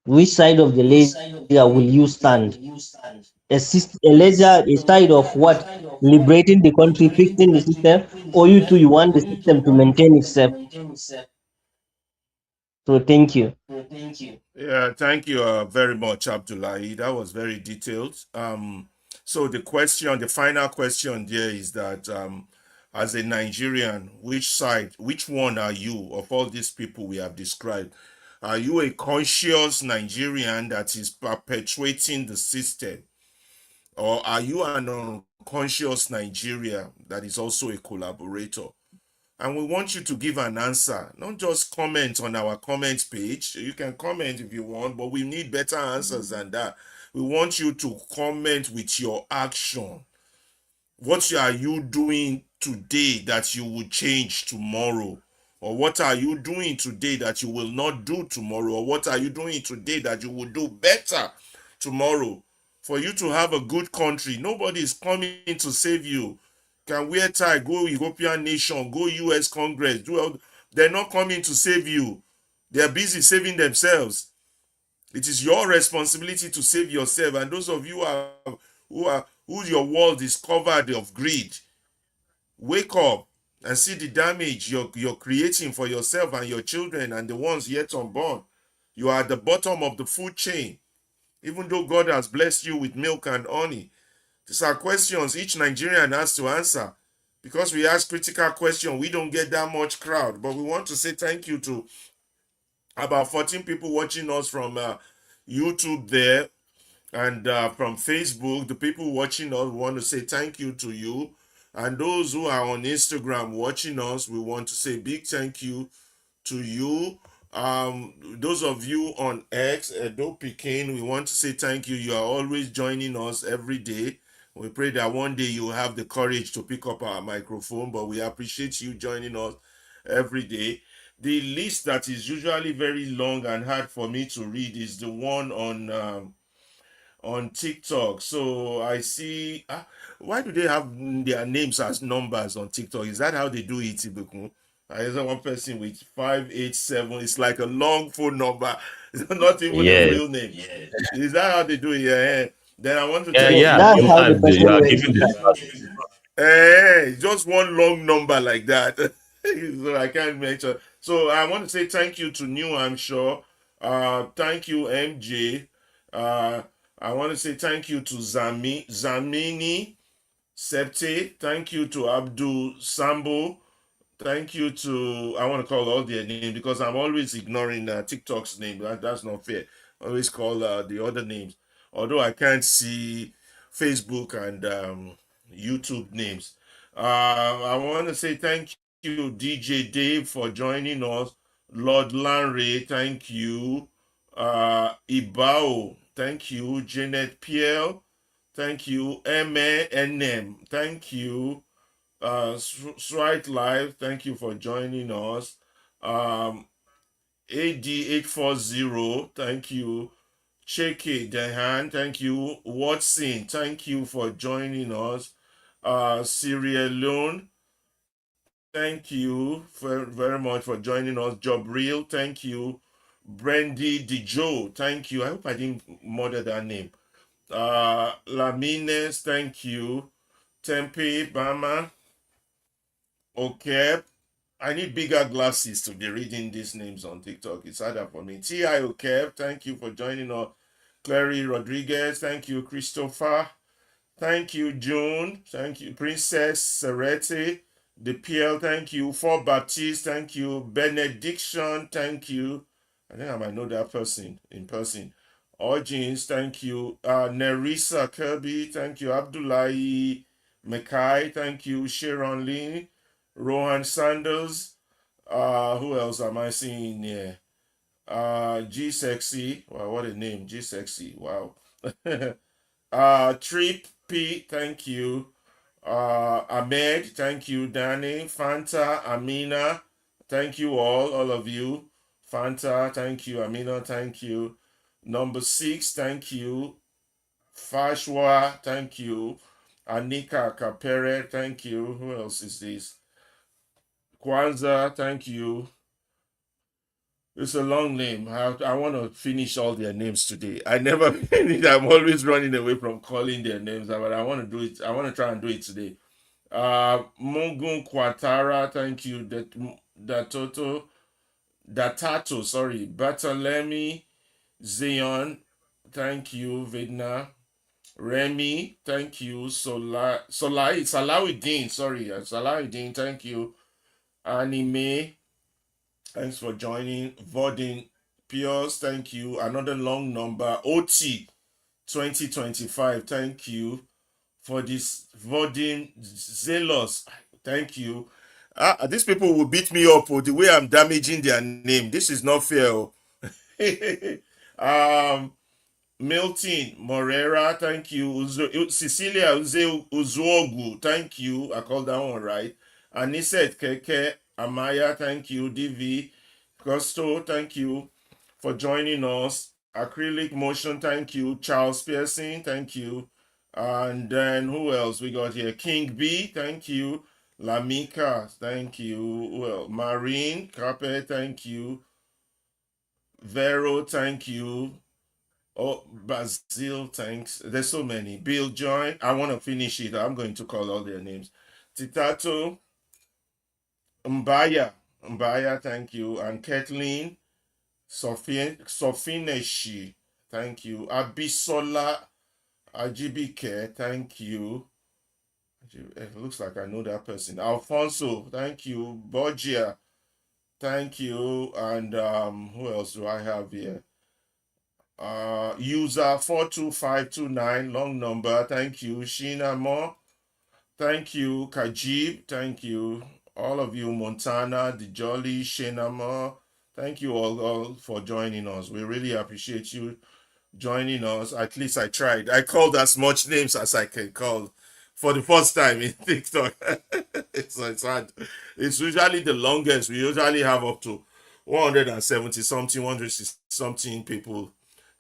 Which side of the ledger will you stand? A ledger, a side of what? Liberating the country, fixing the system, or you too you want the system to maintain itself. So thank you. Yeah, thank you very much, Abdullahi. That was very detailed. So the question, the final question there is that as a Nigerian, which side, which one are you of all these people we have described? Are you a conscious Nigerian that is perpetuating the system? Or are you an unconscious Nigeria that is also a collaborator? And we want you to give an answer, not just comment on our comment page. You can comment if you want, but we need better answers than that. We want you to comment with your action. What are you doing today that you will change tomorrow? Or what are you doing today that you will not do tomorrow? Or what are you doing today that you will do better tomorrow? For you to have a good country, nobody is coming to save you. Can wear tie, go European nation, go US Congress, they're not coming to save you. They're busy saving themselves. It is your responsibility to save yourself. And those of you who your world is covered of greed, wake up and see the damage you're creating for yourself and your children and the ones yet unborn. You are at the bottom of the food chain, even though God has blessed you with milk and honey. These are questions each Nigerian has to answer. Because we ask critical questions, we don't get that much crowd. But we want to say thank you to about 14 people watching us from YouTube there, and from Facebook. The people watching us, we want to say thank you to you. And those who are on Instagram watching us, we want to say big thank you to you. Those of you on X, Edo Pekin, we want to say thank you. You are always joining us every day. We pray that one day you will have the courage to pick up our microphone, but we appreciate you joining us every day. The list that is usually very long and hard for me to read is the one on TikTok. So I see. Why do they have their names as numbers on TikTok? Is that how they do it, Ibukun? I saw one person with 587. It's like a long phone number. It's not even a Yes. real name. Yes. Is that how they do it? Yeah. Then I want to Yeah, tell Yes, you to yeah. that's new. how the Sometimes you person are given the register. Just one long number like that. So I can't mention. So I want to say thank you to New Hampshire. Thank you, MJ. Uh, I want to say thank you to Zamini Septe. Thank you to Abdul Sambo. Thank you to, I want to call all their names because I'm always ignoring TikTok's name. That's not fair. I always call the other names. Although I can't see Facebook and YouTube names. I want to say thank you, DJ Dave, for joining us. Lord Lanre, thank you. Ibao, thank you. Janet Pierre, thank you. NM, thank you. Strike Live, thank you for joining us. AD840, thank you. Cheke Dehan, thank you. Watson, thank you for joining us. Sierra Leone, thank you very much for joining us. Jobril, thank you. Brandy Dijo, thank you. I hope I didn't murder that name. Lamines, thank you. Tempe, Bama, okay. I need bigger glasses to be reading these names on TikTok. It's harder for me. T.I. Okev, thank you for joining us. Clary Rodriguez, thank you. Christopher, thank you. June, thank you. Princess Serete, the PL, thank you. For Baptiste, thank you. Benediction, thank you. I think I might know that person in person. Origins, thank you. Nerissa Kirby, thank you. Abdullahi Mekai, thank you. Sharon Lee, Rohan Sanders. Who else am I seeing here? G Sexy. Wow, what a name. G Sexy. Wow. Trip P, thank you. Ahmed, thank you. Danny, Fanta, Amina, thank you all of you. Fanta, thank you. Amina, thank you. Number 6, thank you. Fashwa, thank you. Anika Kapere, thank you. Who else is this? Kwanzaa, thank you. It's a long name. I want to finish all their names today. I never finish. I'm always running away from calling their names, but I want to do it. I want to try and do it today. Mungun Quatara, thank you. Datoto, Datato, sorry. Batalemi, Zion, thank you. Vidna, Remy, thank you. Salahuddin, sorry. Salahuddin, thank you. Anime, thanks for joining. Vodin Piers, thank you. Another long number. OT 2025, thank you for this. Vodin Zealous, thank you. These people will beat me up for the way I'm damaging their name. This is not fair. um, Milton Morera, thank you. Cecilia Uzuogu, thank you. I called that one right. Aniset Keke Amaya, thank you. DV Gusto, thank you for joining us. Acrylic Motion, thank you. Charles Pearson, thank you. And then who else we got here? King B, thank you. Lamika, thank you. Well, Marine Carpe, thank you. Vero, thank you. Oh, Basil, thanks. There's so many. Bill Joy, I want to finish it. I'm going to call all their names. Titato, Mbaya, thank you. And Kathleen, Sofineshi, thank you. Abisola Ajibike, thank you. It looks like I know that person. Alfonso, thank you. Borgia, thank you. And who else do I have here? User 42529, long number, thank you. Sheena Mo, thank you. Kajib, thank you. All of you, Montana, the Jolly, Sheena Mo, thank you all for joining us. We really appreciate you joining us. At least I tried. I called as much names as I can call for the first time in TikTok. It's hard. It's usually the longest. We usually have up to 170 something, 160 something people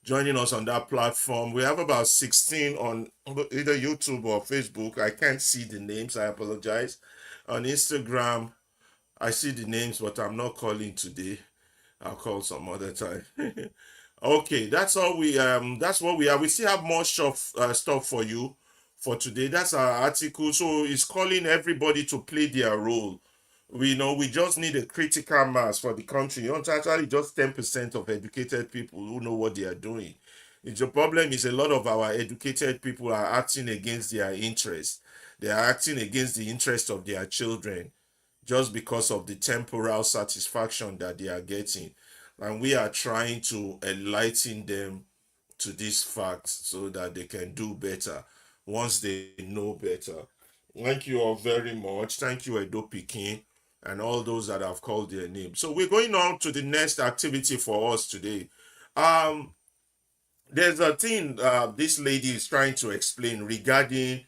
joining us on that platform. We have about 16 on either YouTube or Facebook. I can't see the names. I apologize. On Instagram, I see the names, but I'm not calling today. I'll call some other time. Okay, that's all that's what we have. We still have more stuff for you for today. That's our article. So it's calling everybody to play their role. We know we just need a critical mass for the country. It's actually just 10% of educated people who know what they are doing. The problem is a lot of our educated people are acting against their interests. They are acting against the interest of their children just because of the temporal satisfaction that they are getting. And we are trying to enlighten them to these facts so that they can do better once they know better. Thank you all very much. Thank you, Edo Pikin, and all those that have called their name. So we're going on to the next activity for us today. Um, there's a thing this lady is trying to explain regarding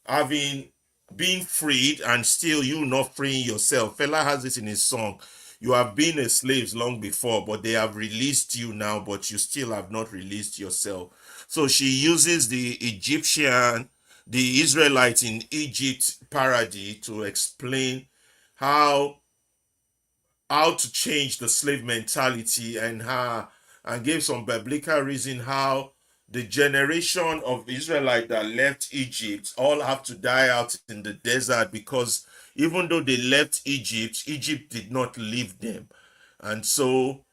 having been freed and still you not freeing yourself. Fella has this in his song. You have been a slave long before, but they have released you now, but you still have not released yourself. So she uses the Israelites in Egypt parody to explain how to change the slave mentality, and gave some biblical reason how the generation of Israelite that left Egypt all have to die out in the desert, because even though they left Egypt, Egypt did not leave them. And so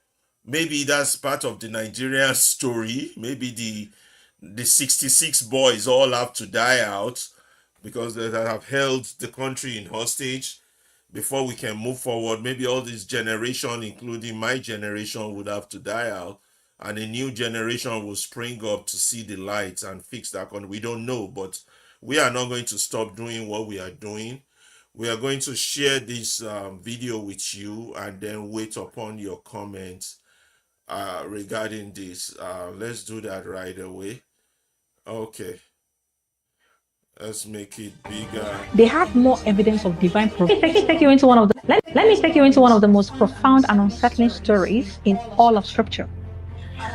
maybe that's part of the Nigerian story. Maybe the 66 boys all have to die out because they have held the country in hostage before we can move forward. Maybe all this generation, including my generation, would have to die out, and a new generation will spring up to see the light and fix that country. We don't know, but we are not going to stop doing what we are doing. We are going to share this video with you and then wait upon your comments regarding this. Let's do that right away. Okay. Let's make it bigger. They had more evidence of divine provision. Let me take you into one of the most profound and unsettling stories in all of Scripture.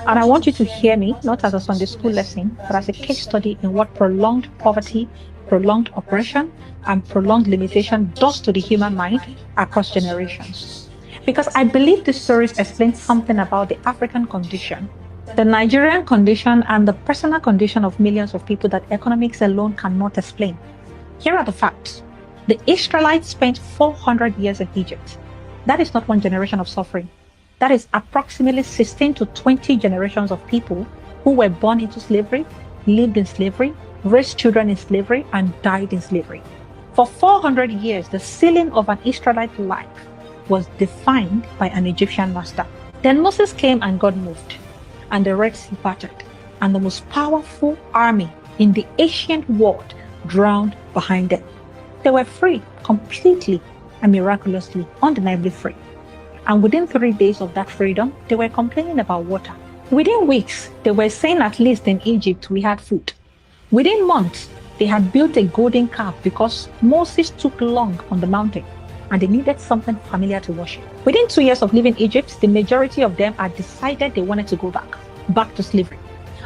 And I want you to hear me, not as a Sunday school lesson, but as a case study in what prolonged poverty, prolonged oppression, and prolonged limitation does to the human mind across generations. Because I believe these stories explain something about the African condition, the Nigerian condition, and the personal condition of millions of people that economics alone cannot explain. Here are the facts. The Israelites spent 400 years in Egypt. That is not one generation of suffering. That is approximately 16 to 20 generations of people who were born into slavery, lived in slavery, raised children in slavery, and died in slavery. For 400 years, the ceiling of an Israelite life was defined by an Egyptian master. Then Moses came and God moved, and the Red Sea parted, and the most powerful army in the ancient world drowned behind them. They were free, completely and miraculously, undeniably free. And within 3 days of that freedom, they were complaining about water. Within weeks, they were saying at least in Egypt we had food. Within months, they had built a golden calf because Moses took long on the mountain and they needed something familiar to worship. Within 2 years of leaving Egypt, the majority of them had decided they wanted to go back to slavery.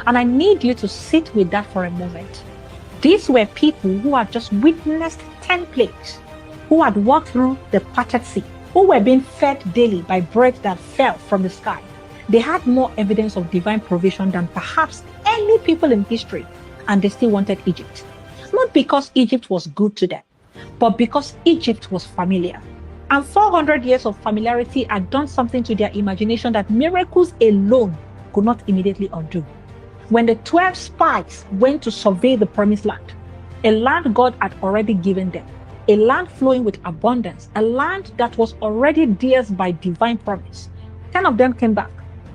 And I need you to sit with that for a moment. These were people who had just witnessed 10 plagues, who had walked through the parted sea, who were being fed daily by bread that fell from the sky. They had more evidence of divine provision than perhaps any people in history, and they still wanted Egypt. Not because Egypt was good to them, but because Egypt was familiar. And 400 years of familiarity had done something to their imagination that miracles alone could not immediately undo. When the 12 spies went to survey the promised land, a land God had already given them, a land flowing with abundance, a land that was already theirs by divine promise, 10 of them came back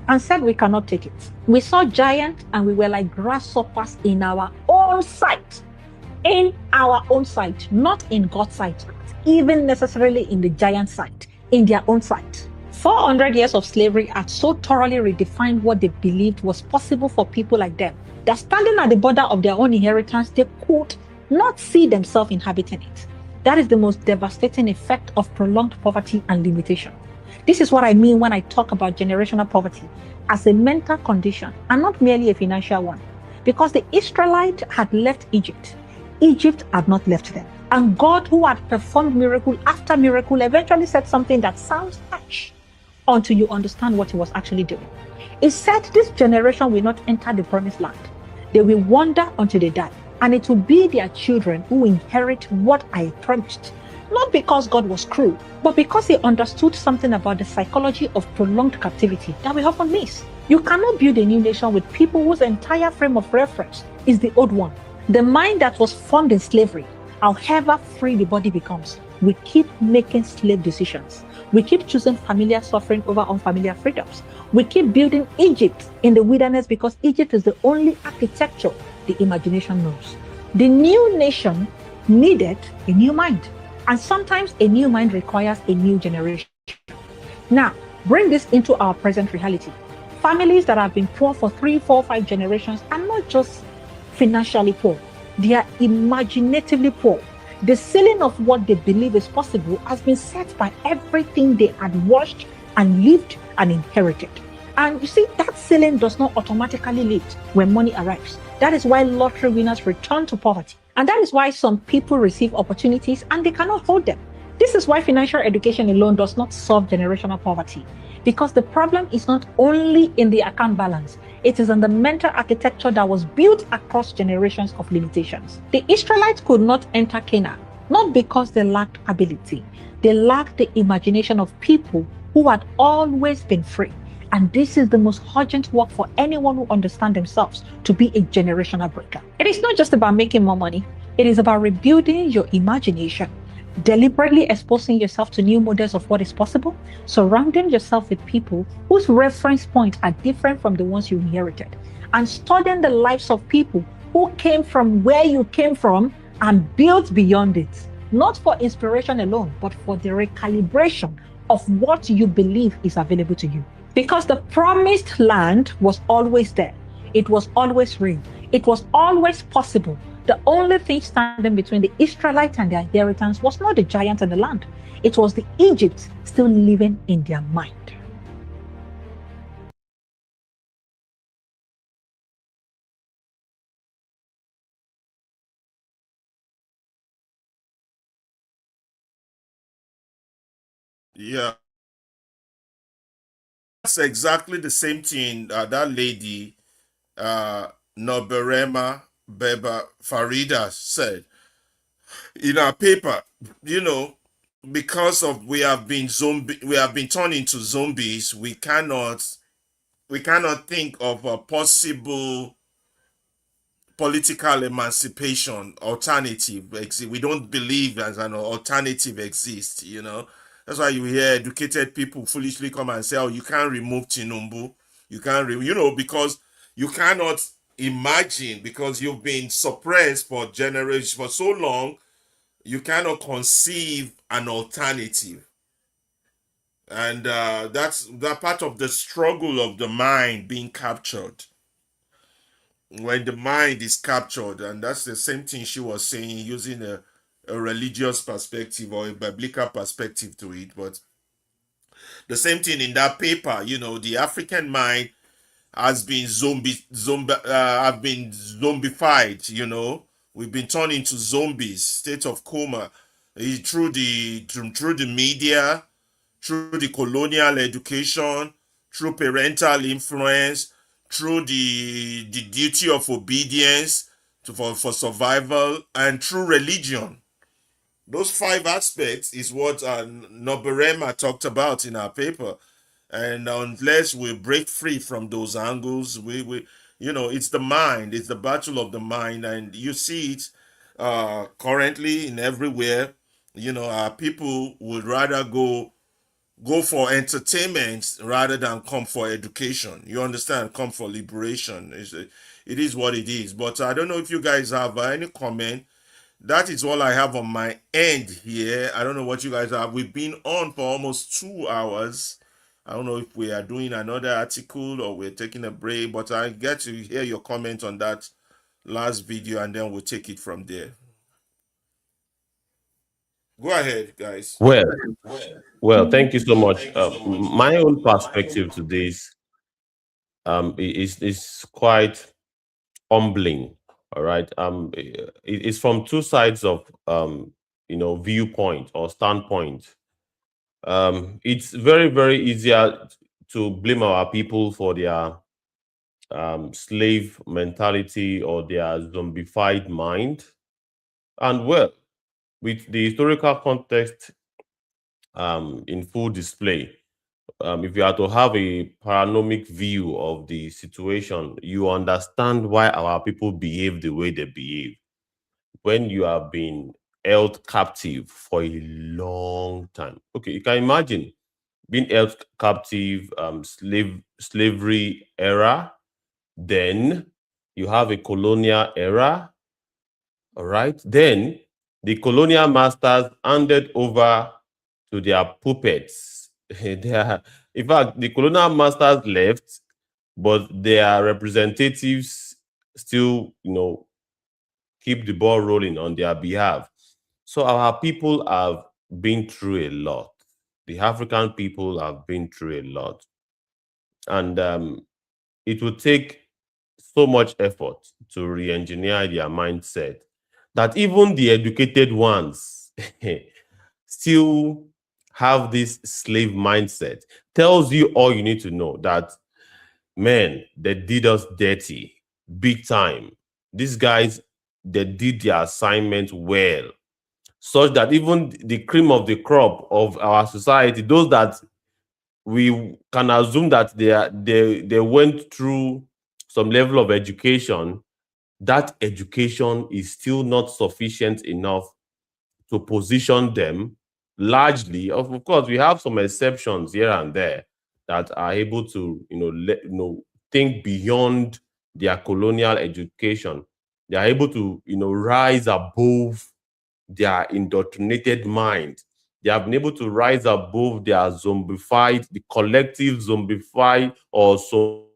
and said, "We cannot take it. We saw giants and we were like grasshoppers in our own sight." In our own sight, not in God's sight, even necessarily in the giant sight, in their own sight. 400 years of slavery had so thoroughly redefined what they believed was possible for people like them, that standing at the border of their own inheritance, they could not see themselves inhabiting it. That is the most devastating effect of prolonged poverty and limitation. This is what I mean when I talk about generational poverty as a mental condition and not merely a financial one. Because the Israelites had left Egypt, Egypt had not left them. And God, who had performed miracle after miracle, eventually said something that sounds harsh until you understand what he was actually doing. He said, "This generation will not enter the promised land. They will wander until they die. And it will be their children who inherit what I promised." Not because God was cruel, but because he understood something about the psychology of prolonged captivity that we often miss. You cannot build a new nation with people whose entire frame of reference is the old one. The mind that was formed in slavery, however free the body becomes, we keep making slave decisions. We keep choosing familiar suffering over unfamiliar freedoms. We keep building Egypt in the wilderness because Egypt is the only architecture the imagination knows. The new nation needed a new mind. And sometimes a new mind requires a new generation. Now, bring this into our present reality. Families that have been poor for 3, 4, 5 generations are not just financially poor. They are imaginatively poor. The ceiling of what they believe is possible has been set by everything they had watched and lived and inherited. And you see, that ceiling does not automatically lift when money arrives. That is why lottery winners return to poverty. And that is why some people receive opportunities and they cannot hold them. This is why financial education alone does not solve generational poverty. Because the problem is not only in the account balance, it is in the mental architecture that was built across generations of limitations. The Israelites could not enter Canaan, not because they lacked ability. They lacked the imagination of people who had always been free. And this is the most urgent work for anyone who understands themselves to be a generational breaker. It is not just about making more money. It is about rebuilding your imagination, deliberately exposing yourself to new models of what is possible, surrounding yourself with people whose reference points are different from the ones you inherited, and studying the lives of people who came from where you came from and built beyond it, not for inspiration alone, but for the recalibration of what you believe is available to you. Because the promised land was always there. It was always real. It was always possible. The only thing standing between the Israelites and their inheritance was not the giant in the land. It was the Egypt still living in their mind. Yeah, that's exactly the same thing that lady, uh, Noberema Beba Farida, said in our paper. You know, because of we have been turned into zombies. We cannot think of a possible political emancipation alternative. We don't believe as an alternative exists. That's why you hear educated people foolishly come and say, oh, you can't remove Tinubu. You can't because you cannot imagine, because you've been suppressed for generations, for so long. You cannot conceive an alternative. And that's that part of the struggle of the mind being captured. When the mind is captured, and that's the same thing she was saying, using a religious perspective or a biblical perspective to it. But the same thing in that paper, the African mind has been have been zombified. We've been turned into zombies, state of coma, through the media, through the colonial education, through parental influence, through the duty of obedience for survival, and through religion. Those five aspects is what Noberema talked about in our paper. And unless we break free from those angles, it's the mind, it's the battle of the mind, and you see it currently in everywhere. Our people would rather go for entertainment rather than come for education. You understand? Come for liberation. It is what it is. But I don't know if you guys have any comment. That is all I have on my end here. I don't know what you guys have. We've been on for almost 2 hours. I don't know if we are doing another article or we're taking a break, but I get to hear your comment on that last video, and then we'll take it from there. Go ahead, guys. Well, well, thank you so much. My own perspective to this is quite humbling. All right. It's from two sides of viewpoint or standpoint. It's very, very easier to blame our people for their slave mentality or their zombified mind. And well, with the historical context in full display, if you are to have a panoramic view of the situation, you understand why our people behave the way they behave. When you have been held captive for a long time. Okay, you can imagine being held captive, slavery era. Then you have a colonial era. All right. Then the colonial masters handed over to their puppets. In fact, the colonial masters left, but their representatives still, keep the ball rolling on their behalf. So our people have been through a lot. The African people have been through a lot. And it would take so much effort to re engineer their mindset that even the educated ones still have this slave mindset. Tells you all you need to know that, man, they did us dirty, big time. These guys, they did their assignment well, such that even the cream of the crop of our society, those that we can assume that they went through some level of education, that education is still not sufficient enough to position them largely. Of course, we have some exceptions here and there that are able to, think beyond their colonial education. They are able to, rise above their indoctrinated mind. They have been able to rise above their zombified, the collective zombified or so.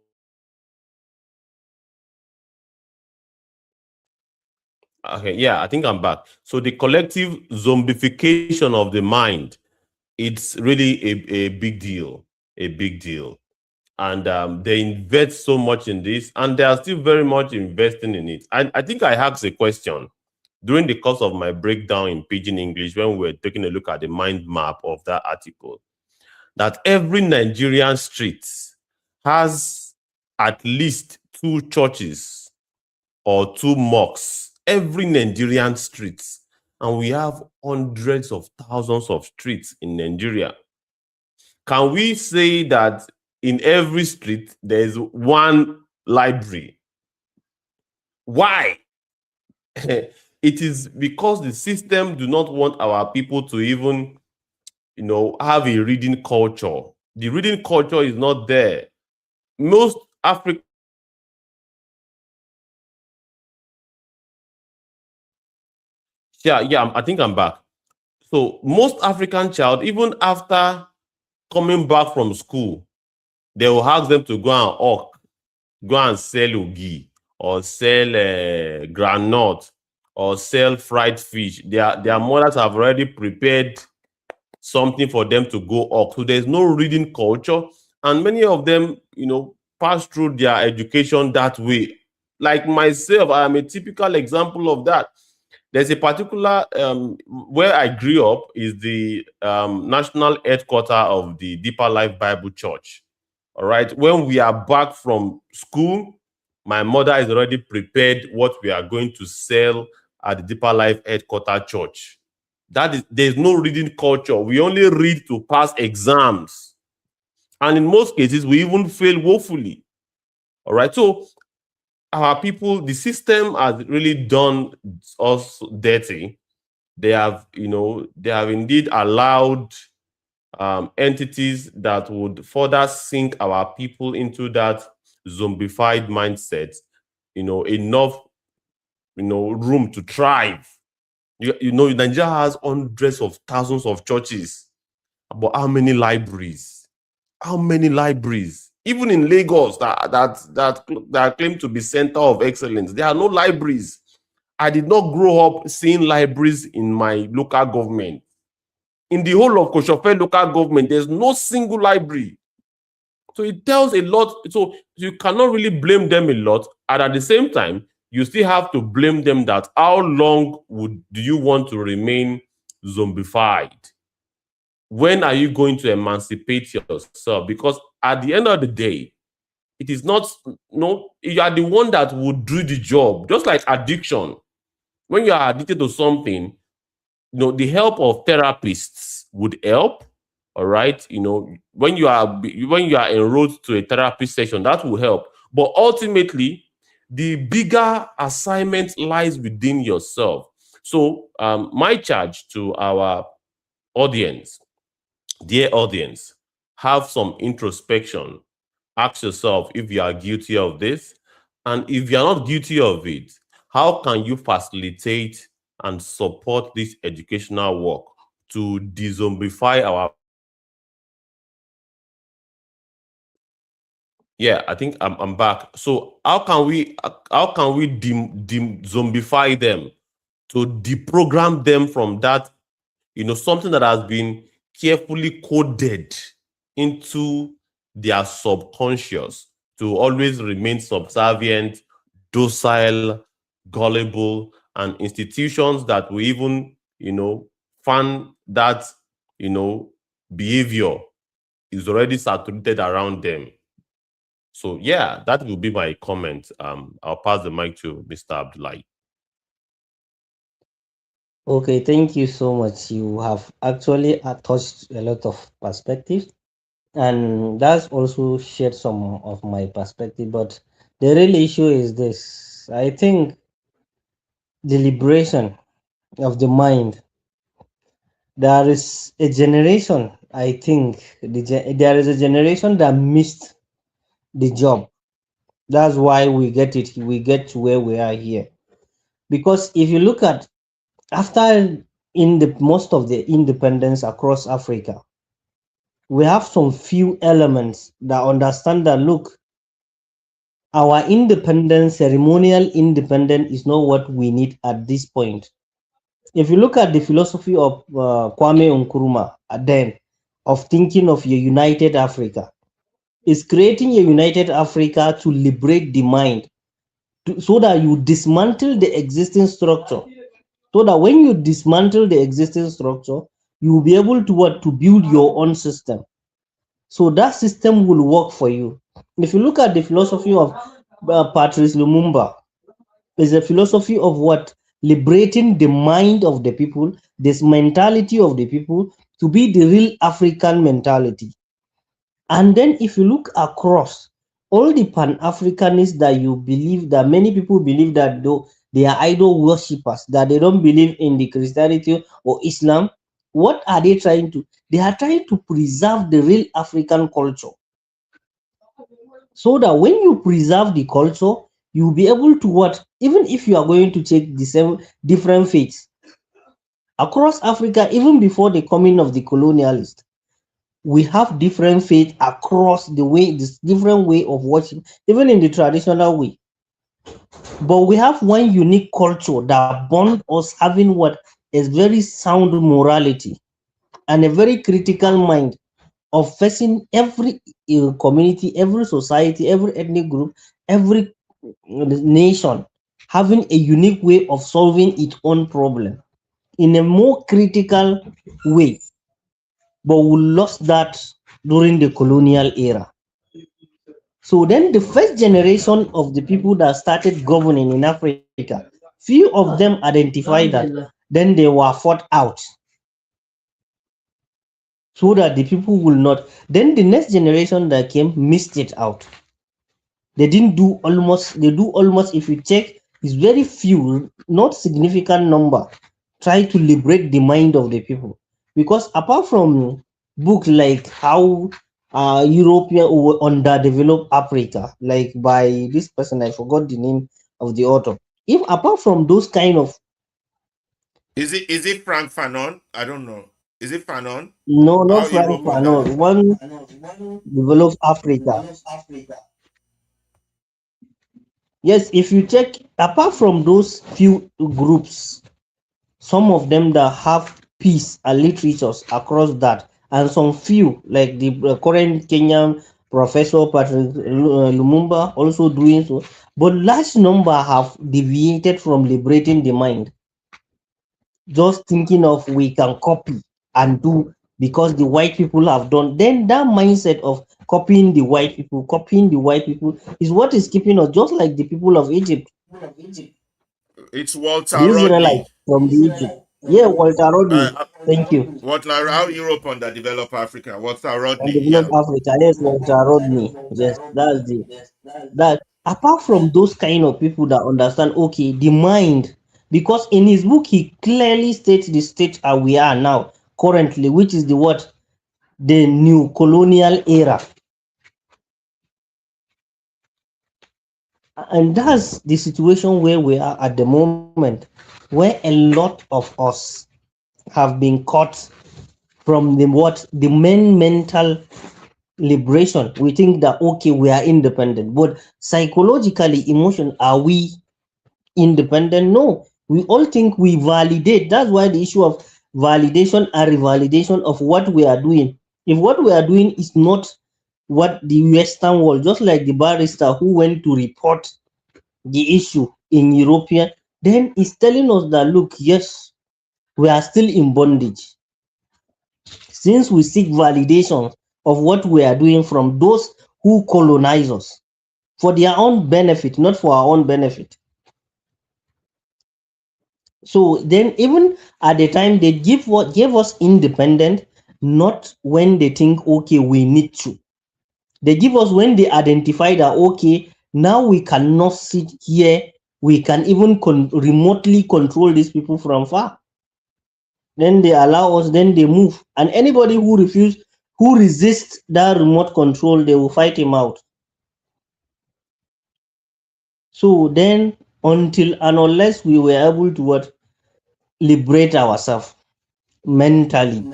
Okay, yeah, I think I'm back. So the collective zombification of the mind, it's really a big deal, a big deal. And they invest so much in this, and they are still very much investing in it. I think I asked a question during the course of my breakdown in Pidgin English when we were taking a look at the mind map of that article, that every Nigerian street has at least two churches or two mosques, every Nigerian street. And we have hundreds of thousands of streets in Nigeria. Can we say that in every street there's one library? Why? It is because the system do not want our people to even, have a reading culture. The reading culture is not there. Most African, yeah, I think I'm back. So most African child, even after coming back from school, they will ask them to go and hawk, go and sell ugi or sell granite or sell fried fish. Their mothers have already prepared something for them to go up. So there's no reading culture. And many of them, pass through their education that way. Like myself, I am a typical example of that. There's a particular where I grew up is the national headquarter of the Deeper Life Bible Church. All right. When we are back from school, my mother is already prepared what we are going to sell at the Deeper Life Headquarter Church. That is, there's no reading culture. We only read to pass exams. And in most cases, we even fail woefully. All right. So our people, the system has really done us dirty. They have, they have indeed allowed entities that would further sink our people into that zombified mindset, enough, room to thrive. Nigeria has hundreds of thousands of churches, but how many libraries? How many libraries? Even in Lagos, that claim to be center of excellence, there are no libraries. I did not grow up seeing libraries in my local government. In the whole of Koshofe local government, there's no single library. So it tells a lot. So you cannot really blame them a lot. And at the same time, you still have to blame them that how long do you want to remain zombified? When are you going to emancipate yourself? Because at the end of the day, it is not, no, you are the one that would do the job, just like addiction. When you are addicted to something, the help of therapists would help. All right, when you are enrolled to a therapy session, that will help. But ultimately, the bigger assignment lies within yourself. So my charge to our audience, dear audience, have some introspection. Ask yourself if you are guilty of this, and if you are not guilty of it, how can you facilitate and support this educational work to dezombify our. Yeah, I think I'm back. So how can we zombify them? to deprogram them from that, something that has been carefully coded into their subconscious to always remain subservient, docile, gullible, and institutions that will even, fund that, you know, behavior is already saturated around them. So yeah, that will be my comment. I'll pass the mic to Mr. Abdullahi. Okay, thank you so much. You have actually touched a lot of perspectives, and that's also shared some of my perspective. But the real issue is this: I think the liberation of the mind. There is a generation. I think there is a generation that missed the job. That's why we get it. We get to where we are here. Because if you look at after in the most of the independence across Africa, we have some few elements that understand that look, our independence, ceremonial independence, is not what we need at this point. If you look at the philosophy of Kwame Nkrumah, then of thinking of a united Africa, is creating a united Africa to liberate the mind, so that you dismantle the existing structure. So that when you dismantle the existing structure, you will be able to what to build your own system. So that system will work for you. If you look at the philosophy of Patrice Lumumba, is a philosophy of what liberating the mind of the people, this mentality of the people to be the real African mentality. And then if you look across all the pan-Africanists that you believe, that many people believe that though they are idol worshippers, that they don't believe in the Christianity or Islam, what are they trying to? They are trying to preserve the real African culture. So that when you preserve the culture, you'll be able to what, even if you are going to take the same different faiths across Africa, even before the coming of the colonialists, we have different faith across the way, this different way of worship, even in the traditional way. But we have one unique culture that bond us having what is very sound morality and a very critical mind of facing every community, every society, every ethnic group, every nation having a unique way of solving its own problem in a more critical way. But we lost that during the colonial era. So then the first generation of the people that started governing in Africa, few of them identified that then they were fought out so that the people will not. Then the next generation that came missed it out. They didn't do almost, they do almost, if you check, it's very few, not significant number, try to liberate the mind of the people. Because apart from books like how European or underdeveloped Africa, like by this person, I forgot the name of the author. If apart from those kind of, Is it Frank Fanon? I don't know. Is it Fanon? no, not How Frank Europe under Fanon, one developed Africa. Yes, if you check, apart from those few groups, some of them that have peace and literatures across that, and some few like the current Kenyan professor Patrick Lumumba also doing so, but large number have deviated from liberating the mind, just thinking of we can copy and do because the white people have done. Then that mindset of copying the white people is what is keeping us, just like the people of Egypt, It's the Walter Israelites Rodney. from the Egypt. Yeah, Walter Rodney. Uh, Thank you. Walter, how Europe underdeveloped Africa? Walter And Rodney. develop Yeah. Africa. Yes, Walter Rodney. Yes, that's the that. Apart from those kind of people that understand, okay, the mind, because in his book he clearly states the state we are now currently, which is the what, the new colonial era, and that's the situation where we are at the moment, where a lot of us have been caught from the what, the main mental liberation. We think that okay, we are independent, but psychologically, emotion, are we independent? No, We all think we validate. That's why the issue of validation and revalidation of what we are doing. If what we are doing is not what the Western world, just like the barrister who went to report the issue in European, then is telling us that look, yes, we are still in bondage. Since we seek validation of what we are doing from those who colonize us for their own benefit, not for our own benefit. So then, even at the time they give what gave us independent, not when they think okay we need to. They give us when they identify that okay now we cannot sit here. We can even remotely control these people from far. Then they allow us. Then they move, and anybody who who resists that remote control, they will fight him out. So then, until and unless we were able to what liberate ourselves mentally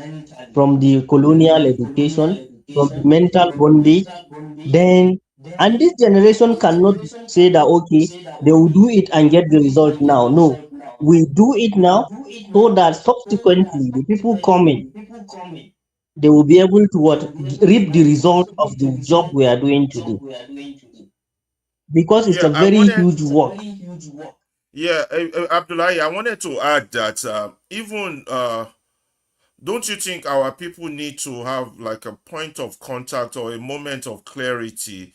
from the colonial education, from the mental bondage, then and this generation cannot say that okay, they will do it and get the result now. No, we do it now so that subsequently the people coming they will be able to what reap the result of the job we are doing today because it's Yeah, a I very wanted. huge work. Yeah, Abdullahi, I wanted to add that even don't you think our people need to have like a point of contact or a moment of clarity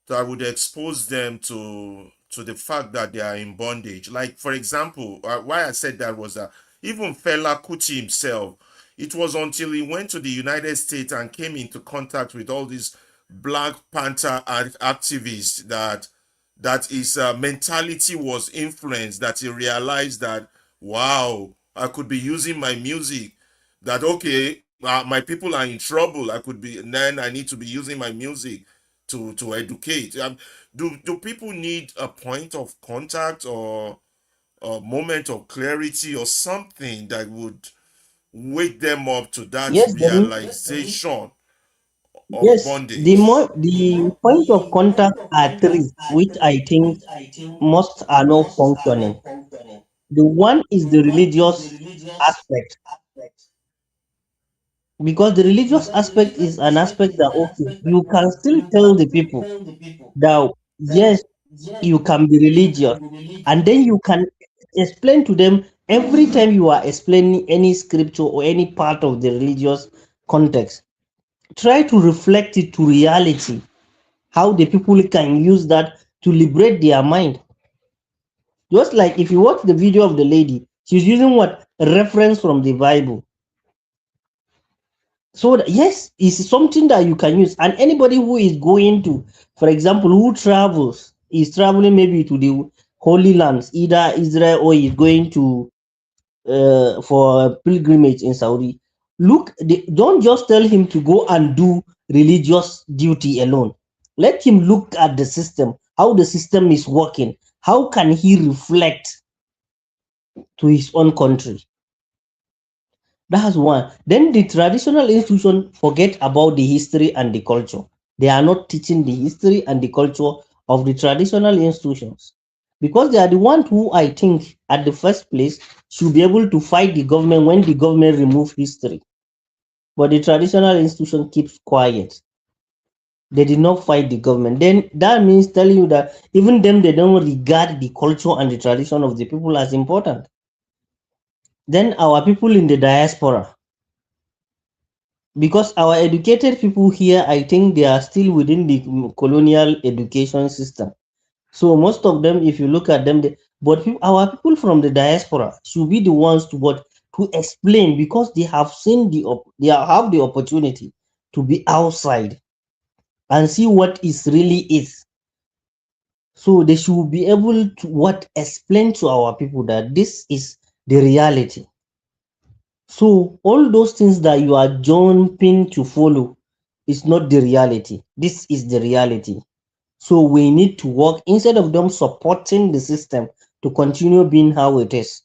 that would expose them to the fact that they are in bondage? Like, for example, why I said that was that even Fela Kuti himself, it was until he went to the United States and came into contact with all these Black Panther activists that his mentality was influenced, that he realized that wow, I could be using my music, that okay, my people are in trouble, I could be, and then I need to be using my music to educate. Do people need a point of contact or a moment of clarity or something that would wake them up to that Yes, realization of yes. The bondage? more the point of contact are three, which I think most are not functioning. The one is the religious aspect, because the religious aspect is an aspect that okay, you can still tell the people that yes, you can be religious, and then you can explain to them every time you are explaining any scripture or any part of the religious context. Try to reflect it to reality, how the people can use that to liberate their mind. Just like if you watch the video of the lady, she's using what reference from the Bible. So yes, it's something that you can use. And anybody who is going to, for example, who travels, is traveling maybe to the Holy Lands, either Israel or is going to for a pilgrimage in Saudi. Look, don't just tell him to go and do religious duty alone. Let him look at the system, how the system is working. How can he reflect to his own country? That's one. Then the traditional institution forget about the history and the culture. They are not teaching the history and the culture of the traditional institutions because they are the ones who I think at the first place should be able to fight the government when the government remove history. But the traditional institution keeps quiet. They did not fight the government. Then that means telling you that even them they don't regard the culture and the tradition of the people as important. Then our people in the diaspora, because our educated people here, I think they are still within the colonial education system. So most of them, if you look at them, but our people from the diaspora should be the ones to what to explain because they have seen they have the opportunity to be outside and see what is really is. So they should be able to what explain to our people that this is the reality. So all those things that you are jumping to follow is not the reality. This is the reality. So we need to work instead of them supporting the system to continue being how it is.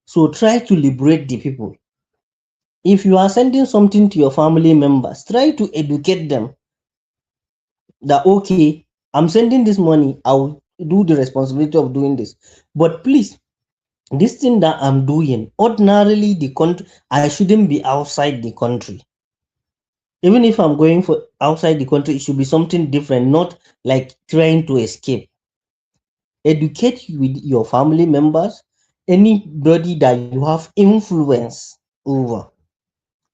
So try to liberate the people. If you are sending something to your family members, try to educate them that okay, I'm sending this money, I'll do the responsibility of doing this. But please This thing that I'm doing, ordinarily the country, I shouldn't be outside the country. Even if I'm going for outside the country, it should be something different, not like trying to escape. Educate with your family members, anybody that you have influence over,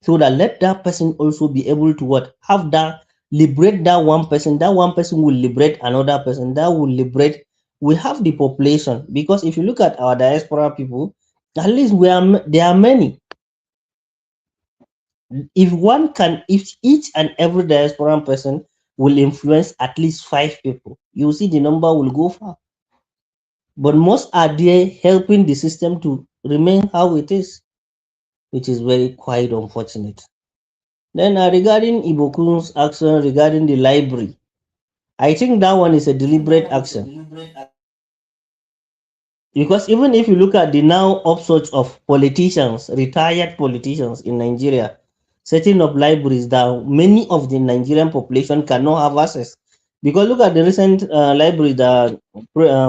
so that let that person also be able to what have that, liberate that one person. That one person will liberate another person, that will liberate. We have the population, because if you look at our diaspora people, at least there are many. If one can, if each and every diaspora person will influence at least 5 people, you see the number will go far. But most are there helping the system to remain how it is, which is very quite unfortunate. Then regarding Ibokun's action regarding the library, I think that one is a deliberate action, because even if you look at the now upsurge of politicians, retired politicians in Nigeria, setting up libraries that many of the Nigerian population cannot have access. Because look at the recent library that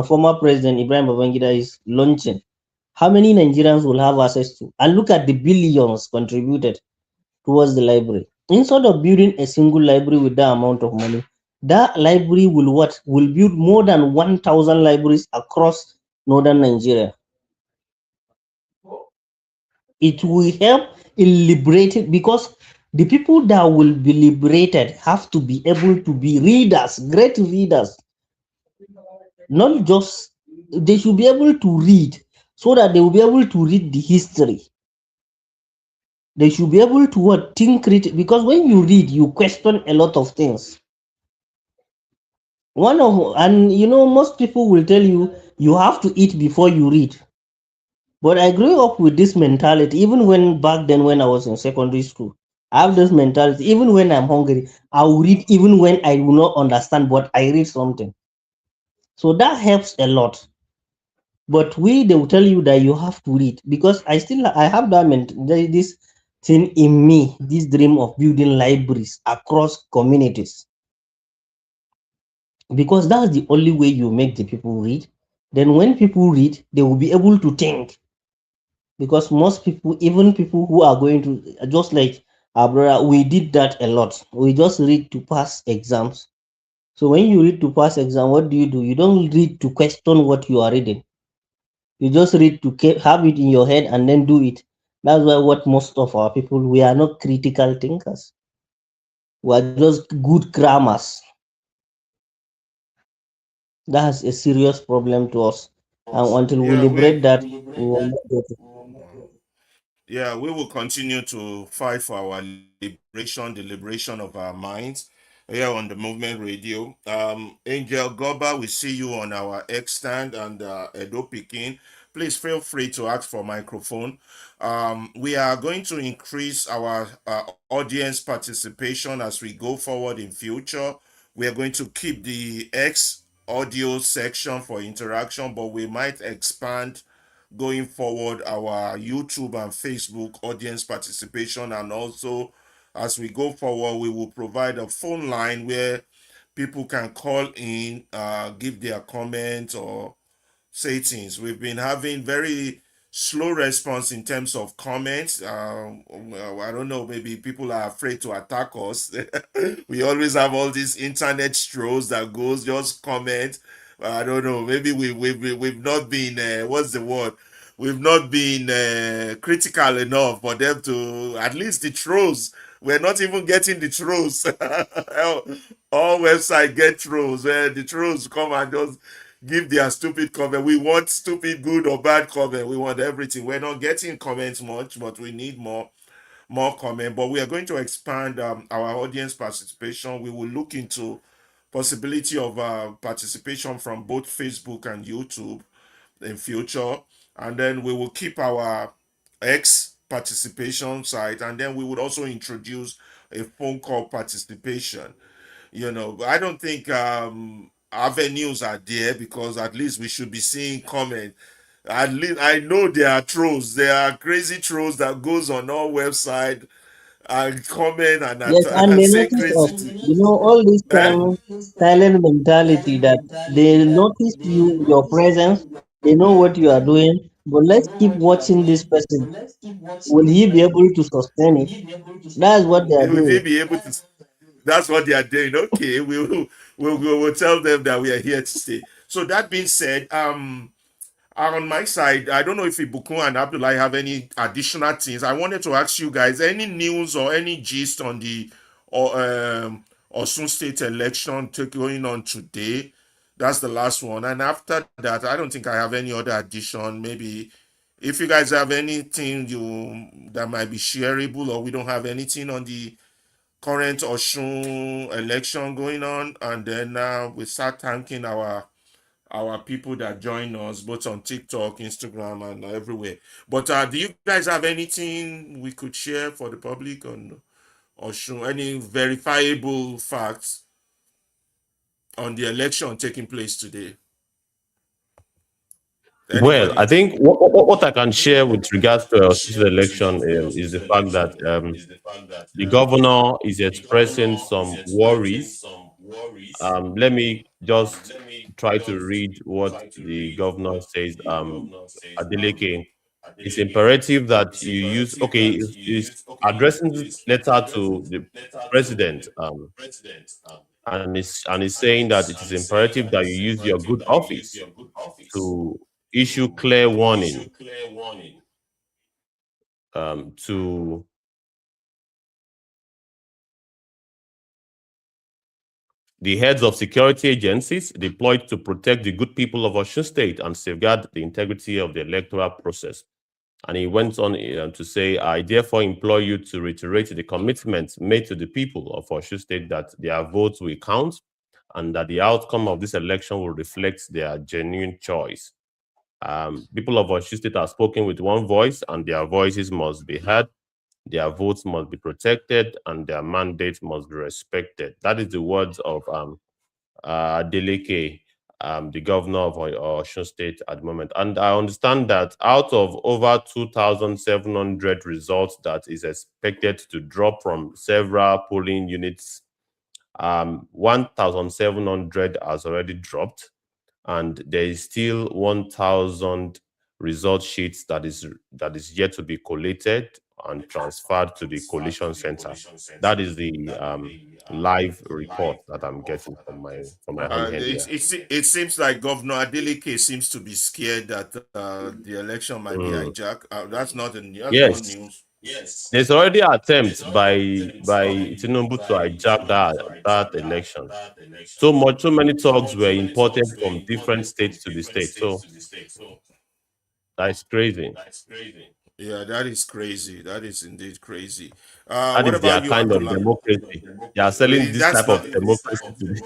former President Ibrahim Babangida is launching. How many Nigerians will have access to? And look at the billions contributed towards the library. Instead of building a single library with that amount of money, that library will what? Will build more than 1,000 libraries across northern Nigeria. It will help in liberating, because the people that will be liberated have to be able to be readers, great readers, not just, they should be able to read, so that they will be able to read the history. They should be able to what, think critically, because when you read, you question a lot of things. One of, and most people will tell you you have to eat before you read. But I grew up with this mentality, even when back then when I was in secondary school. I have this mentality, even when I'm hungry, I will read even when I will not understand, but I read something. So that helps a lot. But they will tell you that you have to read, because I have this thing in me, this dream of building libraries across communities, because that's the only way you make the people read. Then when people read, they will be able to think, because most people, even people who are going to, just like our brother, we did that a lot. We just read to pass exams. So when you read to pass exam, what do? You don't read to question what you are reading. You just read to have it in your head and then do it. That's why what most of our people, we are not critical thinkers. We are just good grammars. That's a serious problem to us. And until we Yeah, liberate that, we will not get it. yeah, we will continue to fight for our liberation, the liberation of our minds here on the Movement Radio. Angel Goba, we see you on our X stand, and Edo Pikin. Please feel free to ask for microphone. We are going to increase our audience participation as we go forward in future. We are going to keep the X audio section for interaction, but we might expand going forward our YouTube and Facebook audience participation. And also, as we go forward, we will provide a phone line where people can call in, give their comments or say things. We've been having very slow response in terms of comments. Well, I don't know, maybe people are afraid to attack us. We always have all these internet trolls that goes just comment. I don't know, maybe we've not been what's the word, we've not been critical enough for them to, at least the trolls, we're not even getting the trolls. All website get trolls, where the trolls come and just give their stupid comment. We want stupid, good or bad comment. We want everything. We're not getting comments much, but we need more comment. But we are going to expand our audience participation. We will look into possibility of participation from both Facebook and YouTube in future, and then we will keep our X participation site, and then we would also introduce a phone call participation. I don't think avenues are there, because at least we should be seeing comment. At least I know there are trolls, there are crazy trolls that goes on our website and comment and, Yes, and and they say notice us. crazy things. All this Eh? silent mentality, that they notice you, your presence, they know what you are doing. But let's keep watching this person. Will he be able to sustain it? That's what they are Will they doing. be able to? That's what they are doing. Okay, we'll tell them that we are here to stay. So that being said, on my side, I don't know if Ibukun and Abdullah have any additional things. I wanted to ask you guys any news or any gist on the or Osun State election going on today. That's the last one. And after that, I don't think I have any other addition. Maybe if you guys have anything you that might be shareable, or we don't have anything on the current Osun election going on, and then now we start thanking our people that join us both on TikTok, Instagram, and everywhere. But do you guys have anything we could share for the public on Osun? Any verifiable facts on the election taking place today? Well, I Anybody? think what I can share with regards to this election is the fact that the governor is expressing some worries. Let me just try to read what the governor says. Adeleke, it's imperative that you use. Okay, is addressing this letter to the president, and is saying that it is imperative that you use your good office to issue clear warning to the heads of security agencies deployed to protect the good people of Osun State and safeguard the integrity of the electoral process. And he went on to say, I therefore implore you to reiterate the commitment made to the people of Osun State that their votes will count and that the outcome of this election will reflect their genuine choice. People of Osun State are spoken with one voice, and their voices must be heard. Their votes must be protected, and their mandate must be respected. That is the words of Deleke, the governor of Osun State at the moment. And I understand that out of over 2,700 results that is expected to drop from several polling units, 1,700 has already dropped, and there is still 1,000 result sheets that is yet to be collated and transferred to the collation center. That is the live report that I'm getting from my home head here. It seems like Governor Adeleke seems to be scared that the election might be Mm. hijacked. That's not Yes, news. there's already attempts by Tinubu to hijack that election. So many talks were imported from different states to the state. So that's crazy. Yeah, that is crazy. That is indeed crazy. That What is their about you, kind of Abdullah? democracy. They are selling this That's type not of democracy to the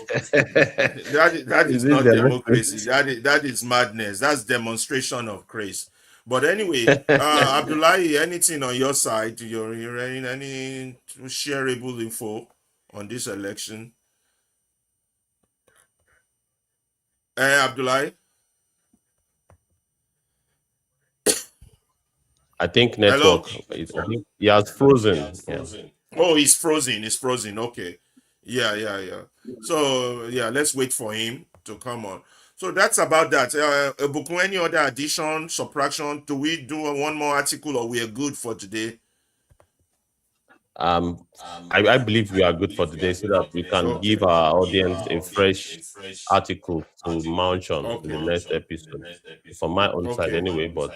that is is this not democracy? democracy. That is madness. That's demonstration of grace. But anyway, Abdullahi, anything on your side? You're hearing any shareable info on this election? Abdullahi, I think hello. network. I think he has frozen. Yeah. Oh, he's frozen. He's frozen. Okay. Yeah, yeah, yeah. So yeah, let's wait for him to come on. So that's about that. Ebukun, any other addition, subtraction? Do we do one more article, or we are good for today? Um, I believe we are good for today, so that we can give our audience a fresh article to munch on in the next episode. From my own side, anyway. But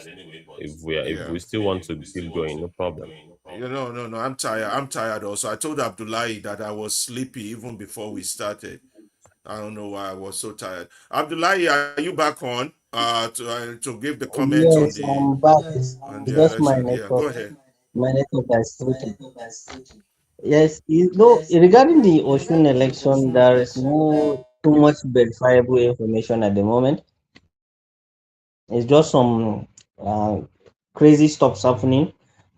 if we still want to keep going, no problem. No. I'm tired. I'm tired also. I told Abdullahi that I was sleepy even before we started. I don't know why I was so tired. Abdullahi, are you back on? To give the comments on Yes, the I'm back. It's just my election. Yeah, go network. ahead. My network has switched. Yes, regarding the Ocean election, there is no too much verifiable information at the moment. It's just some uh, crazy stuff happening.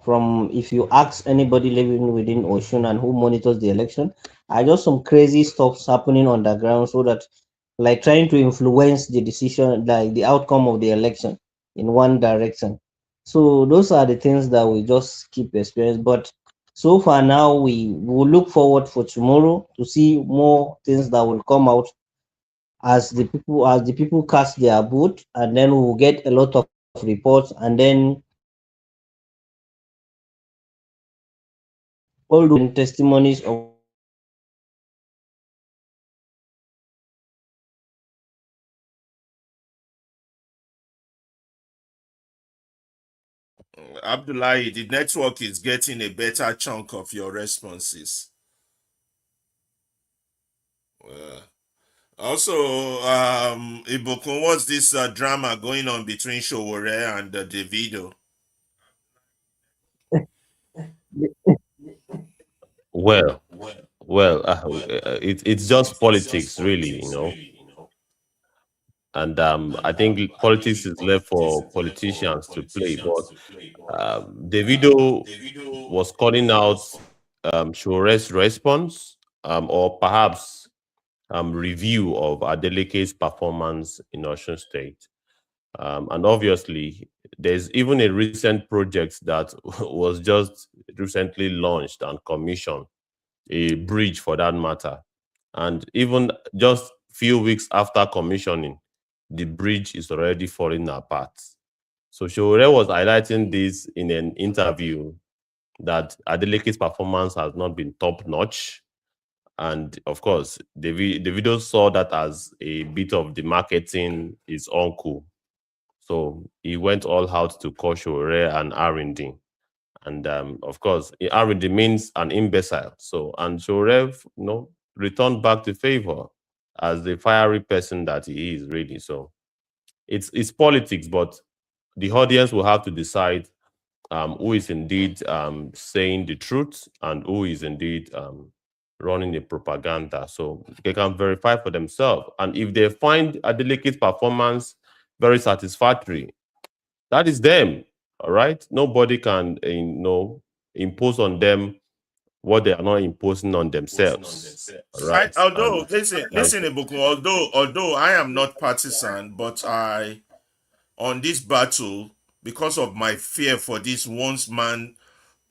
From if you ask anybody living within Ocean and who monitors the election, are just some crazy stuff happening on the ground, so that like trying to influence the decision, like the outcome of the election in one direction. So those are the things that we just keep experiencing. But so far now, we will look forward for tomorrow to see more things that will come out as the people cast their vote, and then we will get a lot of reports, and then all those testimonies of Abdullahi, the network is getting a better chunk of your responses. Uh, Also, Ibukun, what's this drama going on between Showore and Davido? Well, it's just politics, really, and I think politics is left for politicians to play. But Davido was calling out Shore's response, or perhaps review of Adeleke's performance in Osun State. And obviously, there's even a recent project that was just recently launched and commissioned, a bridge for that matter. And even just few weeks after commissioning, the bridge is already falling apart. So Showore was highlighting this in an interview that Adeleke's performance has not been top notch. And of course, the video saw that as a bit of the marketing his uncle. So he went all out to call Showore and R&D. And of course, R&D means an imbecile. So, and Showore, returned back to favor as the fiery person that he is, really. So it's politics, but the audience will have to decide who is indeed saying the truth and who is indeed running the propaganda. So they can verify for themselves. And if they find Adeleke's performance very satisfactory, that is them. All right. Nobody can, impose on them what they are not imposing on themselves. All I, right. although And listen, that's listen, Ibukun, although I am not partisan, but I on this battle because of my fear for this once man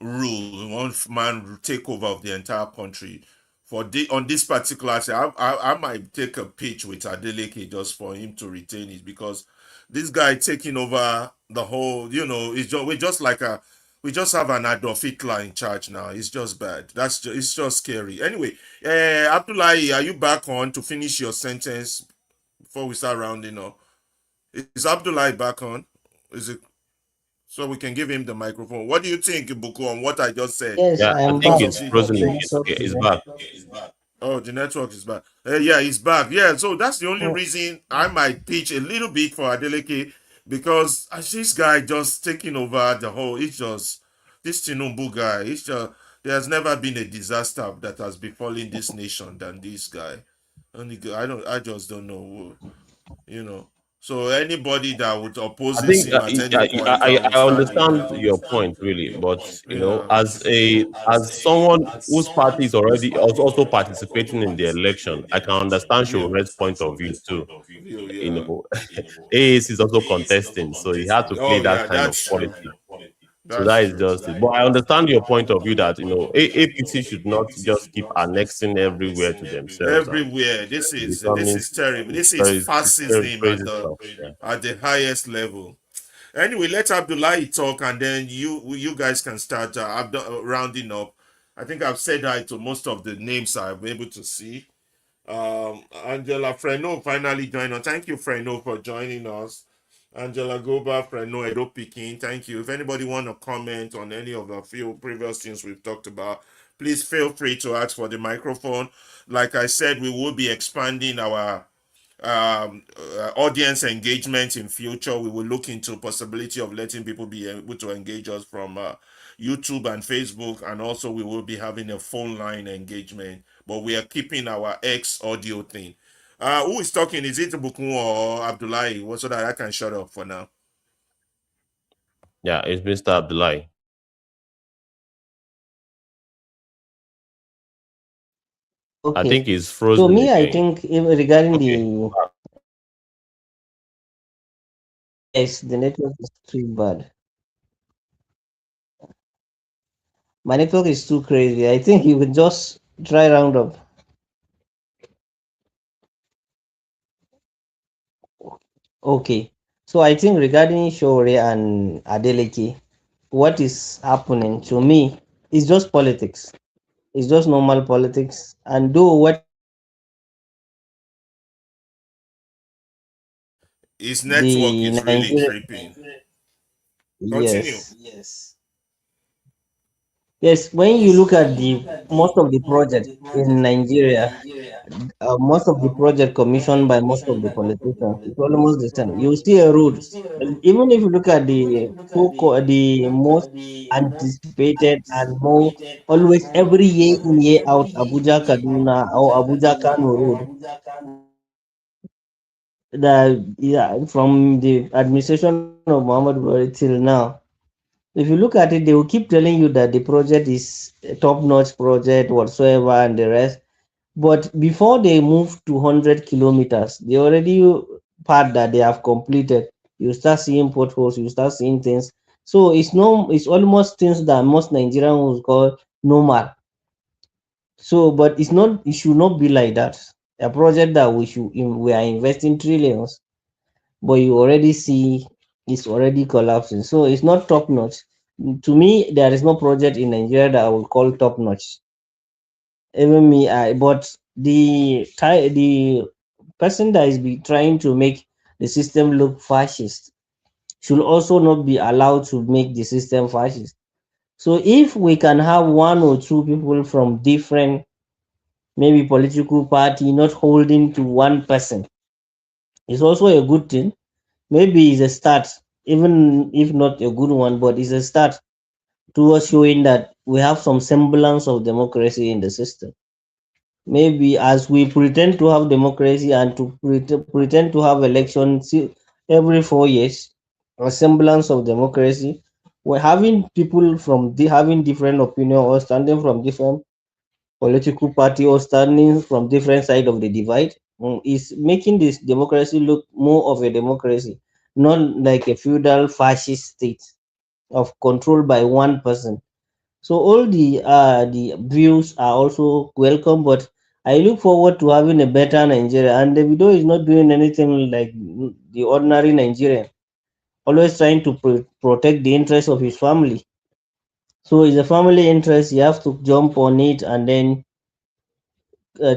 rule, one man takeover of the entire country. For on this particular, I might take a pitch with Adeleke just for him to retain it because this guy taking over the whole, it's just we just have an Adolf Hitler in charge now. It's just bad. It's just scary. Anyway, Abdullahi, are you back on to finish your sentence before we start rounding up? Is Abdullahi back on? Is it so we can give him the microphone? What do you think, Ibuku, on what I just said? yes, yeah, I I am think back. Because of it's the frozen The again. network Okay, is it's there. back. oh, the network is back. Yeah, he's back. Yeah, so that's the only Mm, reason I might pitch a little bit for Adeleke because as this guy just taking over the whole. It's just this Tinubu guy. It's just there has never been a disaster that has befallen this nation than this guy. I just don't know. You know. So anybody that would I opposes think him at any point, I would I start with understand that. your point really, but Yeah. as someone whose party is already also participating in the election, I can understand Shore's point of view too. You Yeah. know, AAC is also contesting, so he had to play Oh that yeah, kind of that's true. politics. So That's that is true. just it. But I understand your point of view that APC should not just keep annexing everywhere to themselves and Everywhere. This becoming is terrible. This is it's very fascism crazy stuff. Yeah. at the highest level. Anyway, let Abdullahi talk, and then you guys can start rounding up. I think I've said hi to most of the names I'm able to see. Angela Freno finally joined us. Thank you, Freno, for joining us. Angela Goba, Freno, Edo Pikin. Thank you. If anybody want to comment on any of the few previous things we've talked about, please feel free to ask for the microphone. Like I said, we will be expanding our audience engagement in future. We will look into possibility of letting people be able to engage us from YouTube and Facebook, and also we will be having a phone line engagement, but we are keeping our X audio thing. Who is talking? Is it Bukun or Abdullahi? So that I can shut up for now. Yeah, it's Mr. Abdullahi. I okay. think he's So frozen me, I again. think regarding Okay. the yes, the network is too bad. My network is too crazy. I think you could just try round up. Okay. So I think regarding Shore and Adeleke, what is happening to me is just politics. It's just normal politics. And though whatever they are saying, His network the is really Nigeria, tripping. Continue. yes, yes. When you look at the most of the projects in Nigeria, most of the project commissioned by most of the politicians, it's almost the same. You see a road, even if you look at the most anticipated and more always every year in year out Abuja Kaduna or Abuja Kano road, that yeah, from the administration of Muhammad Buhari till now, if you look at it, they will keep telling you that the project is a top-notch project whatsoever and the rest. But before they move to 100 kilometers, they already part that they have completed. You start seeing potholes, you start seeing things. So it's no, it's almost things that most Nigerians would call normal. So, but it's not. It should not be like that. A project that we are investing trillions, but you already see it's already collapsing. So it's not top notch. To me, there is no project in Nigeria that I would call top notch. Even me, but the person that is trying to make the system look fascist should also not be allowed to make the system fascist. So if we can have one or two people from different maybe political party not holding to one person, it's also a good thing. Maybe it's a start, even if not a good one, but it's a start towards showing that we have some semblance of democracy in the system. Maybe as we pretend to have democracy and to pretend to have elections every 4 years, a semblance of democracy, we're having people from having different opinion or standing from different political party or standing from different side of the divide, is making this democracy look more of a democracy, not like a feudal fascist state of control by one person. So all the views are also welcome, but I look forward to having a better Nigeria. And Davido is not doing anything like the ordinary Nigerian, always trying to protect the interest of his family. So it's a family interest. You have to jump on it and then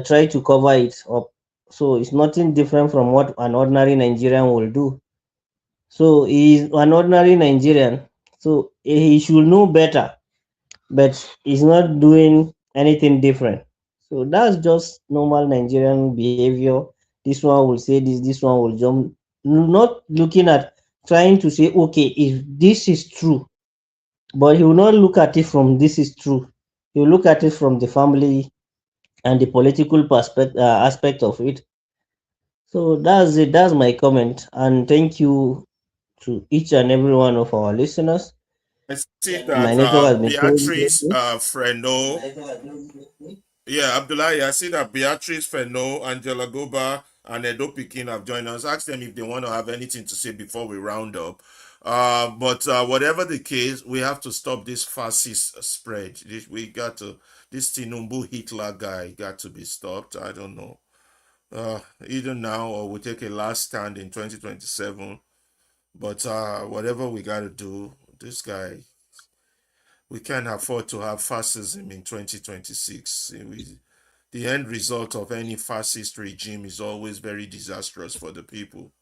try to cover it up. So it's nothing different from what an ordinary Nigerian will do. So he's an ordinary Nigerian. So he should know better, but he's not doing anything different. So that's just normal Nigerian behavior. This one will say this one will jump. Not looking at trying to say, okay, if this is true, but he will not look at it from this is true. He will look at it from the family and the political aspect of it. So that's it. That's my comment. And thank you to each and every one of our listeners. I see My that network has been showing. Beatrice Freno, yeah, Abdullahi, I see that Beatrice Freno, Angela Goba, and Edo Pikin have joined us. Ask them if they want to have anything to say before we round up. But whatever the case, we have to stop this fascist spread. This Tinubu Hitler guy got to be stopped. I don't know. Either now or we take a last stand in 2027. But whatever we got to do, this guy, we can't afford to have fascism in 2026. The end result of any fascist regime is always very disastrous for the people.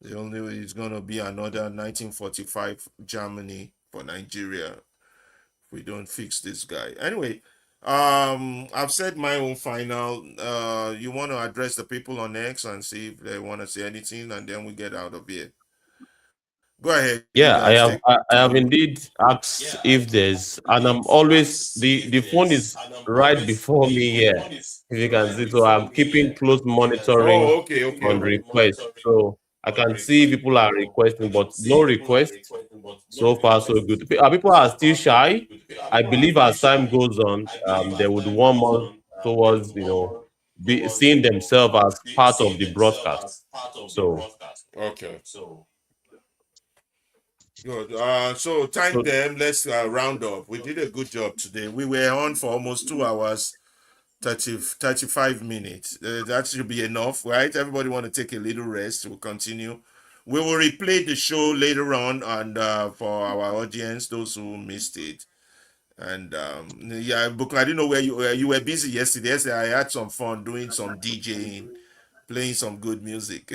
The only way is going to be another 1945 Germany for Nigeria if we don't fix this guy. Anyway, I've said my own final. You want to address the people on X and see if they want to say anything, and then we get out of here. Go ahead, you Yeah, guys. Take it I have away. indeed asked if there's, and I'm always the phone is right before me here. If you can see, so I'm keeping close monitoring Oh, okay, on okay. request. So I can see people are requesting, but no request. So far, so good. People are still shy. I believe as time goes on, they would warm up towards, be seeing themselves as part of the broadcast. So, Okay. Good. So thank so them. Let's round up. We did a good job today. We were on for almost 2 hours, 35 minutes. That should be enough, right? Everybody want to take a little rest. We'll continue. We will replay the show later on, and for our audience, those who missed it. And yeah, because I didn't know where you were. You were busy yesterday. Yesterday, I had some fun doing some DJing, playing some good music.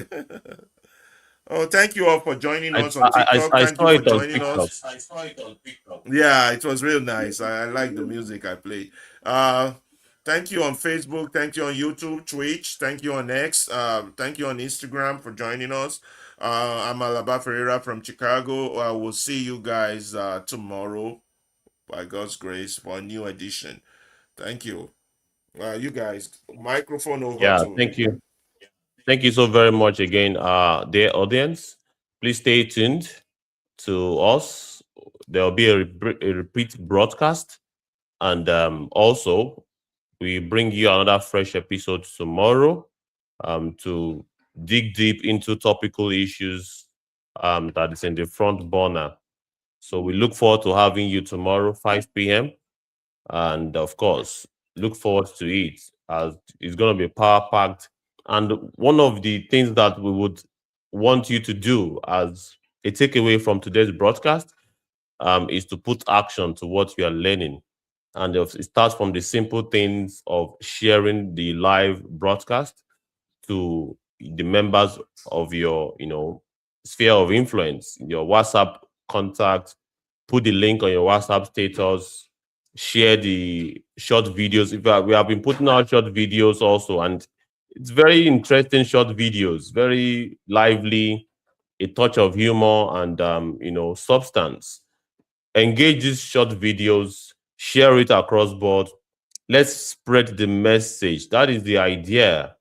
Oh, thank you all for joining us on TikTok. I Thank you saw for it on joining TikTok. us. Yeah, it was real nice. I like the music I played. Uh, thank you on Facebook. Thank you on YouTube, Twitch. Thank you on X. Thank you on Instagram for joining us. I'm Alaba Ferreira from Chicago. I will see you guys tomorrow by God's grace for a new edition. Thank you. You guys, microphone over Yeah, to. thank you. Thank you so very much again, dear audience. Please stay tuned to us. There will be a repeat broadcast, and also we bring you another fresh episode tomorrow to dig deep into topical issues that is in the front burner. So we look forward to having you tomorrow, 5 p.m. And of course, look forward to it as it's going to be power packed. And one of the things that we would want you to do as a takeaway from today's broadcast is to put action to what you are learning. And it starts from the simple things of sharing the live broadcast to the members of your, sphere of influence, your WhatsApp contact, put the link on your WhatsApp status, share the short videos. We have been putting out short videos also, and it's very interesting short videos, very lively, a touch of humor and substance. Engage these short videos, share it across board. Let's spread the message. That is the idea.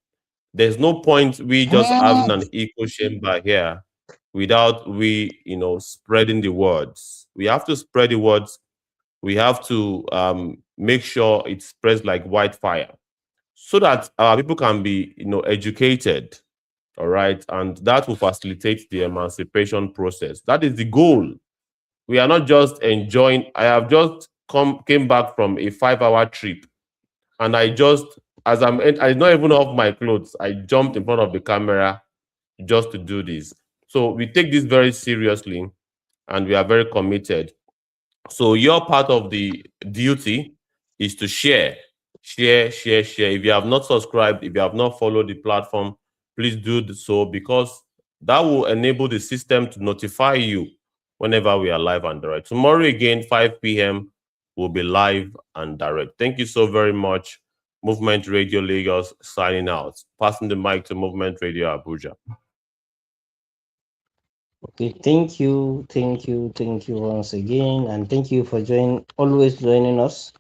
There's no point we just having an echo chamber here without we spreading the words. We have to spread the words. We have to make sure it spreads like wildfire so that our people can be educated, all right, and that will facilitate the emancipation process. That is the goal. We are not just enjoying. I have just came back from a 5-hour trip, and I just, I not even off my clothes, I jumped in front of the camera just to do this. So we take this very seriously, and we are very committed. So your part of the duty is to share, share, share, share. If you have not subscribed, if you have not followed the platform, please do so, because that will enable the system to notify you whenever we are live and direct. Tomorrow again, 5 p.m., we'll be live and direct. Thank you so very much. Movement Radio Lagos signing out. Passing the mic to Movement Radio Abuja. Okay, thank you once again, and thank you for always joining us.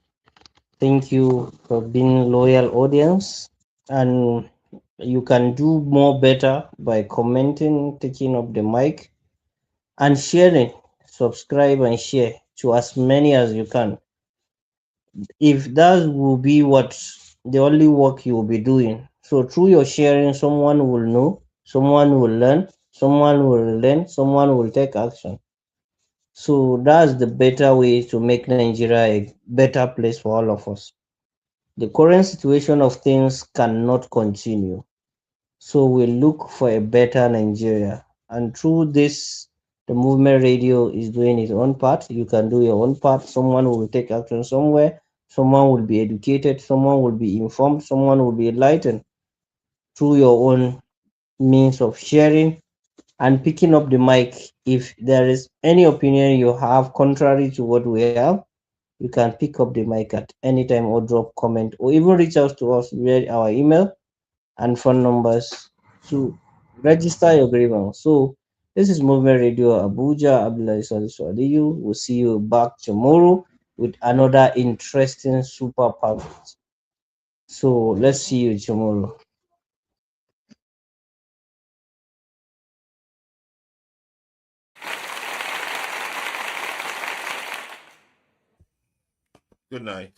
Thank you for being loyal audience, and you can do more better by commenting, taking up the mic, and sharing. Subscribe and share to as many as you can. If that will be what the only work you will be doing, so through your sharing, someone will know, someone will learn, someone will take action. So that's the better way to make Nigeria a better place for all of us. The current situation of things cannot continue. So we look for a better Nigeria. And through this, the movement radio is doing its own part. You can do your own part. Someone will take action somewhere. Someone will be educated. Someone will be informed. Someone will be enlightened through your own means of sharing and picking up the mic. If there is any opinion you have contrary to what we have, you can pick up the mic at any time or drop comment or even reach out to us via our email and phone numbers to register your grievance. So this is Movement Radio Abuja. Abdullahi Salisu Aliyu. We'll see you back tomorrow with another interesting super package. So let's see you tomorrow. Good night.